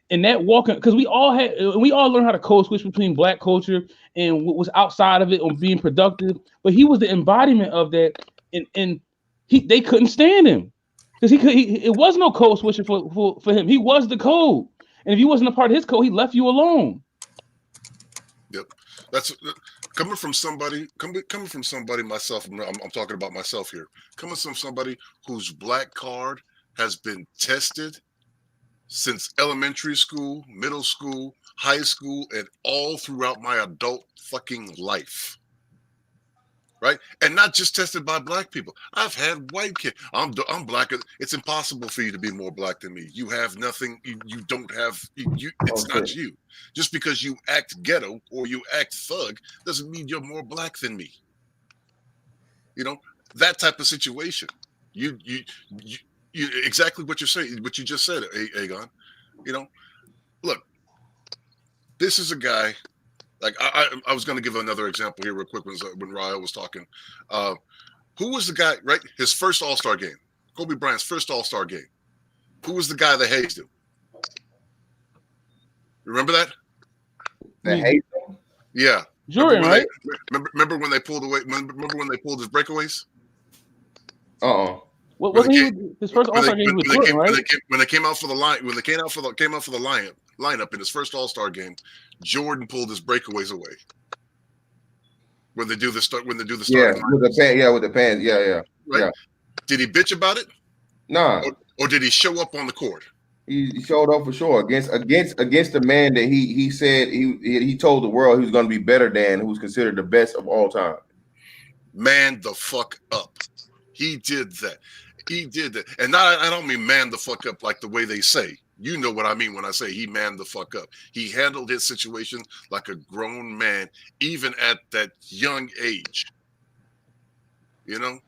And that walking, because we all learned how to code switch between black culture and what was outside of it on being productive. But he was the embodiment of that, and they couldn't stand him because it was no code switching for him. He was the code, and if he wasn't a part of his code, he left you alone. Yep, that's coming from somebody myself. I'm talking about myself here. Coming from somebody whose black card has been tested since elementary school, middle school, high school, and all throughout my adult fucking life. Right? And not just tested by black people. I've had white kids. I'm black. It's impossible for you to be more black than me. You have nothing. You don't have. It's not you. Just because you act ghetto or you act thug doesn't mean you're more black than me. You know, that type of situation. You exactly what you're saying, what you just said, Aegon. You know, look, this is a guy. Like I was going to give another example here real quick when Rael was talking. Who was the guy? Right, his first All-Star game, Kobe Bryant's first All-Star game. Who was the guy that hazed him? Remember that? That hazed him? Yeah, Jordan, right? Remember when they pulled away? Remember when they pulled his breakaways? What was his first All-Star game with Jordan, right? When they came out for the lineup in his first All-Star game, Jordan pulled his breakaways away. When they do the start, with the with the pants, yeah. Right? Yeah. Did he bitch about it? Nah. Or did he show up on the court? He showed up for sure against the man that he said he told the world he was going to be better than, who's considered the best of all time. Man the fuck up. He did that. He did that. And not, I don't mean man the fuck up like the way they say. You know what I mean when I say he manned the fuck up. He handled his situation like a grown man, even at that young age. You know?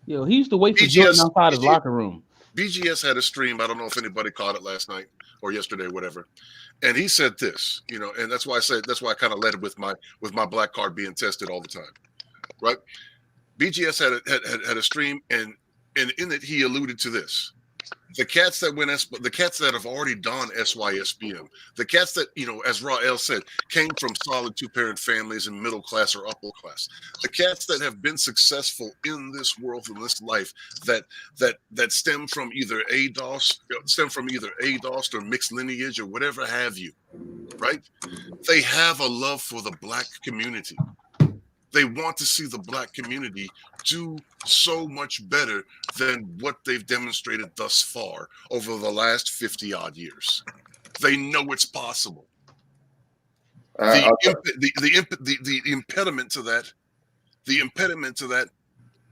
Yo, he used to wait for Jordan outside his locker room. BGS had a stream. I don't know if anybody caught it last night or yesterday, whatever. And he said this, you know, and that's why I kind of led with my black card being tested all the time. Right? BGS had a stream, and in it he alluded to this: the cats that have already done SYSBM, the cats that, you know, as Rael said, came from solid 2-parent families and middle class or upper class, the cats that have been successful in this world, in this life, that stem from either ADOS or mixed lineage or whatever have you, right? They have a love for the black community. They want to see the black community do so much better than what they've demonstrated thus far over the last 50 odd years. They know it's possible. The impediment to that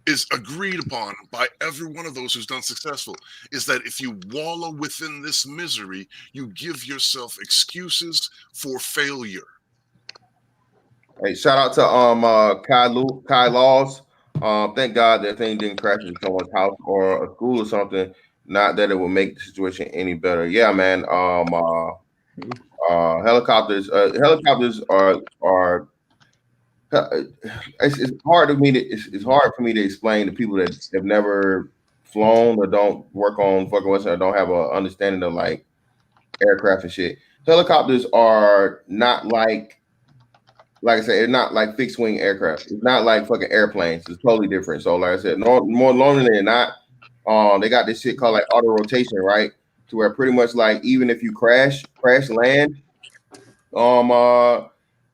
is agreed upon by every one of those who's done successful, is that if you wallow within this misery, you give yourself excuses for failure. Hey, shout out to Kai Laws. Thank God that thing didn't crash into someone's house or a school or something. Not that it will make the situation any better. Yeah, man. Helicopters are. It's hard for me to explain to people that have never flown or don't work on fucking Western or don't have a understanding of like aircraft and shit. Helicopters are not like I said, it's not like fixed wing aircraft. It's not like fucking airplanes. It's totally different. So, like I said, more lonely than not, they got this shit called like auto rotation, right? To where pretty much like even if you crash land,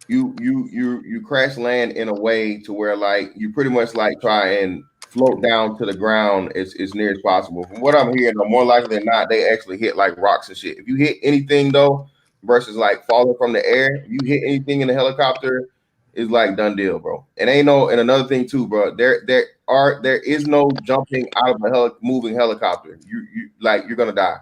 you crash land in a way to where like you pretty much like try and float down to the ground as near as possible. From what I'm hearing, more likely than not, they actually hit like rocks and shit. If you hit anything though, versus like falling from the air, if you hit anything in the helicopter, it's like done deal, bro. And another thing too, bro. There is no jumping out of a moving helicopter. You're gonna die.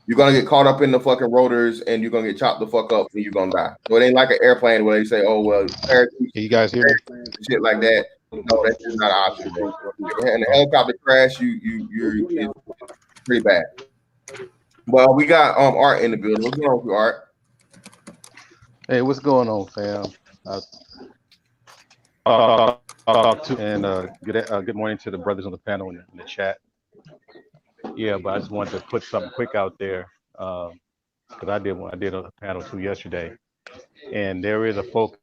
You're gonna get caught up in the fucking rotors and you're gonna get chopped the fuck up and you're gonna die. So it ain't like an airplane where they say, oh well, can you guys hear me? Shit like that. No, that's just not an option, bro. And the helicopter crash, you're pretty bad. Well, we got Art in the building. What's going on with you, Art? Hey, what's going on, fam? Good morning to the brothers on the panel in the chat. Yeah, but I just wanted to put something quick out there because I did a panel too yesterday, and there is a focus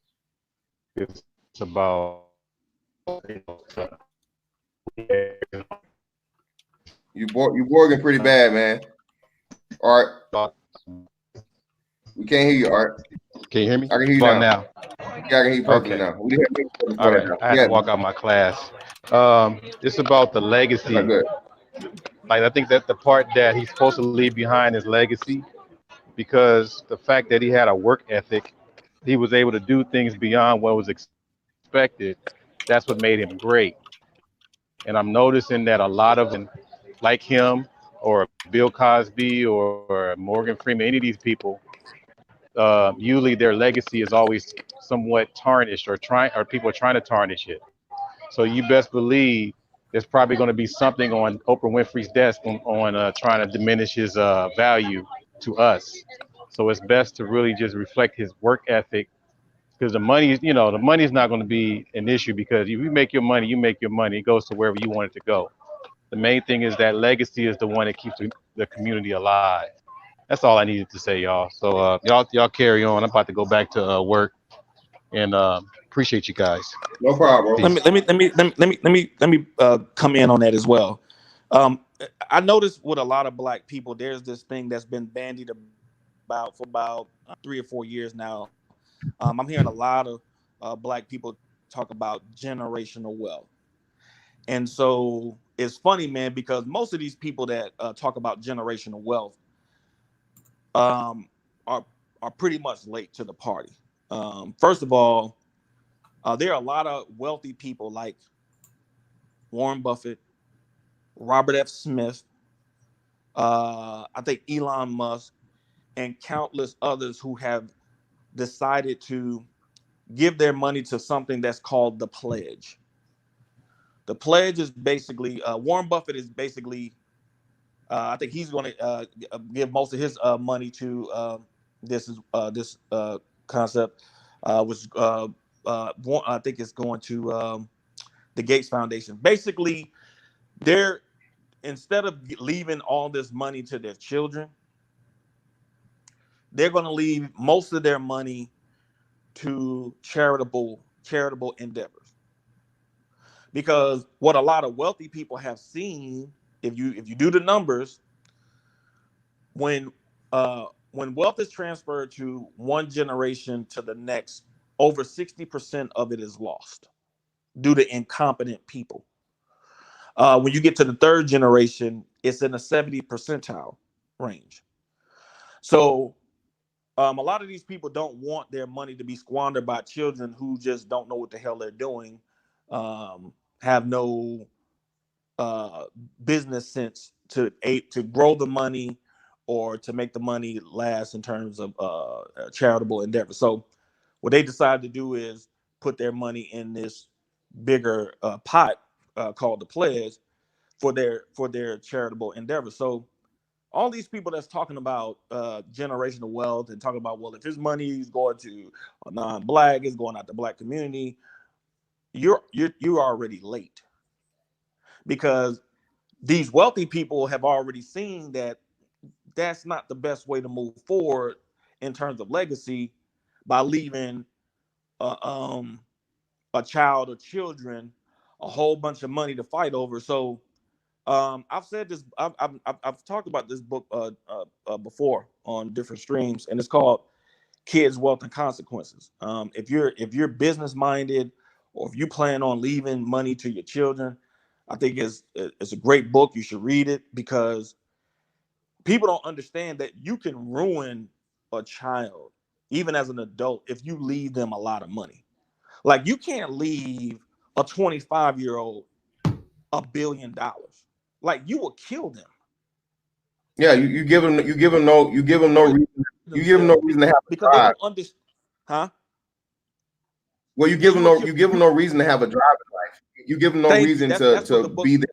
about you borging pretty bad, man. Art, we can't hear you, Art. Can you hear me? I can hear you now. Yeah, I can hear you perfectly now. All right, I had to walk out my class. It's about the legacy. Like I think that the part that he's supposed to leave behind is legacy, because the fact that he had a work ethic, he was able to do things beyond what was expected. That's what made him great. And I'm noticing that a lot of them, like him, or Bill Cosby or Morgan Freeman, any of these people, usually their legacy is always somewhat tarnished or people are trying to tarnish it. So you best believe there's probably going to be something on Oprah Winfrey's desk on trying to diminish his value to us. So it's best to really just reflect his work ethic, because the money is not going to be an issue, because if you make your money, it goes to wherever you want it to go. The main thing is that legacy is the one that keeps the community alive. That's all I needed to say, y'all. So y'all carry on. I'm about to go back to work, and appreciate you guys. No problem. Let me come in on that as well. I noticed with a lot of black people, there's this thing that's been bandied about for about 3 or 4 years now. I'm hearing a lot of black people talk about generational wealth. And so it's funny, man, because most of these people that talk about generational wealth are pretty much late to the party. First of all, there are a lot of wealthy people like Warren Buffett, Robert F. Smith, I think Elon Musk, and countless others who have decided to give their money to something that's called the pledge. The pledge is basically Warren Buffett is basically I think he's going to give most of his money to this concept, which I think it's going to the Gates Foundation. Basically, they're instead of leaving all this money to their children, they're going to leave most of their money to charitable endeavors. Because what a lot of wealthy people have seen, if you do the numbers, when wealth is transferred to one generation to the next, over 60% of it is lost due to incompetent people. When you get to the third generation, it's in the 70 percentile range. So a lot of these people don't want their money to be squandered by children who just don't know what the hell they're doing, have no business sense to grow the money or to make the money last in terms of charitable endeavor. So what they decide to do is put their money in this bigger pot called the pledge for their charitable endeavor. So all these people that's talking about generational wealth and talking about, well, if his money is going to a non-black, it's going out the black community, you're already late, because these wealthy people have already seen that that's not the best way to move forward in terms of legacy, by leaving a child or children a whole bunch of money to fight over. So I've said this, I've talked about this book before on different streams, and it's called Kids, Wealth, and Consequences. If you're business minded, or if you plan on leaving money to your children, I think it's a great book. You should read it, because people don't understand that you can ruin a child, even as an adult, if you leave them a lot of money. Like, you can't leave a 25-year-old $1 billion. Like, you will kill them. Yeah, you give them no reason to have because they don't understand, huh? Well, you give them no reason to have a drive in life. You give them no reason to be there.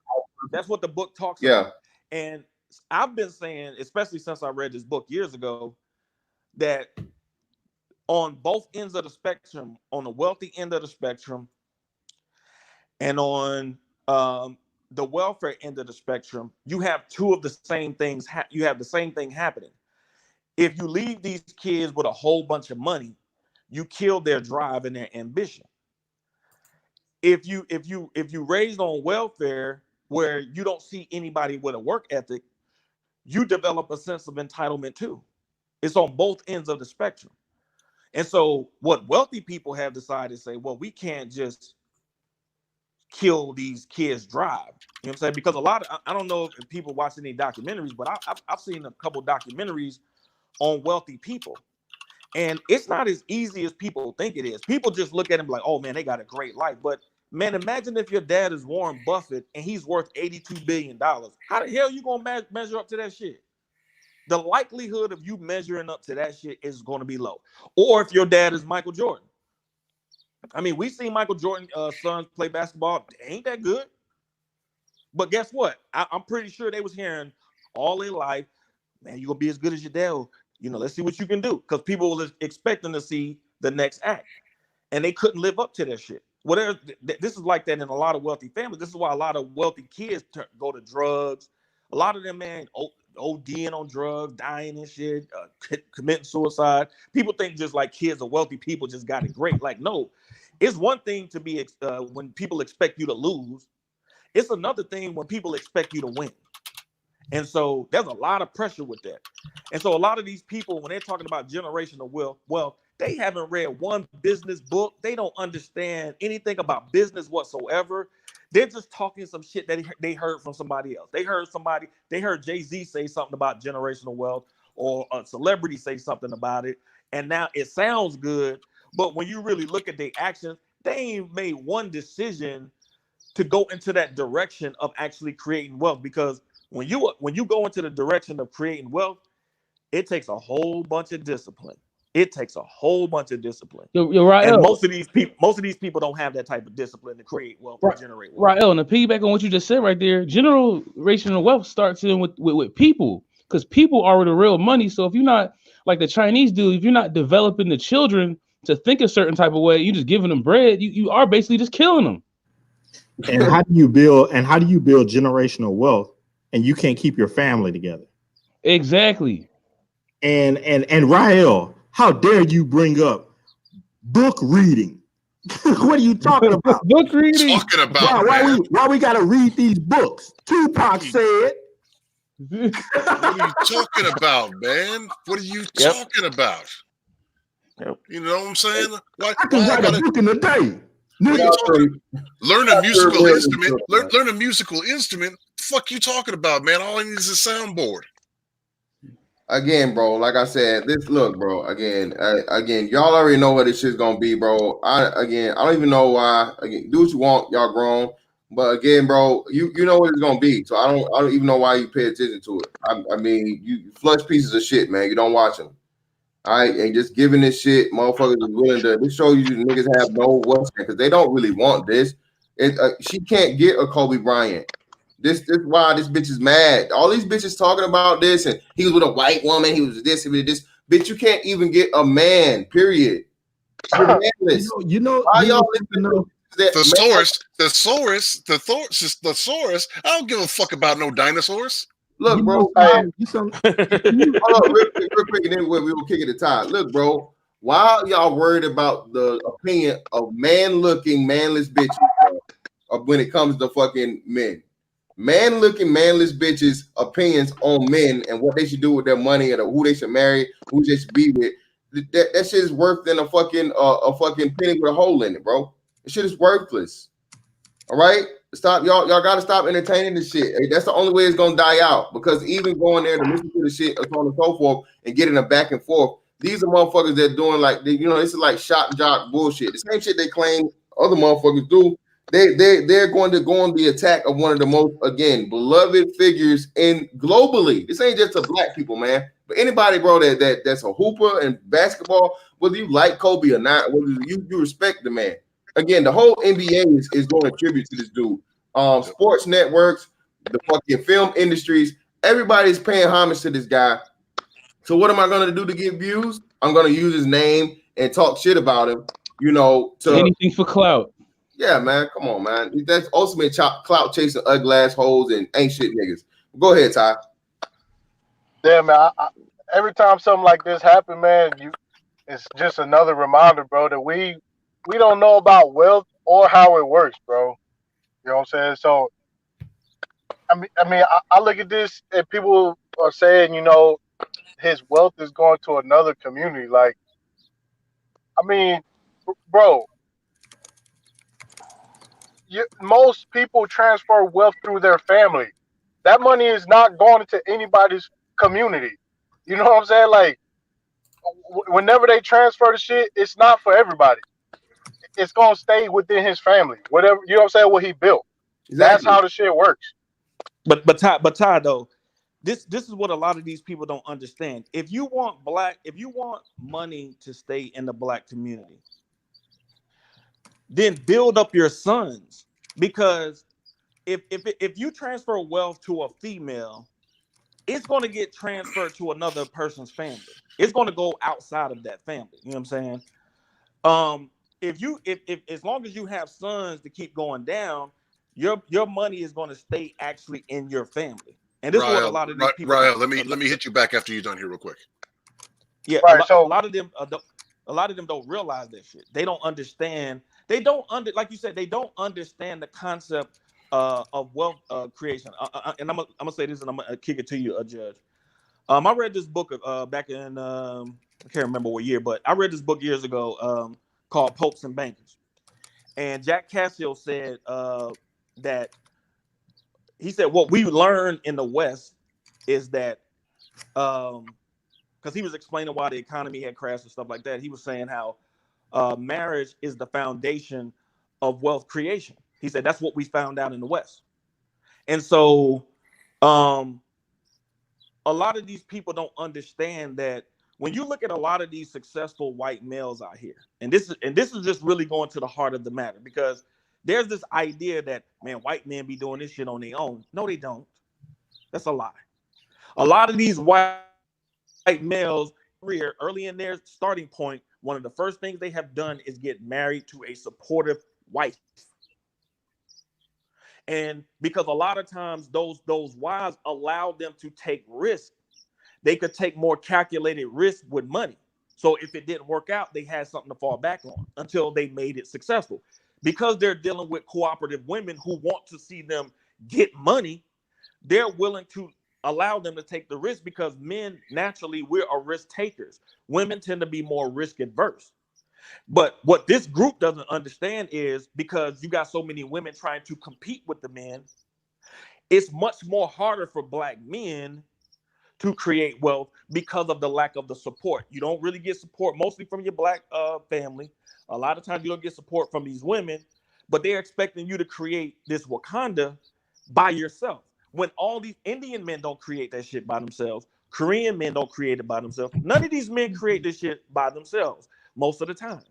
That's what the book talks about. And I've been saying, especially since I read this book years ago, that on both ends of the spectrum, on the wealthy end of the spectrum and on the welfare end of the spectrum, you have two of the same things. You have the same thing happening. If you leave these kids with a whole bunch of money, you kill their drive and their ambition. If you raised on welfare where you don't see anybody with a work ethic, you develop a sense of entitlement too. It's on both ends of the spectrum. And so what wealthy people have decided to say, well, we can't just kill these kids' drive. You know what I'm saying? Because I don't know if people watch any documentaries, but I've seen a couple documentaries on wealthy people. And it's not as easy as people think it is. People just look at them like, oh man, they got a great life. But man, imagine if your dad is Warren Buffett and he's worth $82 billion. How the hell are you gonna measure up to that shit? The likelihood of you measuring up to that shit is going to be low. Or if your dad is Michael Jordan. I mean, we've seen Michael Jordan's sons play basketball. They ain't that good. But guess what? I'm pretty sure they was hearing all their life, man, you're going to be as good as your dad. You know, let's see what you can do. Because people were expecting to see the next act. And they couldn't live up to that shit. This is like that in a lot of wealthy families. This is why a lot of wealthy kids go to drugs. A lot of them, man, ODing on drugs, dying and shit, committing suicide. People think just like kids of wealthy people just got it great. Like, no, it's one thing to be when people expect you to lose. It's another thing when people expect you to win. And so there's a lot of pressure with that. And so a lot of these people, when they're talking about generational wealth, they haven't read one business book. They don't understand anything about business whatsoever. They're just talking some shit that they heard from somebody else. They heard Jay-Z say something about generational wealth, or a celebrity say something about it. And now it sounds good, but when you really look at their actions, they ain't made one decision to go into that direction of actually creating wealth. Because when you go into the direction of creating wealth, it takes a whole bunch of discipline. It takes a whole bunch of discipline. You're right. And most of these people don't have that type of discipline to create wealth or generate wealth. Right, and to piggyback on what you just said right there, generational wealth starts in with people, because people are the real money. So if you're not like the Chinese do, if you're not developing the children to think a certain type of way, you just giving them bread, you are basically just killing them. And how do you build generational wealth and you can't keep your family together? Exactly. And Rael, how dare you bring up book reading? What are you talking about? Book reading. Talking about why we gotta read these books? Tupac said. What are you talking about, man? What are you talking about? You know what I'm saying? I can write a book in a day. Learn a musical instrument. Learn a musical instrument. The fuck you talking about, man? All I need is a soundboard. Again, bro, like I said, look, bro. Again, y'all already know what this shit's gonna be, bro. I don't even know why. Again, do what you want, y'all grown. But again, bro, you know what it's gonna be. So I don't even know why you pay attention to it. I mean, you flush pieces of shit, man. You don't watch them. All right, and just giving this shit, motherfuckers is willing to. This show you niggas have no what's because they don't really want this. She can't get a Kobe Bryant. This why this bitch is mad. All these bitches talking about this, and he was with a white woman. He was this, he was this. Bitch, you can't even get a man. Period. You're manless. You know. Why y'all listening to that? The source. I don't give a fuck about no dinosaurs. Look, bro. Hold on, real quick, and then we will kick it to Todd. Look, bro. Why y'all worried about the opinion of man-looking, manless bitches, bro, when it comes to fucking men? Man-looking, manless bitches' opinions on men and what they should do with their money and who they should marry, who they should be with. That shit is worth than a fucking penny with a hole in it, bro. This shit is worthless. All right, stop, y'all gotta stop entertaining this shit. That's the only way it's gonna die out. Because even going there to listen to the shit and so on and so forth and getting a back and forth, these are motherfuckers that doing like this is like shot and jock bullshit. The same shit they claim other motherfuckers do. They're going to go on the attack of one of the most, again, beloved figures in globally. This ain't just to black people, man. But anybody, bro, that's a hooper and basketball, whether you like Kobe or not, whether you respect the man. Again, the whole NBA is going to tribute to this dude. Sports networks, the fucking film industries, everybody's paying homage to this guy. So what am I going to do to get views? I'm going to use his name and talk shit about him, to anything for clout. Yeah, man. Come on, man. That's ultimate clout chasing ugly assholes and ain't shit niggas. Go ahead, Ty. Yeah, man. Every time something like this happens, man, it's just another reminder, bro, that we don't know about wealth or how it works, bro. You know what I'm saying? So, I look at this and people are saying, his wealth is going to another community. Like, bro. Most people transfer wealth through their family. That money is not going into anybody's community. You know what I'm saying? Like, whenever they transfer the shit, it's not for everybody. It's going to stay within his family. Whatever, you know what I'm saying? What he built. Exactly. That's how the shit works. But Ty, though, this is what a lot of these people don't understand. If you want money to stay in the black community, then build up your sons, because if you transfer wealth to a female, it's going to get transferred to another person's family. It's going to go outside of that family. You know what I'm saying? If as long as you have sons to keep going down, your money is going to stay actually in your family. And this is what a lot of these people. Right. Let me hit you back after you're done here, real quick. Yeah, right, a lot of them don't realize that shit. They don't understand. Like you said, they don't understand the concept of wealth creation. And I'm gonna say this, and I'm gonna kick it to you, Judge. I read this book back in I can't remember what year, but I read this book years ago called Popes and Bankers. And Jack Cassio said that he said what we learned in the West is that because he was explaining why the economy had crashed and stuff like that. He was saying how marriage is the foundation of wealth creation. He said that's what we found out in the West. And so a lot of these people don't understand that when you look at a lot of these successful white males out here, and this is just really going to the heart of the matter, because there's this idea that, man, white men be doing this shit on their own. No, they don't. That's a lie. A lot of these white males early in their starting point, one of the first things they have done is get married to a supportive wife. And because a lot of times those wives allow them to take risks, they could take more calculated risks with money. So if it didn't work out, they had something to fall back on until they made it successful. Because they're dealing with cooperative women who want to see them get money, they're willing to allow them to take the risk, because men, naturally, we're risk takers. Women tend to be more risk adverse. But what this group doesn't understand is, because you got so many women trying to compete with the men, it's much more harder for Black men to create wealth because of the lack of the support. You don't really get support mostly from your Black family. A lot of times you don't get support from these women, but they're expecting you to create this Wakanda by yourself. When all these Indian men don't create that shit by themselves, Korean men don't create it by themselves. None of these men create this shit by themselves most of the time.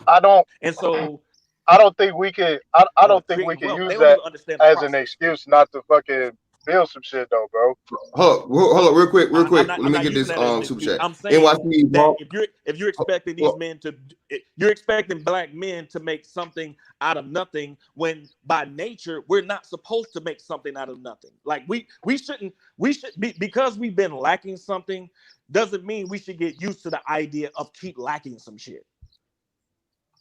I don't think we can. I don't think we can use that as an excuse not to fucking build some shit, though, bro. Hold up, real quick. Let me get this super chat. I'm saying that if you're expecting these men to, you're expecting Black men to make something out of nothing, when by nature we're not supposed to make something out of nothing. Like we should be, because we've been lacking something, doesn't mean we should get used to the idea of keep lacking some shit.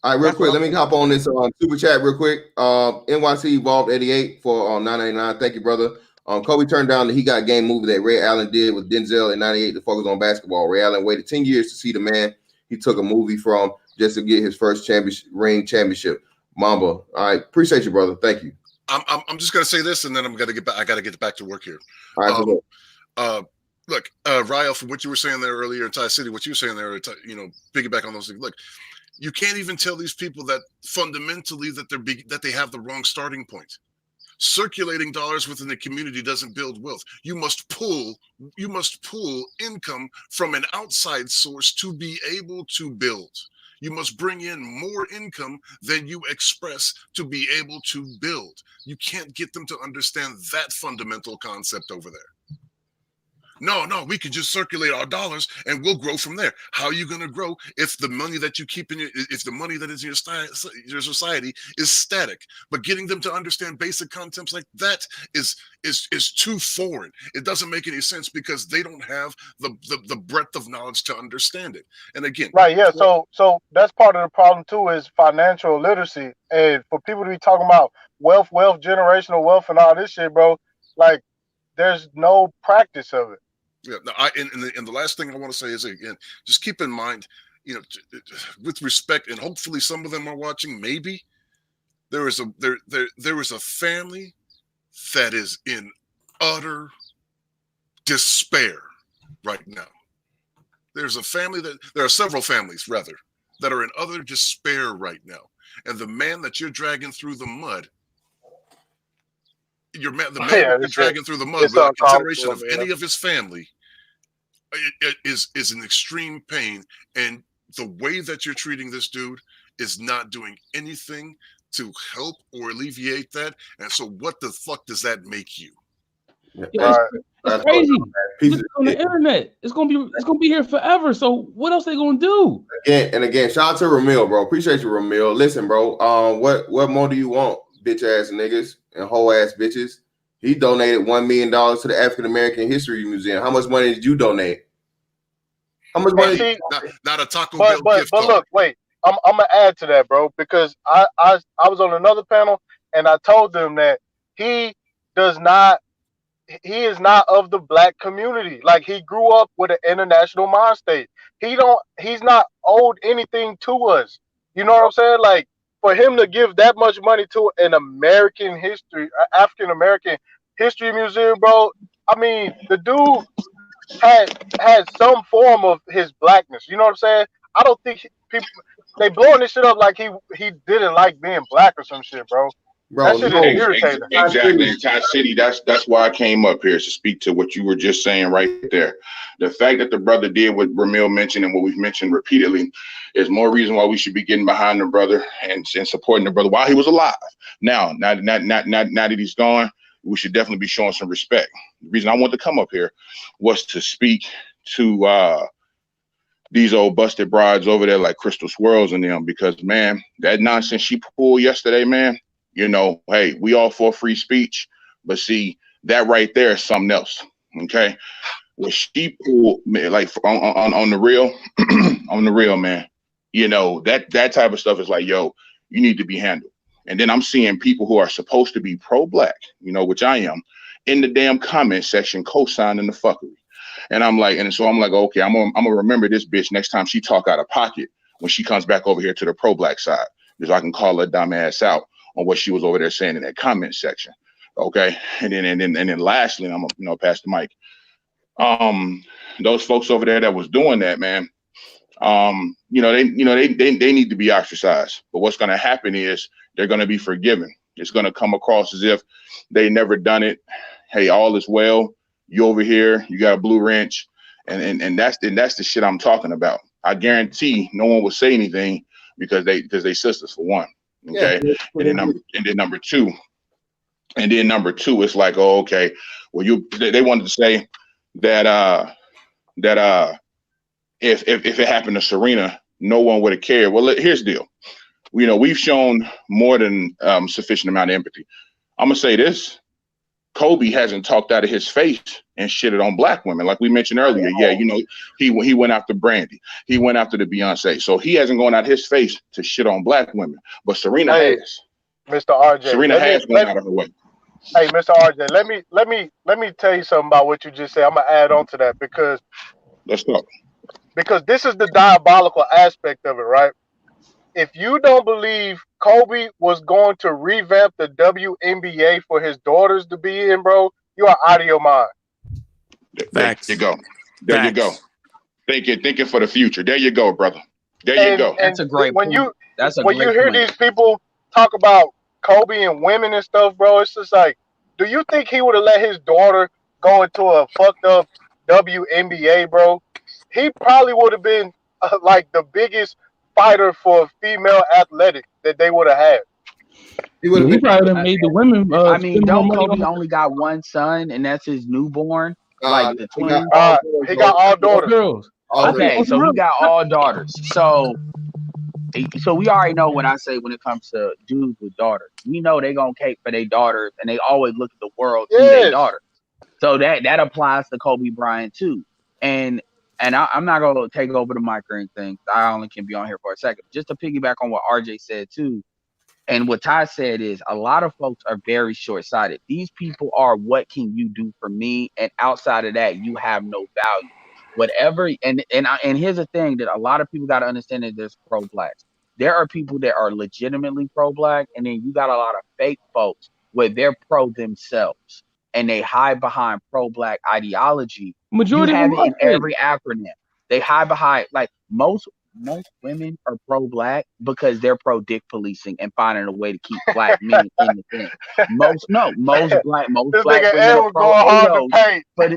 All right, real quick, let me hop on this super chat real quick. NYC Evolved 88 for 999. Thank you, brother. Kobe turned down the He Got Game movie that Ray Allen did with Denzel in 98 to focus on basketball. Ray Allen waited 10 years to see the man he took a movie from just to get his first championship. Mamba. All right, appreciate you, brother. Thank you. I'm just gonna say this, and then I'm gonna get back. I gotta get back to work here. All right, look, Ryle, from what you were saying there earlier in Ty City, what you were saying there, piggyback on those things. Look, you can't even tell these people that fundamentally that they have the wrong starting point. Circulating dollars within the community doesn't build wealth. You must pull income from an outside source to be able to build. You must bring in more income than you express to be able to build. You can't get them to understand that fundamental concept over there. No, we can just circulate our dollars and we'll grow from there. How are you going to grow if the money that you keep if the money that is in your society is static? But getting them to understand basic concepts like that is too foreign. It doesn't make any sense because they don't have the breadth of knowledge to understand it. And again, right, yeah. So that's part of the problem too, is financial literacy. And for people to be talking about wealth, generational wealth, and all this shit, bro, like there's no practice of it. Yeah, no, and the last thing I want to say is, again, just keep in mind, with respect, and hopefully some of them are watching. Maybe there is a family that is in utter despair right now. There are several families rather that are in utter despair right now, and the man that you're dragging through the mud. You're dragging through the mud without consideration of any of his family is in extreme pain, and the way that you're treating this dude is not doing anything to help or alleviate that. And so, what the fuck does that make you? It's crazy. It's on the internet. It's gonna be here forever. So what else they gonna do? Again, shout out to Ramil, bro. Appreciate you, Ramil. Listen, bro. What more do you want, bitch ass niggas and hoe ass bitches? He donated $1 million to the African American History Museum. How much money did you donate? How much money? Not a Taco Bell gift card. But look, wait. I'm gonna add to that, bro, because I was on another panel and I told them that he is not of the Black community. Like, he grew up with an international mind state. He's not owed anything to us. You know what I'm saying? Like, for him to give that much money to an African American history museum, bro. I mean, the dude had some form of his Blackness. You know what I'm saying? I don't think they blowing this shit up like he didn't like being black or some shit, bro. That shit is irritating. Exactly. And Ty City, that's why I came up here to speak to what you were just saying right there. The fact that the brother did what Ramil mentioned and what we've mentioned repeatedly is more reason why we should be getting behind the brother and supporting the brother while he was alive. Now that he's gone, we should definitely be showing some respect. The reason I wanted to come up here was to speak to these old busted brides over there like Crystal Swirls and them, because man, that nonsense she pulled yesterday, man, you know, hey, we all for free speech, but see, that right there is something else. Okay. What she pulled, like on the real, on the real, man, you know, that type of stuff is like, yo, you need to be handled. And then I'm seeing people who are supposed to be pro-black, you know, which I am, in the damn comment section co-signing the fuckery. And I'm like, okay, I'm gonna remember this bitch next time she talk out of pocket when she comes back over here to the pro-black side, because I can call her dumb ass out on what she was over there saying in that comment section. Okay. And then lastly, I'm gonna pass the mic. Those folks over there that was doing that, man, they need to be ostracized. But what's gonna happen is they're gonna be forgiven. It's gonna come across as if they never done it. Hey, all is well. You over here, you got a blue wrench, and that's the shit I'm talking about. I guarantee no one will say anything because they sisters, for one. Okay. Yeah, and then number two, it's like, oh, okay, well, they wanted to say that if it happened to Serena, no one would have cared. Well, here's the deal. You know, we've shown more than sufficient amount of empathy. I'm gonna say this: Kobe hasn't talked out of his face and shitted on black women, like we mentioned earlier. Yeah, you know, he went after Brandy, he went after the Beyonce, so he hasn't gone out of his face to shit on black women. But Serena has. Mr. RJ, Serena has gone out of her way. Hey, Mr. RJ, let me tell you something about what you just said. I'm gonna add on to that because let's talk. Because this is the diabolical aspect of it, right? If you don't believe Kobe was going to revamp the WNBA for his daughters to be in, bro, you are out of your mind. There you go. There you go. Thinking for the future. There you go, brother. There you go. That's a great point. When you hear these people talk about Kobe and women and stuff, bro, it's just like, do you think he would have let his daughter go into a fucked up WNBA, bro? He probably would have been like the biggest fighter for female athletic that they would have had. He probably have made the women. I mean, don't Kobe only got one son, and that's his newborn? Like the twins? He got all daughters. Girls. Okay, so he got all daughters. So we already know what I say when it comes to dudes with daughters. We know they're gonna cape for their daughters, and they always look at the world through their daughters. So that applies to Kobe Bryant too. And I'm not gonna take over the mic or anything. I only can be on here for a second. Just to piggyback on what RJ said too, and what Ty said is a lot of folks are very short-sighted. These people are, what can you do for me? And outside of that, you have no value. Whatever, and here's the thing that a lot of people got to understand is there's pro-blacks. There are people that are legitimately pro-black, and then you got a lot of fake folks where they're pro themselves and they hide behind pro-black ideology. Majority you have it in every acronym. They hide behind, like most women are pro-black because they're pro-dick policing and finding a way to keep black men in the thing. Most black women are pro-ADOS, but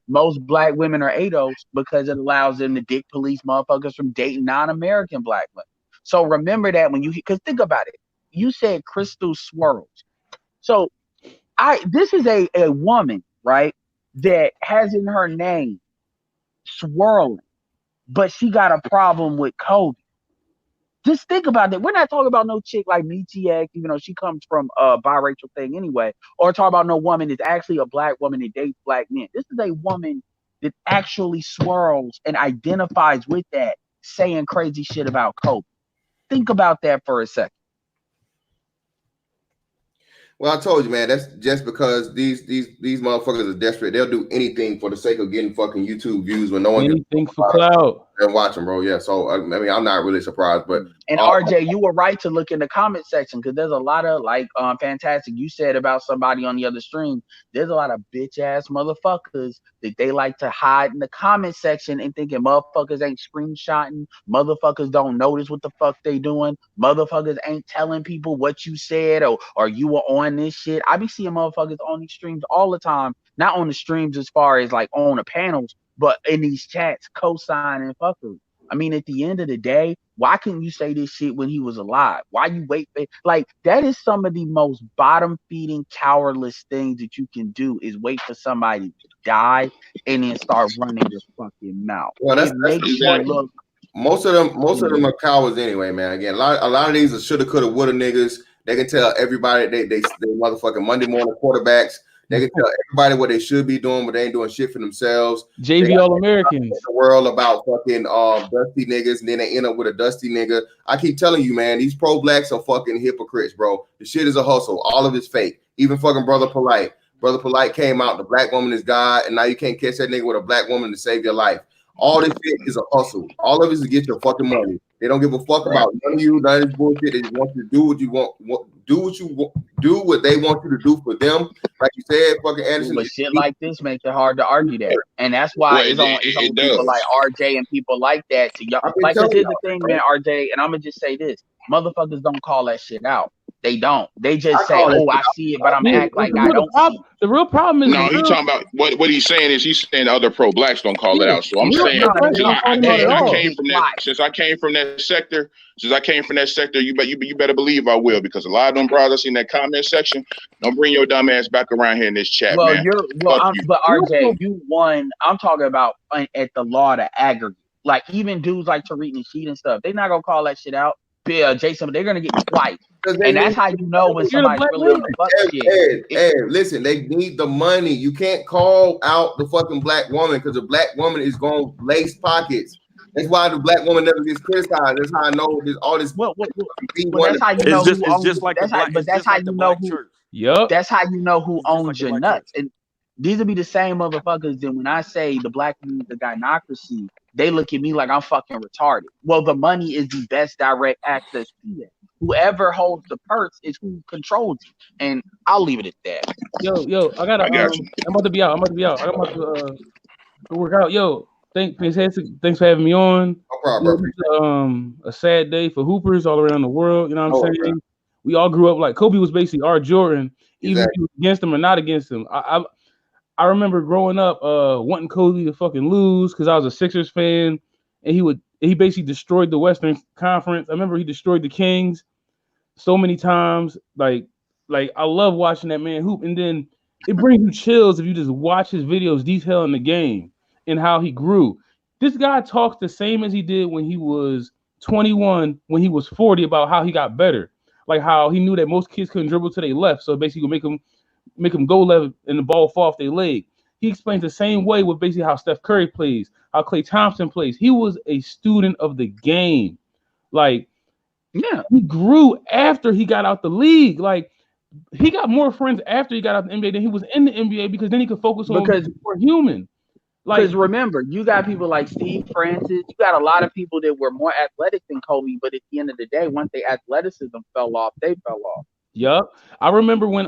most black women are ADOS because it allows them to dick police motherfuckers from dating non-American black women. So remember that when because think about it. You said Crystal Swirls. So this is a woman, right, that has in her name swirling, but she got a problem with Kobe. Just think about that. We're not talking about no chick like Michi X, even though she comes from a biracial thing anyway, or talk about no woman that's actually a black woman that dates black men. This is a woman that actually swirls and identifies with that, saying crazy shit about Kobe. Think about that for a second. Well, I told you, man, that's just because these motherfuckers are desperate. They'll do anything for the sake of getting fucking YouTube views when no one anything for clout. and watch them, bro. Yeah, so I mean, I'm not really surprised, but and RJ, you were right to look in the comment section because there's a lot of like fantastic. You said about somebody on the other stream. There's a lot of bitch ass motherfuckers that they like to hide in the comment section and thinking motherfuckers ain't screenshotting, motherfuckers don't notice what the fuck they doing, motherfuckers ain't telling people what you said or you were on this shit. I be seeing motherfuckers on these streams all the time, not on the streams as far as like on the panels, but in these chats co-signing fuckery. I mean, at the end of the day, why couldn't you say this shit when he was alive? Why you wait for like that is some of the most bottom feeding, cowardless things that you can do is wait for somebody to die and then start running your fucking mouth. Well, that's makes you look. Most of them are cowards anyway, man. Again, a lot of these are shoulda, coulda, woulda niggas. They can tell everybody they motherfucking Monday morning quarterbacks. They can tell everybody what they should be doing, but they ain't doing shit for themselves. JV All-Americans. The world about fucking dusty niggas, and then they end up with a dusty nigga. I keep telling you, man, these pro-blacks are fucking hypocrites, bro. The shit is a hustle. All of it's fake. Even fucking Brother Polite. Brother Polite came out, the black woman is God, and now you can't catch that nigga with a black woman to save your life. All this shit is a hustle. All of it is to get your fucking money. They don't give a fuck about none of you, none of this bullshit. They just want you to do what you want, do what they want you to do for them. Like you said, fucking Anderson. But shit like this makes it hard to argue that, and that's why it's on people like RJ and people like that. To y'all, like here's the thing, man, RJ, and I'm gonna just say this: motherfuckers don't call that shit out. They don't. They just say, "Oh, I see it," but I'm act like I don't. The real problem is no. He's talking about what he's saying is he's saying other pro blacks don't call it out. So I'm saying since I came from that sector, you better believe I will, because a lot of them brothers in that comment section. Don't bring your dumb ass back around here in this chat, man. But RJ, you won. I'm talking about at the law to aggregate. Like even dudes like Tariq Nasheed and stuff, they're not gonna call that shit out. Jason, but they're gonna get twice, and that's how you know when somebody's really on the fuck shit. Hey, listen, they need the money. You can't call out the fucking black woman because the black woman is gonna lace pockets. That's why the black woman never gets criticized. That's how I know there's all this. Well, that's how you know. It's just like that's how you know who. Yup. That's how you know who owns your nuts. And these will be the same motherfuckers that when I say the black community, the gynocracy, they look at me like I'm fucking retarded. Well, the money is the best direct access to it. Whoever holds the purse is who controls it. And I'll leave it at that. Yo, I'm about to be out. I'm about to go work out. Yo, thanks for having me on. No problem, bro. A sad day for hoopers all around the world. You know what I'm saying? Man. We all grew up like Kobe was basically our Jordan, even if you was against him or not against him. I remember growing up wanting Kobe to fucking lose because I was a Sixers fan, and he basically destroyed the Western Conference. I remember he destroyed the Kings so many times. Like I love watching that man hoop, and then it brings you chills if you just watch his videos detailing the game and how he grew. This guy talks the same as he did when he was 21, when he was 40, about how he got better. Like how he knew that most kids couldn't dribble to their left, so basically make them go left and the ball fall off their leg. He explains the same way with basically how Steph Curry plays, how Klay Thompson plays. He was a student of the game. Like, yeah, he grew after he got out the league. Like, he got more friends after he got out the NBA than he was in the NBA because then he could focus on being more human. Because remember, you got people like Steve Francis. You got a lot of people that were more athletic than Kobe, but at the end of the day, once their athleticism fell off, they fell off. Yup. I remember when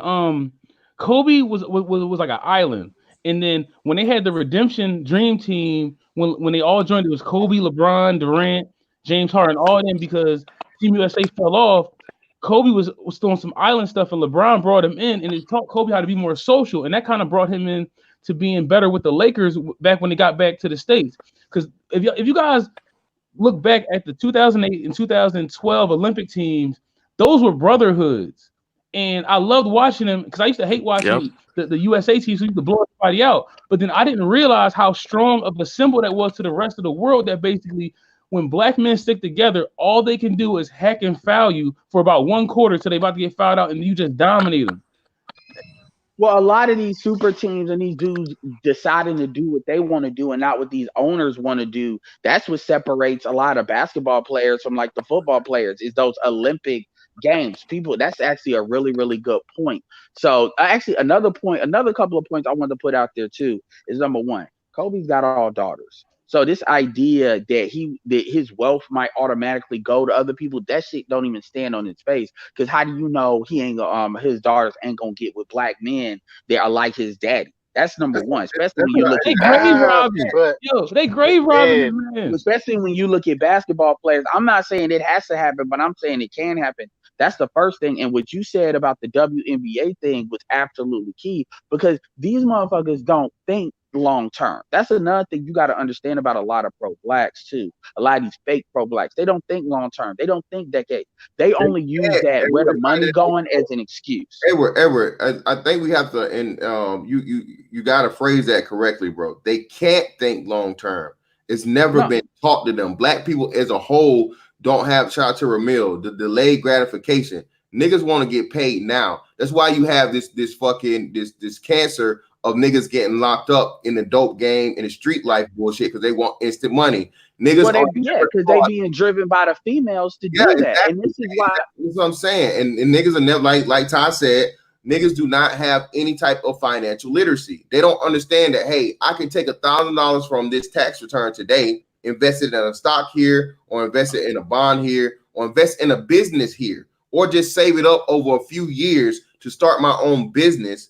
Kobe was like an island, and then when they had the Redemption Dream Team, when they all joined, it was Kobe, LeBron, Durant, James Harden, all of them, because Team USA fell off. Kobe was doing some island stuff, and LeBron brought him in, and it taught Kobe how to be more social, and that kind of brought him in to being better with the Lakers back when they got back to the States. Because if you guys look back at the 2008 and 2012 Olympic teams, those were brotherhoods. And I loved watching them because I used to hate watching the USA teams who used to blow everybody out. But then I didn't realize how strong of a symbol that was to the rest of the world, that basically when black men stick together, all they can do is hack and foul you for about one quarter till they about to get fouled out and you just dominate them. Well, a lot of these super teams and these dudes deciding to do what they want to do and not what these owners want to do, that's what separates a lot of basketball players from like the football players, is those Olympic games. People, that's actually a really, really good point. So actually another couple of points I wanted to put out there too is number one, Kobe's got all daughters. So this idea that his wealth might automatically go to other people, that shit don't even stand on its face. Because how do you know his daughters ain't gonna get with black men that are like his daddy? That's number one. Especially when you look They at grave basketball. robbing. Yo, they grave robbing, man. Especially when you look at basketball players. I'm not saying it has to happen, but I'm saying it can happen. That's the first thing. And what you said about the WNBA thing was absolutely key, because these motherfuckers don't think long term. That's another thing you got to understand about a lot of pro-blacks too. A lot of these fake pro-blacks, they don't think long term. They don't think decades. They only use that where the money going as an excuse. Edward, I think we have to, and you got to phrase that correctly, bro. They can't think long term. It's never been taught to them. Black people as a whole don't have, shout out to Ramil, the delayed gratification. Niggas want to get paid now. That's why you have this cancer of niggas getting locked up in the dope game and the street life bullshit because they want instant money. Niggas, because they being driven by the females to do that. Exactly. And this is why. That's what I'm saying. And niggas are never, like Ty said, niggas do not have any type of financial literacy. They don't understand that, hey, I can take $1,000 from this tax return today, invest it in a stock here, or invest it in a bond here, or invest in a business here, or just save it up over a few years to start my own business.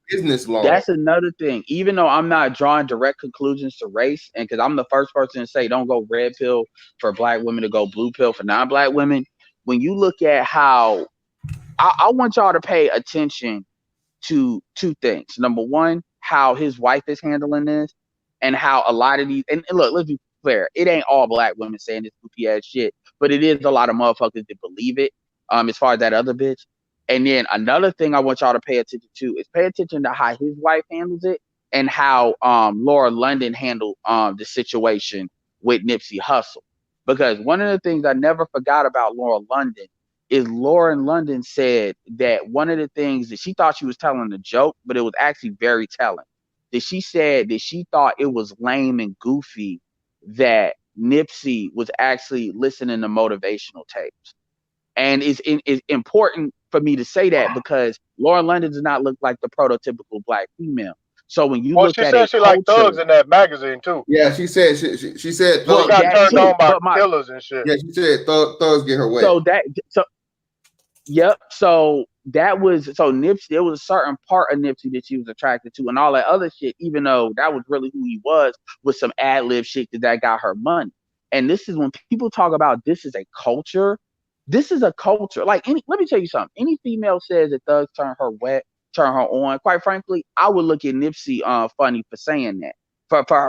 Business loan. That's another thing. Even though I'm not drawing direct conclusions to race, and because I'm the first person to say don't go red pill for black women to go blue pill for non-black women, when you look at how I want y'all to pay attention to two things. Number one, how his wife is handling this, and how a lot of these, and look, let's be clear, it ain't all black women saying this goofy ass shit, but it is a lot of motherfuckers that believe it, as far as that other bitch. And then another thing I want y'all to pay attention to is pay attention to how his wife handles it, and how Laura London handled the situation with Nipsey Hussle. Because one of the things I never forgot about Laura London is Laura London said that one of the things that she thought she was telling a joke, but it was actually very telling. That she said that she thought it was lame and goofy that Nipsey was actually listening to motivational tapes. And it's important for me to say that because Laura London does not look like the prototypical black female. So when you look she at said she liked thugs in that magazine too. Yeah, she said she said thugs got turned on by killers and shit. Yeah, she said thugs get her way. So that was Nipsey. There was a certain part of Nipsey that she was attracted to, and all that other shit. Even though that was really who he was some ad lib shit that got her money. And this is when people talk about this is a culture. This is a culture. Like let me tell you something. Any female says that thugs turn her wet, turn her on. Quite frankly, I would look at Nipsey funny for saying that,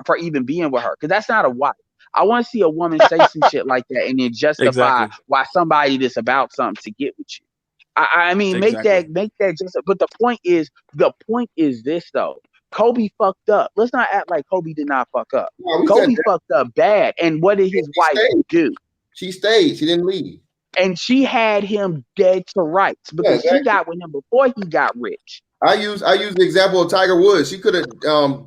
for even being with her, because that's not a wife. I want to see a woman say some shit like that and then justify why somebody that's about something to get with you. I mean, make that just. But the point is this though. Kobe fucked up. Let's not act like Kobe did not fuck up. No, Kobe fucked up bad. And what did his wife do? She stayed. She didn't leave. And she had him dead to rights because she got with him before he got rich. I use the example of Tiger Woods. She could have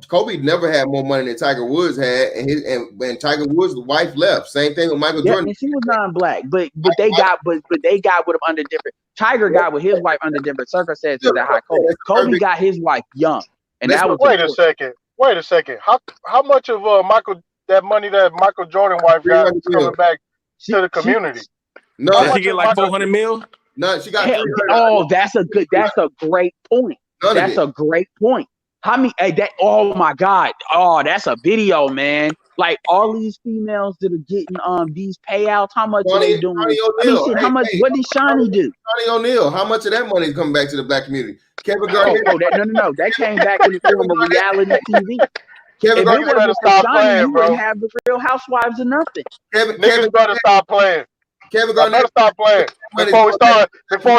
Kobe never had more money than Tiger Woods had, and Tiger Woods' wife left. Same thing with Michael Jordan. And she was non-black, but they got with him under different. Tiger got with his wife under different circumstances than how Kobe got his wife young, and that was. Wait a second. How much of that money that Michael Jordan wife got coming back to the community? No, did she get like 400 mil? No, she got. That's a great point. That's a great point. How many? Oh my God! Oh, that's a video, man. Like all these females that are getting these payouts. How much are they doing? How much? What did Shawnee do? Shawnee O'Neal. How much of that money is coming back to the black community? Kevin Garnett. No. That came back in the form of reality TV. Kevin Garnett better stop playing, bro. You wouldn't have the Real Housewives or nothing. Kevin better stop playing. Kevin Garnett better stop playing before we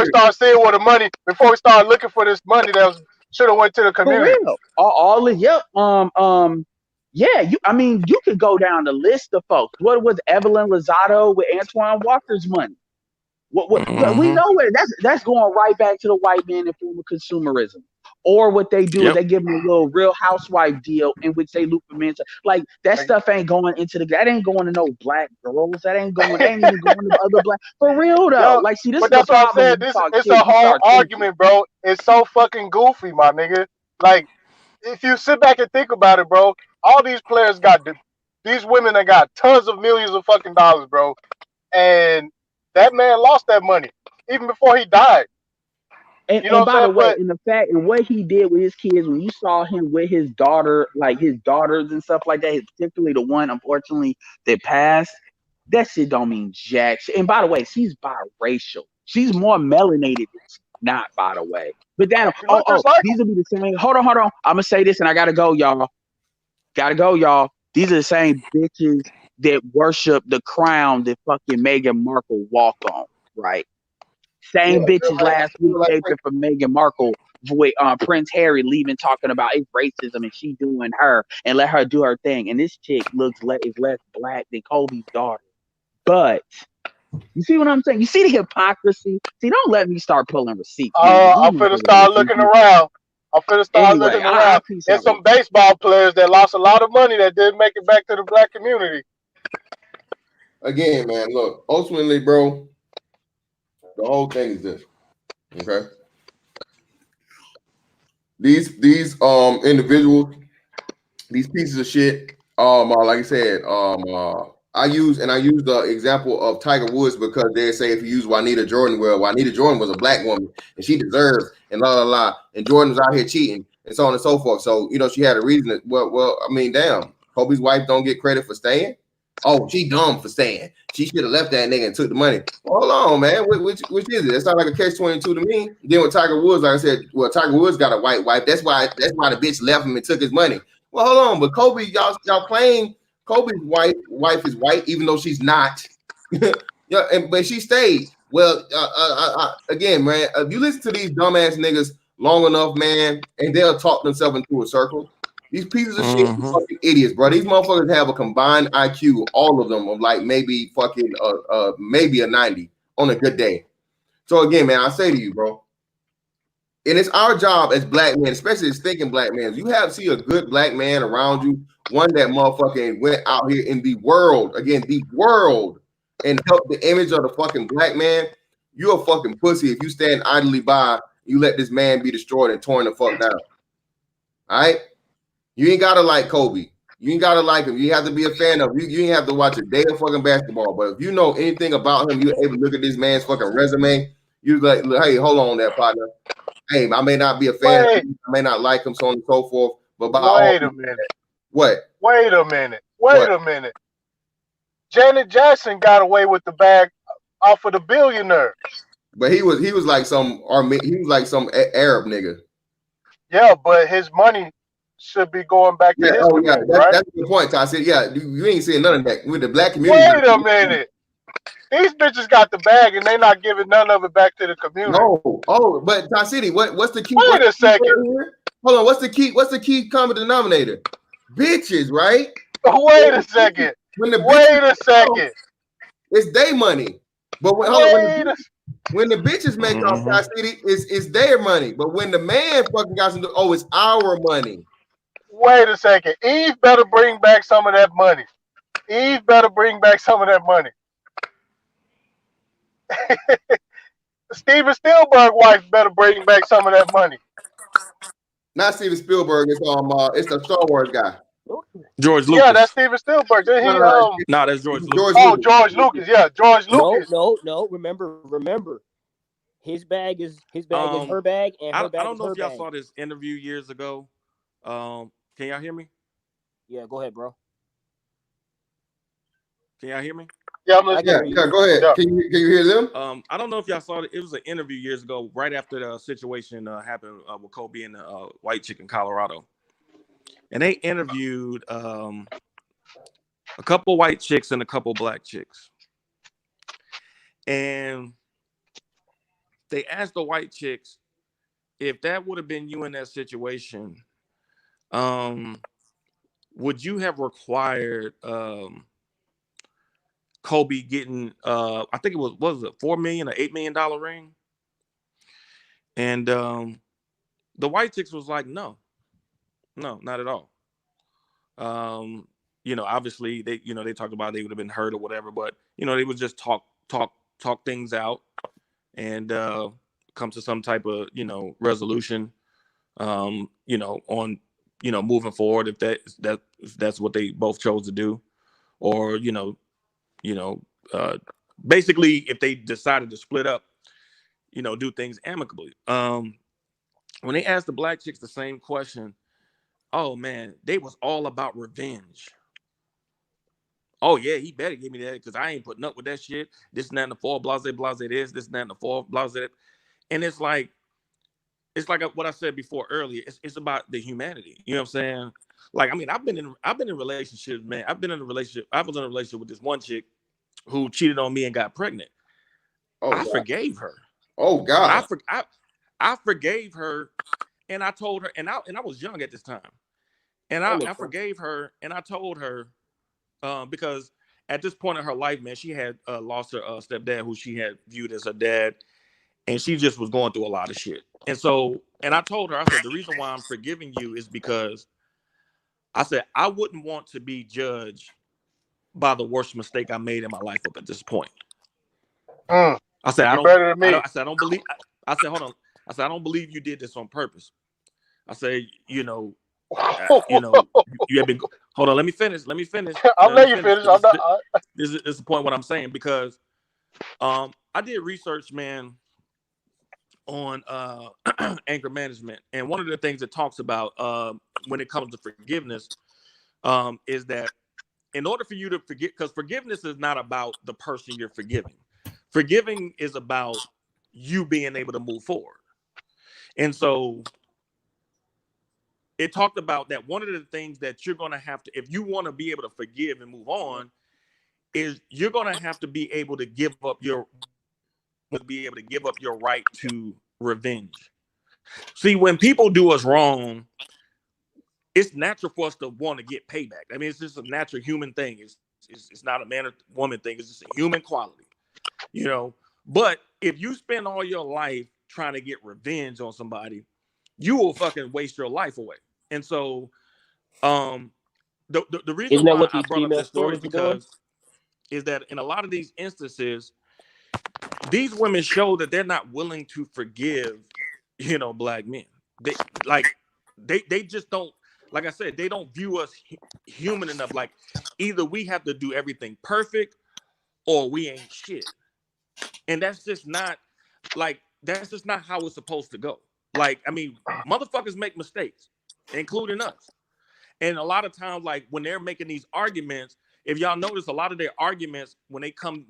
start seeing where the money. Before we start looking for this money that should have went to the community. For real. You could go down the list of folks. What was Evelyn Lozado with Antoine Walker's money? We know where that's going right back to the white man in form of consumerism. Or what they do is they give them a little Real Housewife deal in which they loop them into like that stuff ain't going into that ain't going to no black girls. That ain't even going to other black for real though. Yo, like see this. But that's what I'm saying. It's a whole argument, bro. It's so fucking goofy, my nigga. Like if you sit back and think about it, bro, all these players got These women that got tons of millions of fucking dollars, bro. And that man lost that money even before he died. And, You know and what by I'm the saying? way, But and the fact and what he did with his kids, when you saw him with his daughter, like his daughters and stuff like that, particularly the one, unfortunately, that passed, that shit don't mean jack shit. And by the way, she's biracial. She's more melanated than she's not, by the way. But that, she looked just like him. these will be the same. Hold on. I'm gonna say this, and I gotta go, y'all. These are the same bitches that worship the crown that fucking Meghan Markle walked on, right? Same bitches last week taping for Meghan Markle with Prince Harry leaving, talking about it's racism and she doing her and let her do her thing. And this chick is less black than Kobe's daughter. But you see what I'm saying? You see the hypocrisy? See, don't let me start pulling receipts. I'm finna start looking around. There's some baseball players that lost a lot of money that didn't make it back to the black community. Again, man, look, ultimately, bro, the whole thing is this. Okay. These individuals, these pieces of shit, like I said, I use the example of Tiger Woods because they say if you use Juanita Jordan, well, Juanita Jordan was a black woman and she deserves and and Jordan was out here cheating and so on and so forth. So she had a reason that well, I mean, damn, Kobe's wife don't get credit for staying. Oh, she dumb for staying. She should have left that nigga and took the money. Well, hold on, man. Which is it? It's not like a catch-22 to me. Then with Tiger Woods, like I said, well, Tiger Woods got a white wife. That's why the bitch left him and took his money. Well, hold on, but Kobe, y'all claim Kobe's wife is white, even though she's not. But she stayed. Well, again, man, if you listen to these dumbass niggas long enough, man, and they'll talk themselves into a circle. These pieces of shit, fucking idiots, bro. These motherfuckers have a combined IQ, all of them, of like maybe fucking maybe a 90 on a good day. So again, man, I say to you, bro, and it's our job as black men, especially as thinking black men. You see a good black man around you, one that motherfucking went out here in the world, and helped the image of the fucking black man. You're a fucking pussy if you stand idly by. You let this man be destroyed and torn the fuck down. All right. You ain't gotta like Kobe. You ain't gotta like him. You have to be a fan of him. You ain't have to watch a day of fucking basketball. But if you know anything about him, you're able to look at this man's fucking resume. You're like, hey, hold on there, partner. Hey, I may not be a fan of him, I may not like him, so on and so forth. But Wait a minute. What? Wait a minute. Janet Jackson got away with the bag off of the billionaire. But he was like some Arab nigga. Yeah, but his money should be going back to his community, right? That's the point. I said, yeah, you ain't seeing none of that with the black community. Wait a minute. These bitches got the bag and they not giving none of it back to the community. No. Oh, but Ty City, what's the key? Wait a second. Hold on. What's the key common denominator? Bitches, right? Wait a second. It's their money. But when the bitches make off Ty City, it's their money. But when the man fucking got some, it's our money. Wait a second. Eve better bring back some of that money. Steven Spielberg wife better bring back some of that money. Not Steven Spielberg. It's the Star Wars guy. George Lucas. Yeah, that's Steven Spielberg. No, that's George Lucas. George Lucas. Yeah, George Lucas. No. Remember, his bag is her bag, and her bag. I don't know is her if y'all bag. saw this interview years ago. Can y'all hear me? Yeah, go ahead, bro. Can y'all hear me? Yeah, I'm listening. Yeah, go ahead. Yeah. Can you hear them? I don't know if y'all saw it. It was an interview years ago, right after the situation happened with Kobe and the white chick in Colorado. And they interviewed a couple white chicks and a couple black chicks. And they asked the white chicks, if that would have been you in that situation, would you have required Kobe getting I think it was $4 million or $8 million ring? And the white chicks was like, no, not at all. Obviously they talked about they would have been hurt or whatever, but they would just talk things out and come to some type of resolution on moving forward if that's what they both chose to do. or basically if they decided to split up, do things amicably. When they asked the black chicks the same question, oh man, they was all about revenge. Oh yeah, he better give me that because I ain't putting up with that shit. This and that and the four, blase, blase this and that and the four, blase. And it's like what I said before earlier. It's about the humanity. You know what I'm saying? Like, I mean, I've been in relationships, man. I was in a relationship with this one chick who cheated on me and got pregnant. Oh, I God. forgave her. Oh God. I forgave her, and I told her, and I was young at this time, and I forgave her, and I told her, because at this point in her life, man, she had lost her stepdad, who she had viewed as her dad, and she just was going through a lot of shit. And I told her, I said, the reason why I'm forgiving you is because I said I wouldn't want to be judged by the worst mistake I made in my life up at this point. I said, I don't believe. I said, hold on. I said, I don't believe you did this on purpose. I said, you have been. Hold on, let me finish. I'll let you finish. This is the point what I'm saying, because I did research, man, on anger management, and one of the things it talks about when it comes to forgiveness is that in order for you to forgive, because forgiveness is not about the person you're forgiving. Forgiving is about you being able to move forward. And so it talked about that one of the things that you're going to have to, if you want to be able to forgive and move on, is you're going to have to be able to give up your right to revenge. See, when people do us wrong, it's natural for us to want to get payback. I mean, it's just a natural human thing. It's not a man or woman thing. It's just a human quality, But if you spend all your life trying to get revenge on somebody, you will fucking waste your life away. And so, the reason why I brought up this story is that in a lot of these instances, these women show that they're not willing to forgive, black men. They just don't. Like I said, they don't view us human enough. Like, either we have to do everything perfect or we ain't shit. And that's just not how it's supposed to go. Like, I mean, motherfuckers make mistakes, including us. And a lot of times, like, when they're making these arguments, if y'all notice, a lot of their arguments when they coming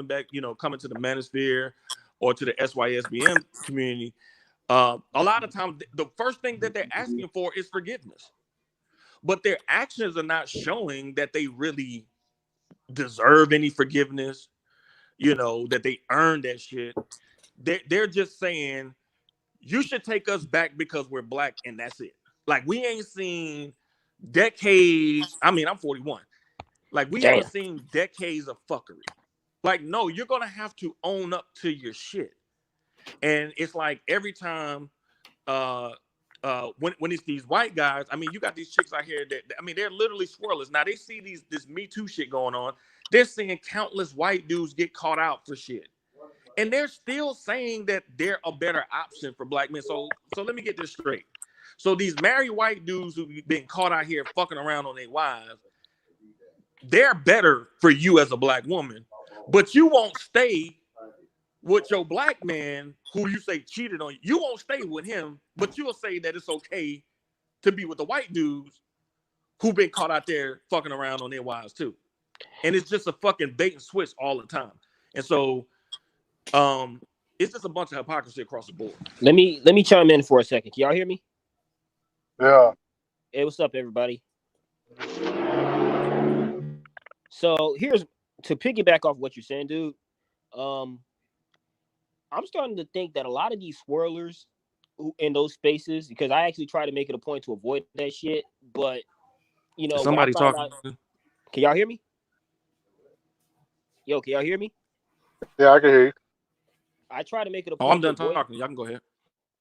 back, coming to the manosphere or to the SYSBM community, a lot of times the first thing that they're asking for is forgiveness. But their actions are not showing that they really deserve any forgiveness, that they earned that shit. They're just saying, you should take us back because we're black, and that's it. Like, we ain't seen decades. I mean, I'm 41. Like, we haven't seen decades of fuckery. Like, no, you're going to have to own up to your shit. And it's like every time when it's these white guys, I mean, you got these chicks out here that, I mean, they're literally swirlers. Now, they see this Me Too shit going on. They're seeing countless white dudes get caught out for shit. And they're still saying that they're a better option for black men. So let me get this straight. So these married white dudes who've been caught out here fucking around on their wives, they're better for you as a black woman, but you won't stay with your black man who you say cheated on you. You won't stay with him, but you'll say that it's okay to be with the white dudes who've been caught out there fucking around on their wives too. And it's just a fucking bait and switch all the time. And so it's just a bunch of hypocrisy across the board. Let me chime in for a second. Can y'all hear me? Yeah. Hey, what's up, everybody? So here's to piggyback off what you're saying, dude. I'm starting to think that a lot of these swirlers who in those spaces, because I actually try to make it a point to avoid that shit, but somebody talking. Can y'all hear me? Yo, can y'all hear me? Yeah, I can hear you. I try to make it a point. Oh, I'm done talking. Y'all can go ahead.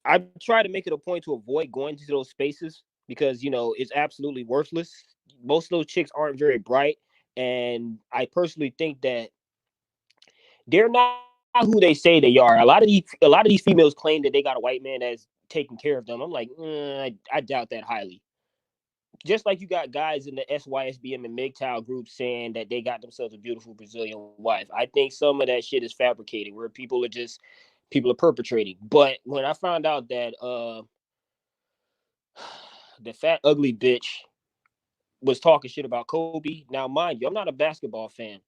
I try to make it a point to avoid going to those spaces because it's absolutely worthless. Most of those chicks aren't very bright, and I personally think that they're not who they say they are. A lot of these females claim that they got a white man that's taking care of them. I'm like, I doubt that highly. just like you got guys in the SYSBM and MGTOW group saying that they got themselves a beautiful Brazilian wife. I think some of that shit is fabricated, where people are perpetrating. But when I found out that the fat ugly bitch was talking shit about Kobe, now mind you, I'm not a basketball fan,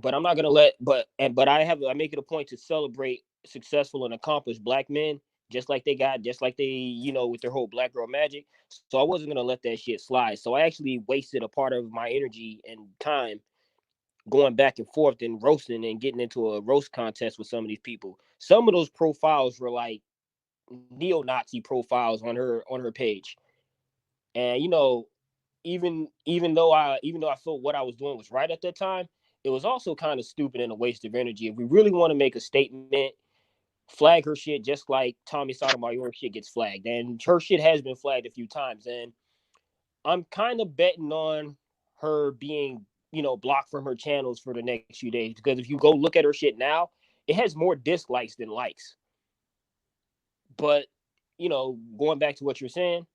but I'm not gonna but I make it a point to celebrate successful and accomplished black men, just like they with their whole black girl magic. So I wasn't gonna let that shit slide. So I actually wasted a part of my energy and time going back and forth and roasting and getting into a roast contest with some of these people. Some of those profiles were like neo-Nazi profiles on her page. And even though I felt what I was doing was right at that time, it was also kind of stupid and a waste of energy. If we really want to make a statement, flag her shit just like Tommy Sotomayor shit gets flagged. And her shit has been flagged a few times. And I'm kind of betting on her being, blocked from her channels for the next few days. Because if you go look at her shit now, it has more dislikes than likes. But, going back to what you're saying,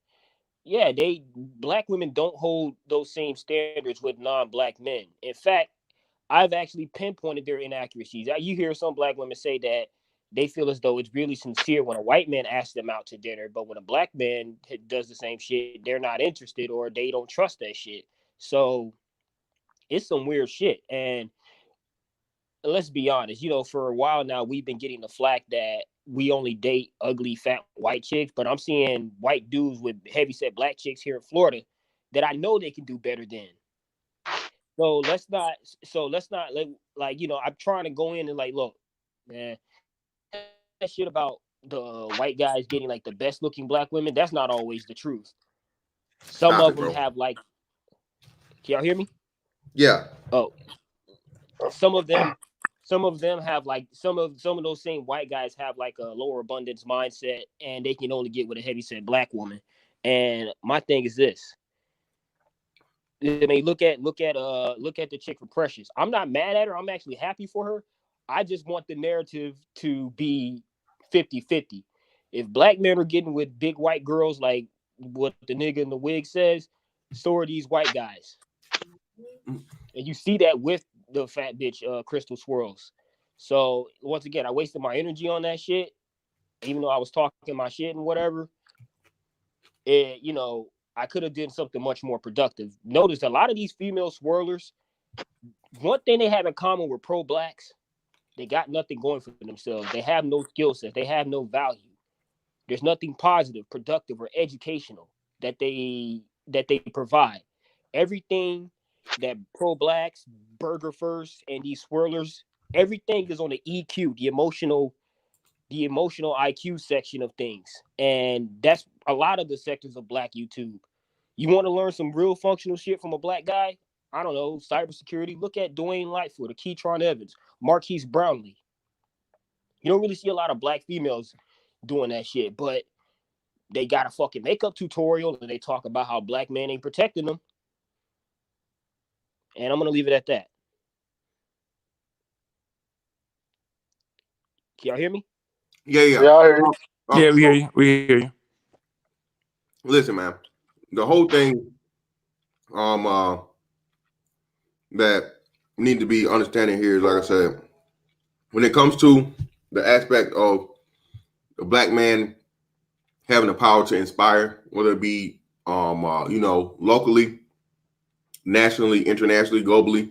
yeah, black women don't hold those same standards with non-black men. In fact, I've actually pinpointed their inaccuracies. You hear some black women say that they feel as though it's really sincere when a white man asks them out to dinner, but when a black man does the same shit, they're not interested or they don't trust that shit. So it's some weird shit. And let's be honest, for a while now, we've been getting the flack that we only date ugly, fat white chicks, but I'm seeing white dudes with heavyset black chicks here in Florida that I know they can do better than. So let's not I'm trying to go in and look, man, that shit about the white guys getting the best looking black women, that's not always the truth. Some of them have can y'all hear me? Yeah. Oh, some of them have some of those same white guys have a lower abundance mindset, and they can only get with a heavyset black woman. And my thing is this. I mean, look at the chick for Precious. I'm not mad at her. I'm actually happy for her. I just want the narrative to be 50-50. If black men are getting with big white girls like what the nigga in the wig says, so are these white guys. And you see that with the fat bitch Crystal Swirls. So once again, I wasted my energy on that shit, even though I was talking my shit and whatever. I could have done something much more productive. Notice a lot of these female swirlers, one thing they have in common with pro-blacks, they got nothing going for themselves. They have no skill set. They have no value. There's nothing positive, productive, or educational that they provide. Everything that pro-blacks, burger first, and these swirlers, everything is on the EQ, the emotional IQ section of things. And that's a lot of the sectors of black YouTube. You want to learn some real functional shit from a black guy? I don't know, cybersecurity. Look at Dwayne Lightfoot, or Keytron Evans, Marquise Brownlee. You don't really see a lot of black females doing that shit, but they got a fucking makeup tutorial and they talk about how black men ain't protecting them. And I'm going to leave it at that. Can y'all hear me? Yeah. Yeah, I hear you. Yeah, we hear you. We hear you. Listen, man. The whole thing that need to be understanding here is, like I said, when it comes to the aspect of a black man having the power to inspire, whether it be locally, nationally, internationally, globally,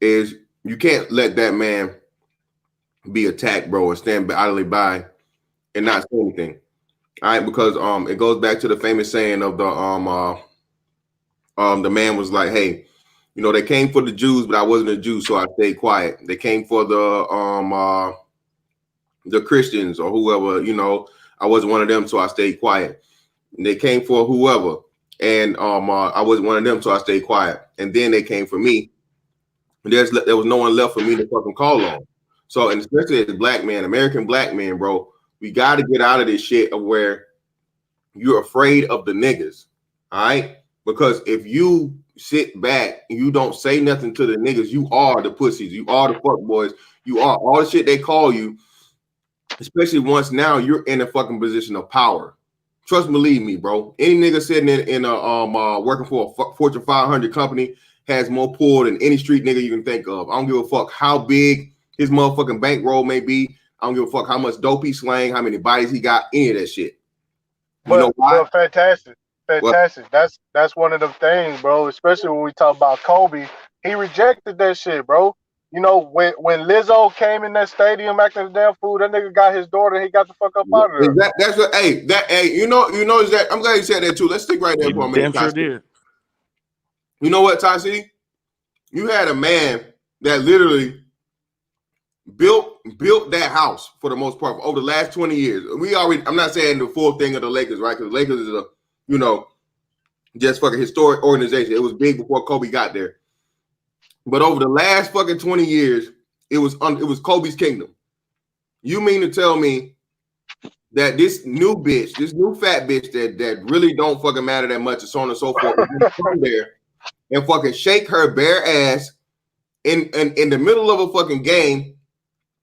is you can't let that man be attacked, bro, and stand idly by and not say anything. All right, because it goes back to the famous saying of the man was like, hey, they came for the Jews, but I wasn't a Jew, so I stayed quiet. They came for the Christians or whoever, I wasn't one of them, so I stayed quiet. And they came for whoever, and I wasn't one of them, so I stayed quiet. And then they came for me. There was no one left for me to fucking call on. So, and especially as black man, American black man, bro, we got to get out of this shit of where you're afraid of the niggas, all right? Because if you sit back and you don't say nothing to the niggas, you are the pussies, you are the fuck boys, you are all the shit they call you, especially once now you're in a fucking position of power, Trust me, believe me, bro. Any nigga sitting in a working for a Fortune 500 company has more pull than any street nigga you can think of. I don't give a fuck how big his motherfucking bankroll may be. I don't give a fuck how much dope he slang, how many bodies he got, any of that shit. You know why? But fantastic. That's one of them things, bro. Especially when we talk about Kobe, he rejected that shit, bro. You know, when Lizzo came in that stadium acting a damn fool, that nigga got his daughter. He got the fuck up out of there. That's what. Hey, you know is that. I'm glad you said that too. Let's stick right there for a minute. Damn sure did. You know what, Ty? You had a man that literally built that house for the most part over the last 20 years. I'm not saying the full thing of the Lakers, right? Because the Lakers is a, you know, just fucking historic organization. It was big before Kobe got there. But over the last fucking 20 years, it was Kobe's kingdom. You mean to tell me that this new fat bitch that really don't fucking matter that much and so on and so forth come there and fucking shake her bare ass in the middle of a fucking game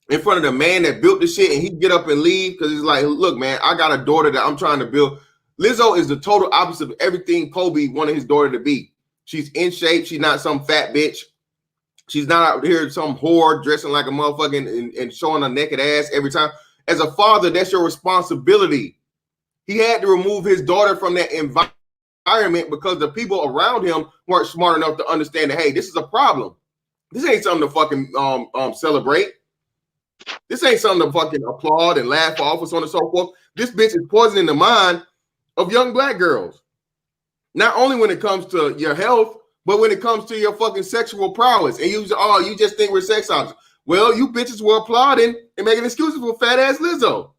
in front of the man that built the shit, and he get up and leave because he's like, look, man, I got a daughter that I'm trying to build. Lizzo is the total opposite of everything Kobe wanted his daughter to be. She's in shape. She's not some fat bitch. She's not out here some whore dressing like a motherfucking and showing a naked ass every time. As a father, that's your responsibility. He had to remove his daughter from that environment because the people around him weren't smart enough to understand that, hey, this is a problem. This ain't something to fucking celebrate. This ain't something to fucking applaud and laugh off and so on and so forth. This bitch is poisoning the mind of young black girls. Not only when it comes to your health, but when it comes to your fucking sexual prowess. And you just think we're sex objects. Well, you bitches were applauding and making excuses for fat ass Lizzo.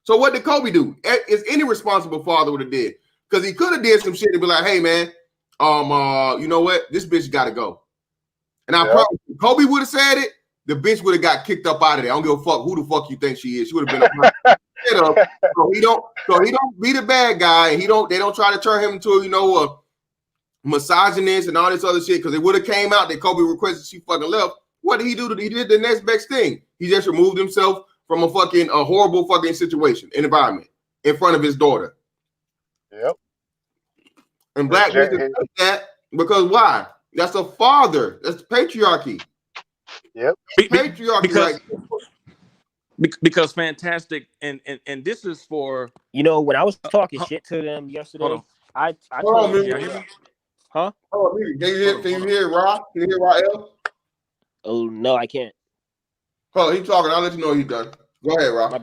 So what did Kobe do? Is any responsible father would have did? Because he could have did some shit and be like, hey man, you know what? This bitch got to go. And I promise you, Kobe would have said it, the bitch would have got kicked up out of there. I don't give a fuck who the fuck you think she is. She would have been up. So he don't be the bad guy, and they don't try to turn him into, you know, a misogynist and all this other shit, because it would have came out that Kobe requested she fucking left. What did he do? He did the next best thing. He just removed himself from a horrible fucking situation, environment in front of his daughter. Yep. And black bitches like that because why? That's a father. That's patriarchy. Yep. Patriarchy. Because fantastic, and this is for, you know, when I was talking shit to them yesterday, I told them, huh? Oh, can you hear Ra? Can you hear Rael? Oh no, I can't. Oh, he's talking. I'll let you know he's done. Go ahead, Ra.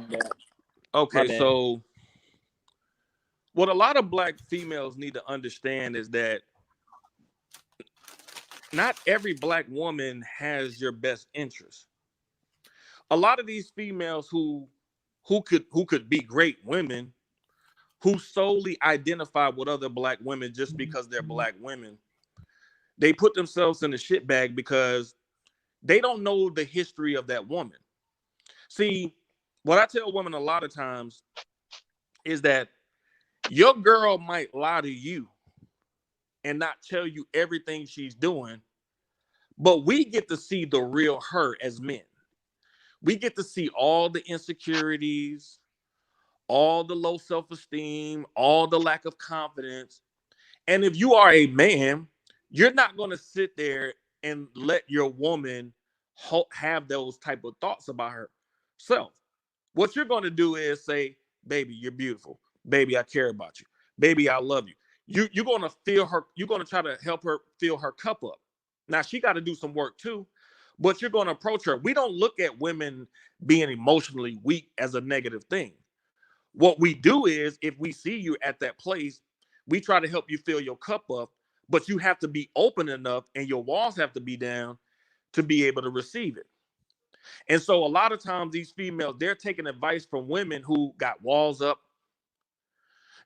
Okay, so what a lot of black females need to understand is that not every black woman has your best interest. A lot of these females who could be great women, who solely identify with other black women just because they're black women, they put themselves in the shit bag because they don't know the history of that woman. See, what I tell women a lot of times is that your girl might lie to you and not tell you everything she's doing, but we get to see the real her as men. We get to see all the insecurities, all the low self-esteem, all the lack of confidence. And if you are a man, you're not going to sit there and let your woman have those type of thoughts about herself. What you're going to do is say, baby, you're beautiful. Baby, I care about you. Baby, I love you. You're going to feel her. You're going to try to help her fill her cup up. Now, she got to do some work too, but you're going to approach her. We don't look at women being emotionally weak as a negative thing. What we do is, if we see you at that place, we try to help you fill your cup up, but you have to be open enough and your walls have to be down to be able to receive it. And so a lot of times these females, they're taking advice from women who got walls up.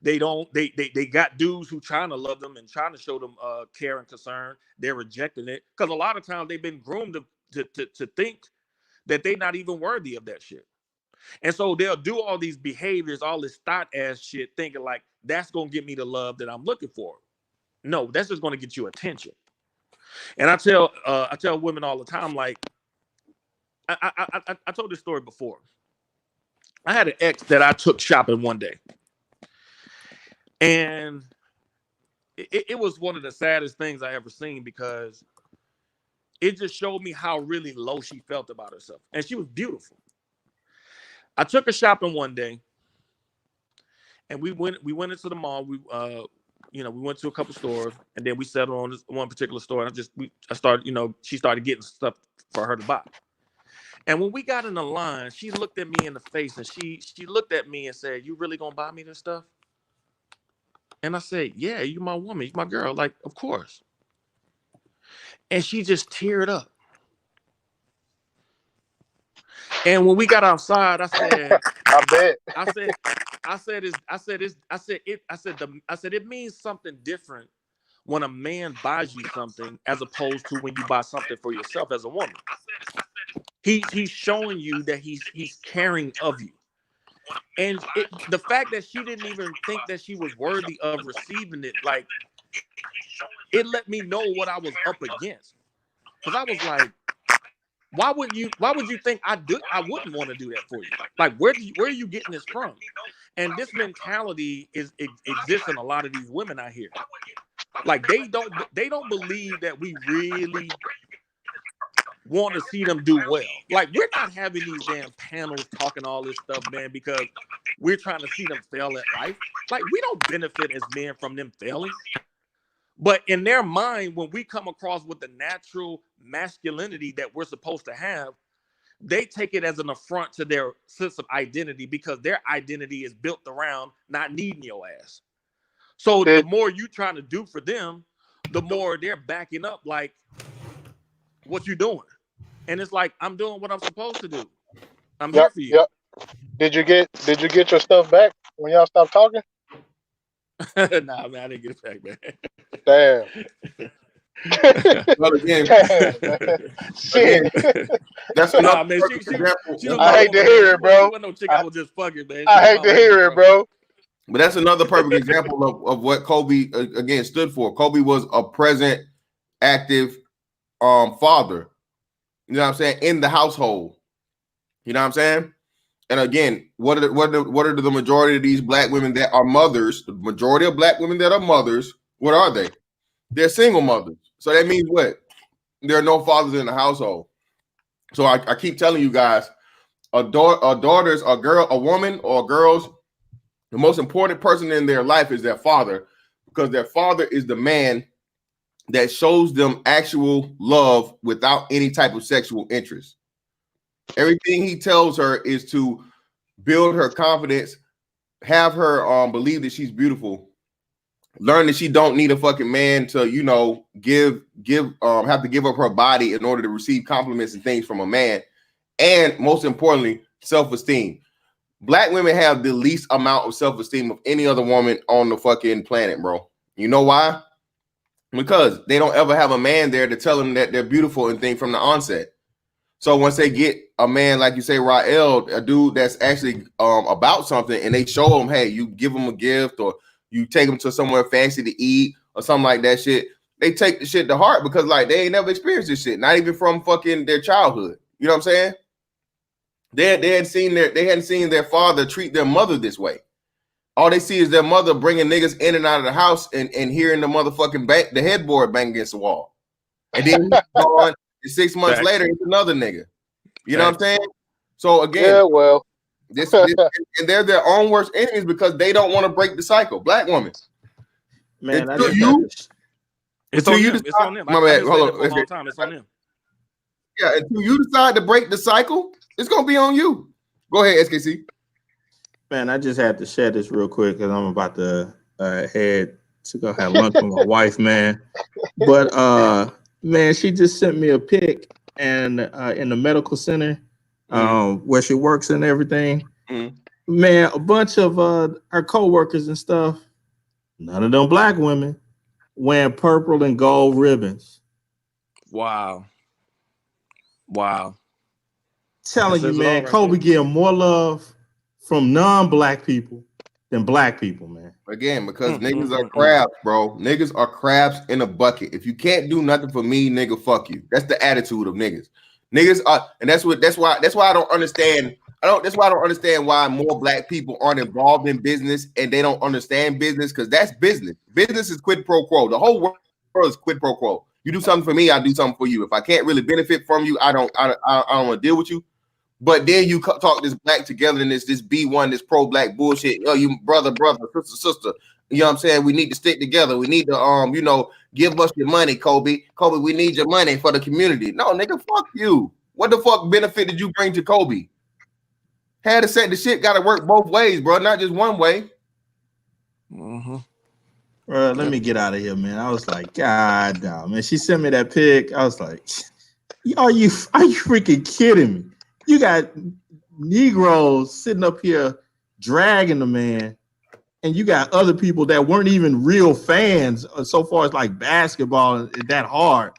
They got dudes who trying to love them and trying to show them care and concern. They're rejecting it because a lot of times they've been groomed to think that they're not even worthy of that shit. And so they'll do all these behaviors, all this thought ass shit, thinking like that's going to get me the love that I'm looking for. No, that's just going to get you attention. And I tell women all the time, like, I told this story before. I had an ex that I took shopping one day. And it was one of the saddest things I ever seen because it just showed me how really low she felt about herself. And she was beautiful. I took her shopping one day, and we went into the mall. We went to a couple stores, and then we settled on this one particular store. And I started, she started getting stuff for her to buy. And when we got in the line, she looked at me in the face, and she looked at me and said, "You really gonna buy me this stuff?" And I said, "Yeah, you my woman, you my girl, like, of course." And she just teared up. And when we got outside, I said, I bet. It means something different when a man buys you something as opposed to when you buy something for yourself as a woman. He's showing you that he's caring of you. And the fact that she didn't even think that she was worthy of receiving it, like, it let me know what I was up against. Because I was like, why would you think I wouldn't want to do that for you? Like, where are you getting this from? And this mentality exists in a lot of these women out here. Like, they don't believe that we really want to see them do well. Like, we're not having these damn panels talking all this stuff, man, because we're trying to see them fail at life. Like, we don't benefit as men from them failing. But in their mind, when we come across with the natural masculinity that we're supposed to have, they take it as an affront to their sense of identity because their identity is built around not needing your ass. So the more you trying to do for them, the more they're backing up like, what you doing? And it's like, I'm doing what I'm supposed to do. I'm here for you. Yep. Did you get your stuff back when y'all stopped talking? Nah, man, I didn't get it back, man. Damn. Well, again, Shit. that's Nah, another man, perfect example. she don't I hate to hear it, bro. She wasn't no chick I was just fucking, man. I hate to hear it, bro. But that's another perfect example of what Kobe again stood for. Kobe was a present, active father. You know what I'm saying? In the household. You know what I'm saying? And again, what are the majority of these black women that are mothers? The majority of black women that are mothers, what are they? They're single mothers. So that means what? There are no fathers in the household. So I keep telling you guys, daughters, a woman or girls, the most important person in their life is their father, because their father is the man that shows them actual love without any type of sexual interest. Everything he tells her is to build her confidence, have her believe that she's beautiful, learn that she don't need a fucking man to, have to give up her body in order to receive compliments and things from a man. And most importantly, self-esteem. Black women have the least amount of self-esteem of any other woman on the fucking planet, bro. You know why? Because they don't ever have a man there to tell them that they're beautiful and things from the onset. So once they get a man, like you say, Rael, a dude that's actually about something, and they show him, hey, you give him a gift or you take them to somewhere fancy to eat or something like that shit, they take the shit to heart because, like, they ain't never experienced this shit, not even from fucking their childhood. You know what I'm saying? They hadn't seen their father treat their mother this way. All they see is their mother bringing niggas in and out of the house and hearing the motherfucking the headboard bang against the wall. And then he's gone, and 6 months later, it's another nigga. You know what I'm saying? So again, Yeah, well, this and they're their own worst enemies because they don't want to break the cycle. Black women. Man, Until you it's on them. It's on them. My bad. Hold on. For a long time. It's on them. Yeah, until you decide to break the cycle, it's gonna be on you. Go ahead, SKC. Man, I just had to share this real quick because I'm about to head to go have lunch with my wife, man. But man, she just sent me a pic and in the medical center where she works and everything. Man, a bunch of her co-workers and stuff, none of them black women, wearing purple and gold ribbons. Wow. Telling you, man, Kobe getting more love from non-black people than black people, man. Again, because niggas are crabs, bro. Niggas are crabs in a bucket. If you can't do nothing for me, nigga, fuck you. That's the attitude of niggas. Niggas are, and that's why I don't understand That's why I don't understand why more black people aren't involved in business and they don't understand business, because that's business. Business is quid pro quo. The whole world is quid pro quo. You do something for me, I do something for you. If I can't really benefit from you, I don't want to deal with you. But then you talk this black togetherness, this B1, this pro-black bullshit. Oh, you brother, sister. You know what I'm saying? We need to stick together. We need to, give us your money, Kobe. Kobe, we need your money for the community. No, nigga, fuck you. What the fuck benefit did you bring to Kobe? Had to say the shit got to work both ways, bro, not just one way. Mm-hmm. Let me get out of here, man. I was like, God damn, man. She sent me that pic. I was like, are you freaking kidding me? You got Negroes sitting up here dragging the man, and you got other people that weren't even real fans so far as like basketball that hard,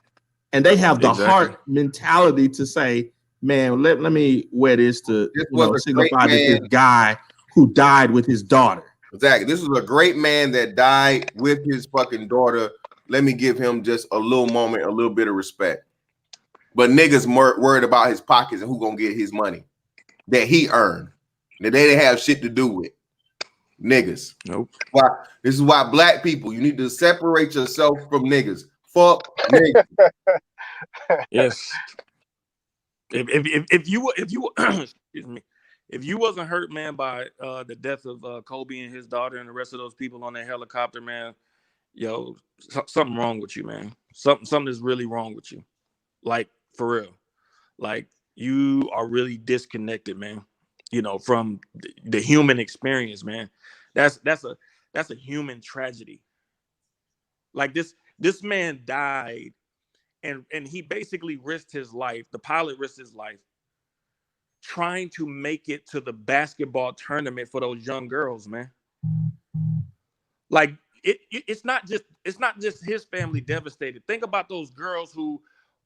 and they have the heart mentality to say, man, let me wear this to signify that this guy who died with his daughter. Exactly. This is a great man that died with his fucking daughter. Let me give him just a little moment, a little bit of respect. But niggas worried about his pockets and who gonna get his money that he earned, that they didn't have shit to do with. Niggas. Nope. Why? This is why black people, you need to separate yourself from niggas. Fuck niggas. Yes. If you excuse me, if you wasn't hurt, man, by the death of Kobe and his daughter and the rest of those people on that helicopter, man, yo, something wrong with you, man. Something is really wrong with you. Like, for real. Like, you are really disconnected, man, from the human experience, man. That's a human tragedy. Like, this man died and he basically risked his life. The pilot risked his life trying to make it to the basketball tournament for those young girls, man. Like, it's not just his family devastated. Think about those girls who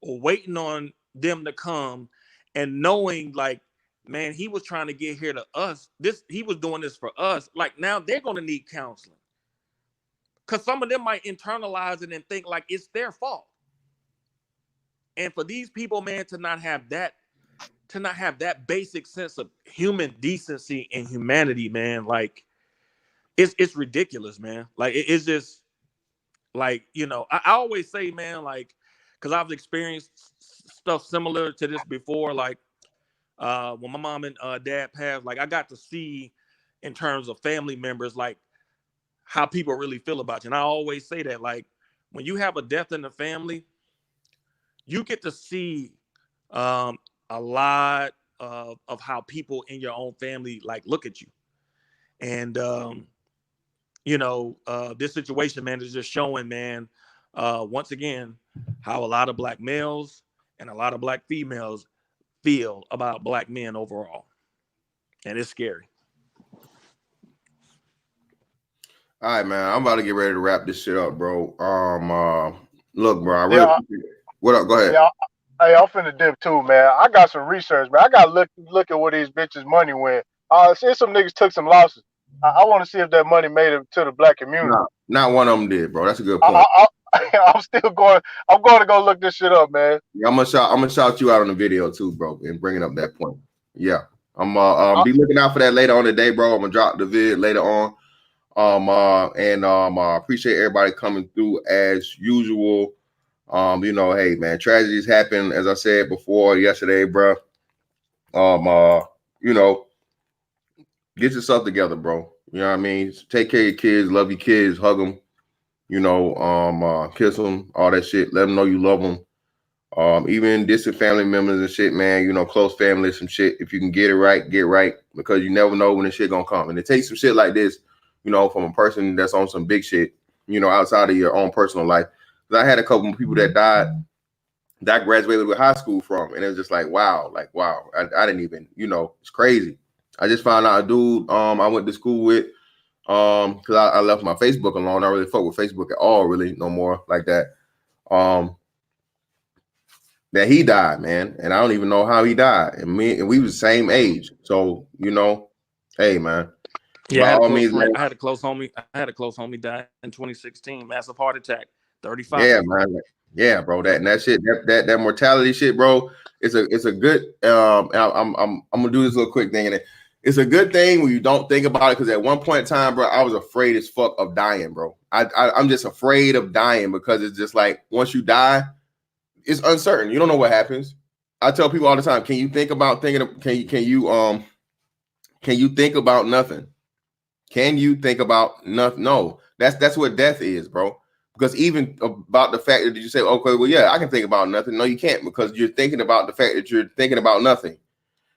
are waiting on them to come and knowing, like, man, he was trying to get here to us. He was doing this for us. Like, now they're going to need counseling, because some of them might internalize it and think like it's their fault. And for these people, man, to not have that basic sense of human decency and humanity, man, like, it's ridiculous, man. Like, it's just like, I always say, man, like, because I've experienced stuff similar to this before. Like, when my mom and dad passed, like, I got to see, in terms of family members, like, how people really feel about you. And I always say that, like, when you have a death in the family, you get to see a lot of how people in your own family, like, look at you. And this situation, man, is just showing, man, once again, how a lot of black males and a lot of black females feel about black men overall. And it's scary. All right, man. I'm about to get ready to wrap this shit up, bro. Look, bro, I really what up? Go ahead. Yeah, hey, I'm finna dip too, man. I got some research, man. I got to look at where these bitches' money went. See, some niggas took some losses. I want to see if that money made it to the black community. No, not one of them did, bro. That's a good point. I'm still going. I'm going to go look this shit up, man. Yeah, I'm gonna shout you out on the video too, bro, and bringing up that point. Yeah, I'm be looking out for that later on today, bro. I'm gonna drop the vid later on. I appreciate everybody coming through as usual. Hey, man, tragedies happen, as I said before yesterday, bro. Get yourself together, bro. You know what I mean? Take care of your kids, love your kids, hug them, kiss them, all that shit. Let them know you love them. Even distant family members and shit, man, close family, some shit. If you can get right, because you never know when the shit gonna come. And it takes some shit like this, from a person that's on some big shit, outside of your own personal life. I had a couple of people that died that I graduated with high school from, and it was just like, wow. I didn't even, it's crazy. I just found out a dude I went to school with, because I left my Facebook alone. I really fuck with Facebook at all, really, no more like that. That he died, man, and I don't even know how he died. And we was the same age, so hey, man. Yeah, I had a close homie die in 2016, massive heart attack. 35. Yeah, man. Yeah, bro. That shit, that mortality shit, bro. It's a good. I'm gonna do this little quick thing, and it's a good thing when you don't think about it, because at one point in time, bro, I was afraid as fuck of dying, bro. I'm just afraid of dying, because it's just like once you die, it's uncertain. You don't know what happens. I tell people all the time, can you think about thinking? Can you think about nothing? Can you think about nothing? No, that's what death is, bro. Because even about the fact that you say, okay, well, yeah, I can think about nothing. No, you can't, because you're thinking about the fact that you're thinking about nothing.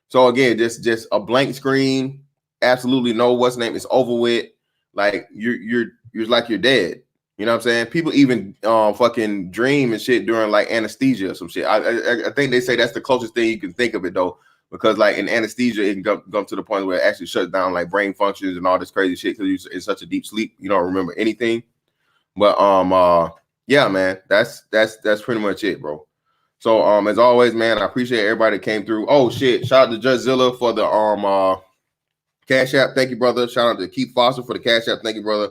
So again, just a blank screen. Absolutely no what's name. It's over with. Like you're like you're dead. You know what I'm saying? People even fucking dream and shit during like anesthesia or some shit. I think they say that's the closest thing you can think of it, though, because like in anesthesia, it can come to the point where it actually shuts down like brain functions and all this crazy shit, because you're in such a deep sleep you don't remember anything. But yeah, man, that's pretty much it, bro. So as always, man, I appreciate everybody that came through. Oh shit, shout out to Judge Zilla for the Cash App. Thank you, brother. Shout out to Keith Foster for the Cash App. Thank you, brother.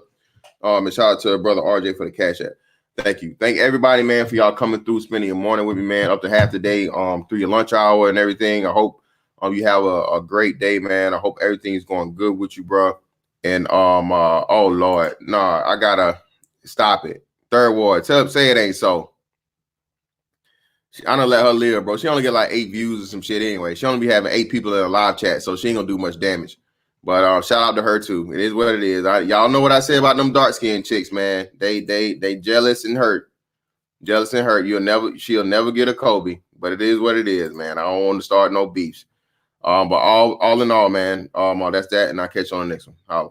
And shout out to brother RJ for the Cash App. Thank you. Thank everybody, man, for y'all coming through, spending your morning with me, man, up to half the day, through your lunch hour and everything. I hope you have a great day, man. I hope everything is going good with you, bro. And oh Lord, nah, I gotta stop it. Third Ward, say it ain't so. I don't let her live, bro. She only get like 8 views or some shit anyway. She only be having 8 people in a live chat, so she ain't gonna do much damage. But shout out to her too. It is what it is. Y'all know what I say about them dark skinned chicks, man. They jealous and hurt. Jealous and hurt. She'll never get a Kobe. But it is what it is, man. I don't want to start no beefs. But all in all, man, that's that, and I'll catch you on the next one. Holla.